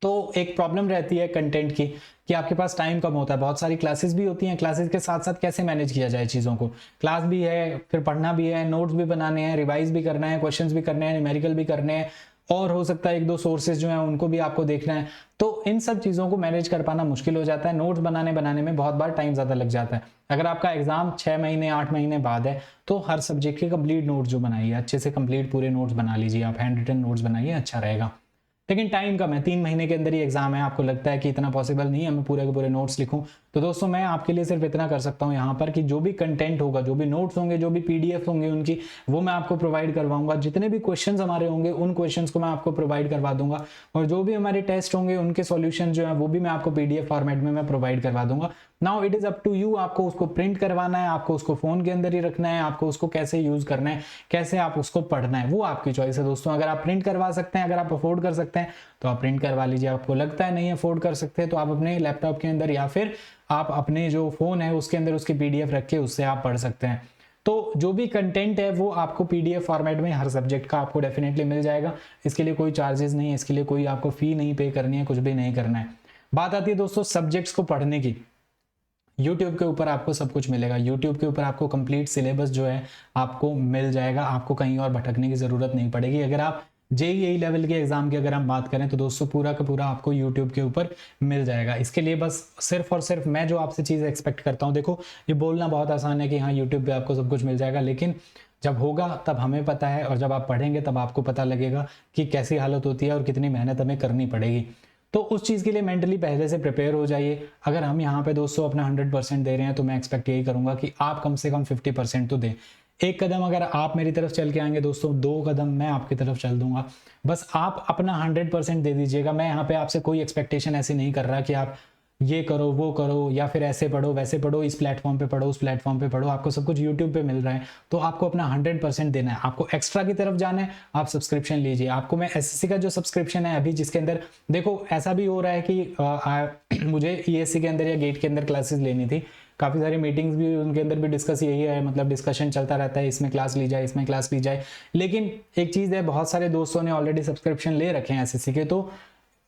S1: तो एक प्रॉब्लम रहती है कंटेंट की कि आपके पास टाइम कम होता है। बहुत सारी क्लासेस भी होती हैं, क्लासेस के साथ साथ कैसे मैनेज किया जाए चीज़ों को। क्लास भी है, फिर पढ़ना भी है, नोट्स भी बनाने हैं, रिवाइज भी करना है, क्वेश्चंस भी करने हैं, न्यूमेरिकल भी करने हैं, और हो सकता है 1-2 सोर्सेज जो हैं उनको भी आपको देखना है। तो इन सब चीज़ों को मैनेज कर पाना मुश्किल हो जाता है। नोट्स बनाने में बहुत बार टाइम ज़्यादा लग जाता है। अगर आपका एग्जाम 6 महीने 8 महीने बाद है, तो हर सब्जेक्ट के कंप्लीट नोट्स जो बनाइए, अच्छे से कंप्लीट पूरे नोट्स बना लीजिए, आप हैंड रिटन नोट्स बनाइए, अच्छा रहेगा। लेकिन टाइम कम है, 3 महीने के अंदर ही एग्जाम है, आपको लगता है कि इतना पॉसिबल नहीं है मैं पूरे के पूरे नोट्स लिखूं, तो दोस्तों मैं आपके लिए सिर्फ इतना कर सकता हूं यहाँ पर कि जो भी कंटेंट होगा, जो भी नोट्स होंगे, जो भी PDF होंगे उनकी, वो मैं आपको प्रोवाइड करवाऊंगा। जितने भी क्वेश्चंस हमारे होंगे उन क्वेश्चंस को मैं आपको प्रोवाइड करवा दूंगा, और जो भी हमारे टेस्ट होंगे उनके सॉल्यूशन जो है वो भी मैं आपको PDF फॉर्मेट में मैं प्रोवाइड करवा दूंगा। Now it is up to you, आपको उसको प्रिंट करवाना है, आपको उसको फोन के अंदर ही रखना है, आपको उसको कैसे यूज करना है, कैसे आप उसको पढ़ना है, वो आपकी चॉइस है दोस्तों। अगर आप प्रिंट करवा सकते हैं, अगर आप अफोर्ड कर सकते हैं तो आप प्रिंट करवा लीजिए। आपको लगता है नहीं अफोर्ड कर सकते तो आप अपने लैपटॉप के अंदर या फिर आप अपने जो फ़ोन है उसके अंदर उसकी PDF रख के उससे आप पढ़ सकते हैं। तो जो भी कंटेंट है वो आपको PDF फॉर्मेट में हर सब्जेक्ट का आपको डेफिनेटली मिल जाएगा। इसके लिए कोई चार्जेस नहीं है, इसके लिए कोई आपको फ़ी नहीं पे करनी है, कुछ भी नहीं करना है। बात आती है दोस्तों सब्जेक्ट्स को पढ़ने की। यूट्यूब के ऊपर आपको सब कुछ मिलेगा। यूट्यूब के ऊपर आपको कंप्लीट सिलेबस जो है आपको मिल जाएगा, आपको कहीं और भटकने की ज़रूरत नहीं पड़ेगी। अगर आप JEE लेवल के एग्जाम की अगर हम बात करें तो दोस्तों पूरा का पूरा आपको यूट्यूब के ऊपर मिल जाएगा। इसके लिए बस सिर्फ और सिर्फ मैं जो आपसे चीज़ एक्सपेक्ट करता हूँ, देखो ये बोलना बहुत आसान है कि हाँ यूट्यूब पे आपको सब कुछ मिल जाएगा, लेकिन जब होगा तब हमें पता है, और जब आप पढ़ेंगे तब आपको पता लगेगा कि कैसी हालत होती है और कितनी मेहनत हमें करनी पड़ेगी। तो उस चीज़ के लिए मेंटली पहले से प्रिपेयर हो जाइए। अगर हम यहाँ पे दोस्तों अपना 100% दे रहे हैं तो मैं एक्सपेक्ट यही करूँगा कि आप कम से कम 50% तो दें। एक कदम अगर आप मेरी तरफ चल के आएंगे दोस्तों, 2 कदम मैं आपकी तरफ चल दूंगा। बस आप अपना 100% दे दीजिएगा। मैं यहाँ पे आपसे कोई एक्सपेक्टेशन ऐसी नहीं कर रहा कि आप ये करो वो करो या फिर ऐसे पढ़ो वैसे पढ़ो, इस प्लेटफॉर्म पे पढ़ो उस प्लेटफॉर्म पे पढ़ो। आपको सब कुछ यूट्यूब पे मिल रहा है तो आपको अपना 100% देना है। आपको एक्स्ट्रा की तरफ जाना है, आप सब्सक्रिप्शन लीजिए। आपको मैं SSC का जो सब्सक्रिप्शन है अभी, जिसके अंदर देखो ऐसा भी हो रहा है कि मुझे ESC के अंदर या गेट के अंदर क्लासेस लेनी थी, काफ़ी सारी मीटिंग्स भी उनके अंदर भी डिस्कस यही है, मतलब डिस्कशन चलता रहता है, इसमें क्लास ली जाए इसमें क्लास ली जाए। लेकिन एक चीज़ है, बहुत सारे दोस्तों ने ऑलरेडी सब्सक्रिप्शन ले रखे हैं SSC के, तो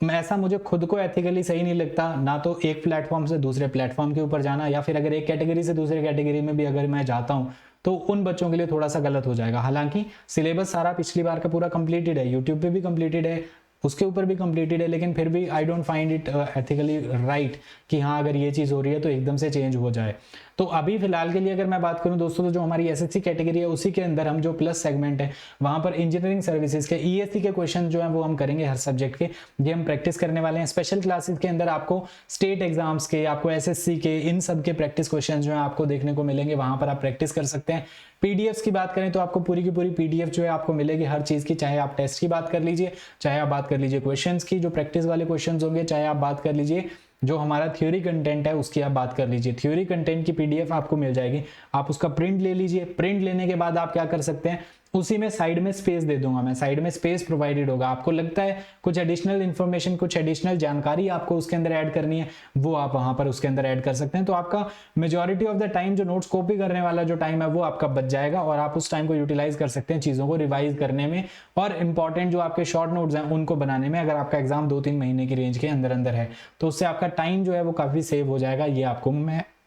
S1: ऐसा मुझे खुद को एथिकली सही नहीं लगता ना, तो एक प्लेटफॉर्म से दूसरे प्लेटफॉर्म के ऊपर जाना, या फिर अगर एक कैटेगरी से दूसरे कैटेगरी में भी अगर मैं जाता हूँ तो उन बच्चों के लिए थोड़ा सा गलत हो जाएगा। हालांकि सिलेबस सारा पिछली बार का पूरा कंप्लीटेड है, यूट्यूब पे भी कंप्लीटेड है, उसके ऊपर भी कंप्लीटेड है, लेकिन फिर भी I don't find it ethically right कि हाँ अगर ये चीज़ हो रही है तो एकदम से चेंज हो जाए। तो अभी फिलहाल के लिए अगर मैं बात करूं दोस्तों, तो जो हमारी SSC कैटेगरी है उसी के अंदर हम जो प्लस सेगमेंट है वहां पर इंजीनियरिंग सर्विसेज के ESC के क्वेश्चन जो है वो हम करेंगे हर सब्जेक्ट के, ये हम प्रैक्टिस करने वाले हैं। स्पेशल क्लासेस के अंदर आपको स्टेट एग्जाम्स के, आपको SSC के, इन सब के प्रैक्टिस क्वेश्चन जो है आपको देखने को मिलेंगे, वहां पर आप प्रैक्टिस कर सकते हैं। PDFs की बात करें तो आपको पूरी की पूरी PDF जो है आपको मिलेगी हर चीज़ की, चाहे आप टेस्ट की बात कर लीजिए, चाहे आप बात कर लीजिए क्वेश्चंस की जो प्रैक्टिस वाले क्वेश्चंस होंगे, चाहे आप बात कर लीजिए जो हमारा थ्योरी कंटेंट है उसकी आप बात कर लीजिए। थ्योरी कंटेंट की PDF आपको मिल जाएगी, आप उसका प्रिंट ले लीजिए। प्रिंट लेने के बाद आप क्या कर सकते हैं, उसी में साइड में स्पेस दे दूंगा मैं, साइड में स्पेस प्रोवाइडेड होगा। आपको लगता है कुछ एडिशनल इन्फॉर्मेशन, कुछ एडिशनल जानकारी आपको उसके अंदर ऐड करनी है, वो आप वहां पर उसके अंदर ऐड कर सकते हैं। तो आपका मेजॉरिटी ऑफ द टाइम जो नोट्स कॉपी करने वाला जो टाइम है वो आपका बच जाएगा, और आप उस टाइम को यूटिलाइज कर सकते हैं चीज़ों को रिवाइज करने में और इंपॉर्टेंट जो आपके शॉर्ट नोट्स हैं उनको बनाने में। अगर आपका एग्जाम 2-3 महीने की रेंज के अंदर अंदर है तो उससे आपका टाइम जो है वो काफ़ी सेव हो जाएगा। ये आपको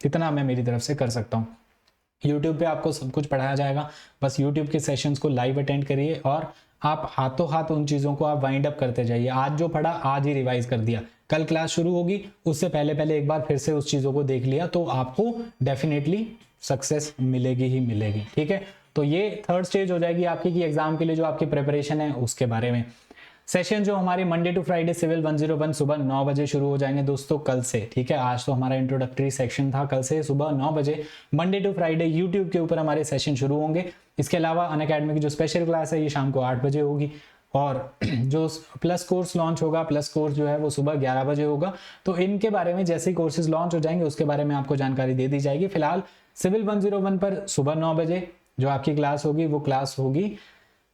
S1: इतना मैं मेरी तरफ से कर सकता हूँ। YouTube पे आपको सब कुछ पढ़ाया जाएगा, बस YouTube के सेशंस को लाइव अटेंड करिए और आप हाथों हाथ उन चीज़ों को आप वाइंड अप करते जाइए। आज जो पढ़ा आज ही रिवाइज कर दिया, कल क्लास शुरू होगी उससे पहले पहले एक बार फिर से उस चीज़ों को देख लिया तो आपको डेफिनेटली सक्सेस मिलेगी ही मिलेगी। ठीक है, तो ये थर्ड स्टेज हो जाएगी आपकी कि एग्जाम के लिए जो आपकी प्रिपरेशन है उसके बारे में। सेशन जो हमारे मंडे टू फ्राइडे सिविल 101 सुबह 9 बजे शुरू हो जाएंगे दोस्तों कल से। ठीक है, आज तो हमारा इंट्रोडक्टरी सेक्शन था, कल से सुबह 9 बजे मंडे टू फ्राइडे यूट्यूब के ऊपर हमारे सेशन शुरू होंगे। इसके अलावा अनअकैडमी की जो स्पेशल क्लास है ये शाम को 8 बजे होगी, और जो प्लस कोर्स लॉन्च होगा, प्लस कोर्स जो है वो सुबह 11 बजे होगा। तो इनके बारे में जैसे ही कोर्सेज लॉन्च हो जाएंगे उसके बारे में आपको जानकारी दे दी जाएगी। फिलहाल सिविल 101 पर सुबह 9 बजे जो आपकी क्लास होगी वो क्लास होगी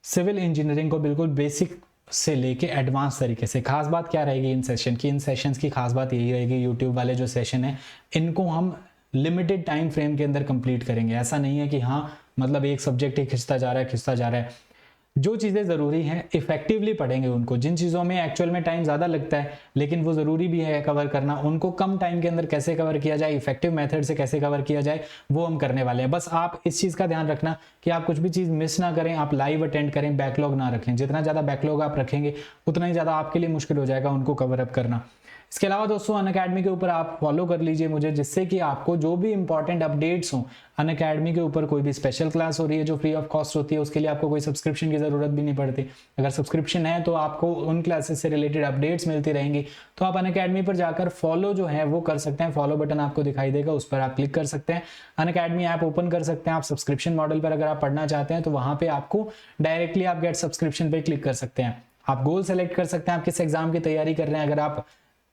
S1: सिविल इंजीनियरिंग को बिल्कुल बेसिक से लेके एडवांस तरीके से। खास बात क्या रहेगी इन सेशन की, इन सेशंस की खास बात यही रहेगी, यूट्यूब वाले जो सेशन है इनको हम लिमिटेड टाइम फ्रेम के अंदर कंप्लीट करेंगे। ऐसा नहीं है कि हाँ मतलब एक सब्जेक्ट ही खिंचता जा रहा है। जो चीज़ें ज़रूरी हैं इफेक्टिवली पढ़ेंगे उनको, जिन चीज़ों में एक्चुअल में टाइम ज़्यादा लगता है लेकिन वो ज़रूरी भी है कवर करना, उनको कम टाइम के अंदर कैसे कवर किया जाए, इफेक्टिव मेथड से कैसे कवर किया जाए वो हम करने वाले हैं। बस आप इस चीज़ का ध्यान रखना कि आप कुछ भी चीज़ मिस ना करें, आप लाइव अटेंड करें, बैकलॉग ना रखें। जितना ज़्यादा बैकलॉग आप रखेंगे उतना ही ज़्यादा आपके लिए मुश्किल हो जाएगा उनको कवर अप करना। इसके अलावा दोस्तों अनअकैडमी के ऊपर आप फॉलो कर लीजिए मुझे, जिससे कि आपको जो भी इंपॉर्टेंट अपडेट्स हों अनअकैडमी के ऊपर, कोई भी स्पेशल क्लास हो रही है जो फ्री ऑफ कॉस्ट होती है उसके लिए आपको कोई सब्सक्रिप्शन की ज़रूरत भी नहीं पड़ती। अगर सब्सक्रिप्शन है तो आपको उन क्लासेस से रिलेटेड अपडेट्स मिलती रहेंगी। तो आप अनअकैडमी पर जाकर फॉलो जो है वो कर सकते हैं, फॉलो बटन आपको दिखाई देगा उस पर आप क्लिक कर सकते हैं, अनअकैडमी ऐप ओपन कर सकते हैं। आप सब्सक्रिप्शन मॉडल पर अगर आप पढ़ना चाहते हैं तो वहाँ पर आपको डायरेक्टली आप गेट सब्सक्रिप्शन पर क्लिक कर सकते हैं। आप गोल सेलेक्ट कर सकते हैं, आप किस एग्जाम की तैयारी कर रहे हैं। अगर आप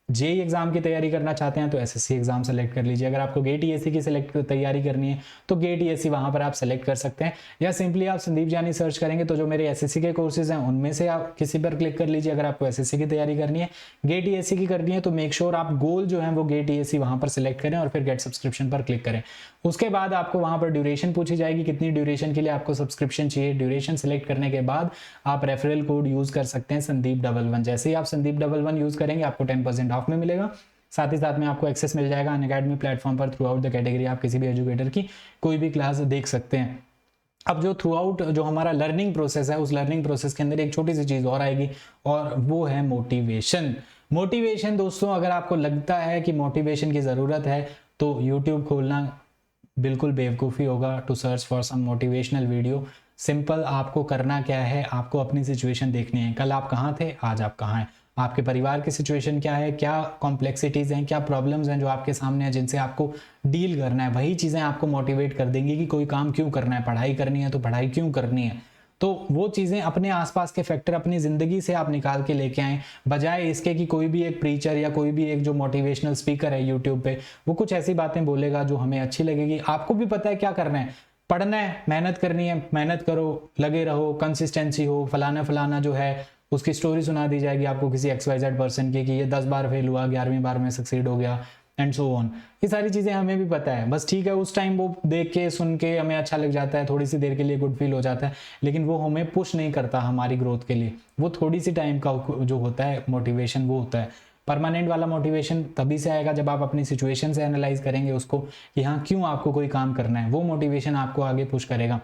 S1: जेईई एग्जाम की तैयारी करना चाहते हैं तो एसएससी एग्जाम सेलेक्ट कर लीजिए। अगर आपको गेट ईएससी की तैयारी करनी है तो गेट ईएससी वहां पर आप सेलेक्ट कर सकते हैं, या सिंपली आप संदीप जानी सर्च करेंगे तो जो मेरे एसएससी के कोर्सेज हैं उनमें से आप किसी पर क्लिक कर लीजिए। अगर आपको एसएससी की तैयारी करनी है, गेट ईएससी की करनी है, तो मेक श्योर आप गोल जो है वो गेट ईएससी वहां पर सिलेक्ट करें और फिर गेट सब्सक्रिप्शन पर क्लिक करें। उसके बाद आपको वहां पर ड्यूरेशन पूछी जाएगी, कितनी ड्यूरेशन के लिए आपको सब्सक्रिप्शन चाहिए। ड्यूरेशन सिलेक्ट करने के बाद आप रेफरल कोड यूज कर सकते हैं संदीप11। जैसे ही आप संदीप11 यूज करेंगे आपको 10% ऑफ में मिलेगा। साथ ही साथ में आपको एक्सेस मिल जाएगा अनअकैडमी प्लेटफॉर्म पर थ्रू आउट द कैटेगरी। आप किसी भी एजुकेटर की कोई भी क्लास देख सकते हैं। अब जो थ्रू आउट जो हमारा लर्निंग प्रोसेस है, उस लर्निंग प्रोसेस के अंदर एक छोटी सी चीज और आएगी और वो है मोटिवेशन। मोटिवेशन दोस्तों, अगर आपको लगता है कि मोटिवेशन की जरूरत है तो यूट्यूब खोलना बिल्कुल बेवकूफ़ी होगा to search for some motivational video. Simple आपको करना क्या है, आपको अपनी सिचुएशन देखनी है। कल आप कहाँ थे, आज आप कहाँ हैं, आपके परिवार की सिचुएशन क्या है, क्या कॉम्प्लेक्सिटीज़ हैं, क्या प्रॉब्लम्स हैं जो आपके सामने हैं जिनसे आपको डील करना है। वही चीज़ें आपको मोटिवेट कर देंगी कि कोई काम क्यों करना है, पढ़ाई करनी है तो पढ़ाई क्यों करनी है। तो वो चीज़ें अपने आसपास के फैक्टर अपनी ज़िंदगी से आप निकाल के लेके आएँ, बजाय इसके कि कोई भी एक प्रीचर या कोई भी एक जो मोटिवेशनल स्पीकर है यूट्यूब पे वो कुछ ऐसी बातें बोलेगा जो हमें अच्छी लगेगी। आपको भी पता है क्या करना है, पढ़ना है, मेहनत करनी है, मेहनत करो, लगे रहो, कंसिस्टेंसी हो। फलाना फलाना जो है उसकी स्टोरी सुना दी जाएगी आपको किसी XYZ पर्सन की कि ये 10 बार फेल हुआ, 11वीं बार में सक्सीड हो गया एंड सो ऑन। ये सारी चीज़ें हमें भी पता है, बस ठीक है उस टाइम वो देख के सुन के हमें अच्छा लग जाता है, थोड़ी सी देर के लिए गुड फील हो जाता है, लेकिन वो हमें पुश नहीं करता हमारी ग्रोथ के लिए। वो थोड़ी सी टाइम का जो होता है मोटिवेशन वो होता है। परमानेंट वाला मोटिवेशन तभी से आएगा जब आप अपनी सिचुएशन से एनालाइज करेंगे उसको कि हाँ क्यों आपको कोई काम करना है, वो मोटिवेशन आपको आगे पुश करेगा।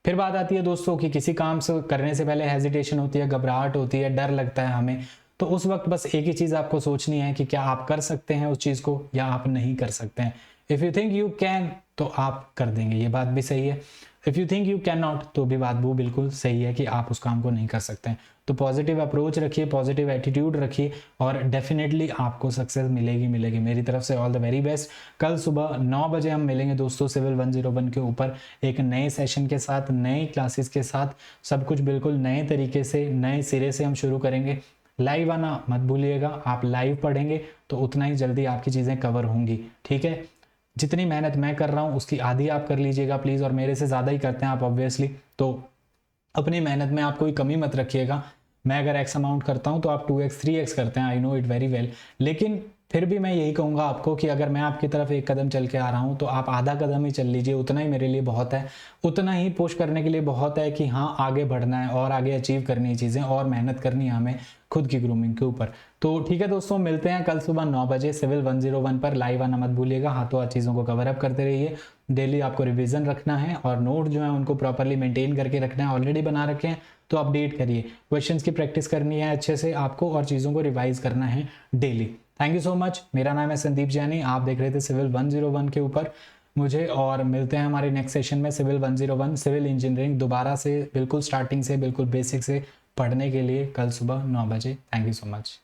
S1: फिर बात आती है दोस्तों कि किसी काम से करने से पहले हेजिटेशन होती है, घबराहट होती है, डर लगता है हमें। तो उस वक्त बस एक ही चीज़ आपको सोचनी है कि क्या आप कर सकते हैं उस चीज़ को या आप नहीं कर सकते हैं। If you think you can तो आप कर देंगे, ये बात भी सही है। If you think you can not तो भी बात वो बिल्कुल सही है कि आप उस काम को नहीं कर सकते हैं। तो पॉजिटिव अप्रोच रखिए, पॉजिटिव एटीट्यूड रखिए और डेफिनेटली आपको सक्सेस मिलेगी मिलेगी। मेरी तरफ से ऑल द वेरी बेस्ट। कल सुबह 9 बजे हम मिलेंगे दोस्तों सिविल 101 के ऊपर एक नए सेशन के साथ, नई क्लासेस के साथ, सब कुछ बिल्कुल नए तरीके से नए सिरे से हम शुरू करेंगे। लाइव आना मत भूलिएगा, आप लाइव पढ़ेंगे तो उतना ही जल्दी आपकी चीज़ें कवर होंगी, ठीक है। जितनी मेहनत मैं कर रहा हूँ उसकी आधी आप कर लीजिएगा प्लीज़, और मेरे से ज़्यादा ही करते हैं आप ऑब्वियसली, तो अपनी मेहनत में आप कोई कमी मत रखिएगा। मैं अगर एक्स अमाउंट करता हूँ तो आप 2x 3x करते हैं, I know it very well. लेकिन फिर भी मैं यही कहूँगा आपको कि अगर मैं आपकी तरफ एक कदम चल के आ रहा हूँ तो आप आधा कदम ही चल लीजिए, उतना ही मेरे लिए बहुत है, उतना ही पुश करने के लिए बहुत है कि हाँ आगे बढ़ना है और आगे अचीव करनी है चीज़ें और मेहनत करनी है हमें खुद की ग्रूमिंग के ऊपर। तो ठीक है दोस्तों, मिलते हैं कल सुबह 9 बजे सिविल 101 पर। लाइव आना मत भूलिएगा, हाथों हाथ चीज़ों को कवर अप करते रहिए। डेली आपको रिवीजन रखना है और नोट जो है उनको प्रॉपरली मेंटेन करके रखना है। ऑलरेडी बना रखे हैं तो अपडेट करिए, क्वेश्चंस की प्रैक्टिस करनी है अच्छे से आपको और चीज़ों को रिवाइज करना है daily. Thank you so much. मेरा नाम है संदीप जानी, आप देख रहे थे सिविल 101 के ऊपर मुझे, और मिलते हैं हमारे नेक्स्ट सेशन में सिविल 101 सिविल इंजीनियरिंग दोबारा से बिल्कुल स्टार्टिंग से बिल्कुल बेसिक से पढ़ने के लिए कल सुबह 9 बजे। Thank you so much.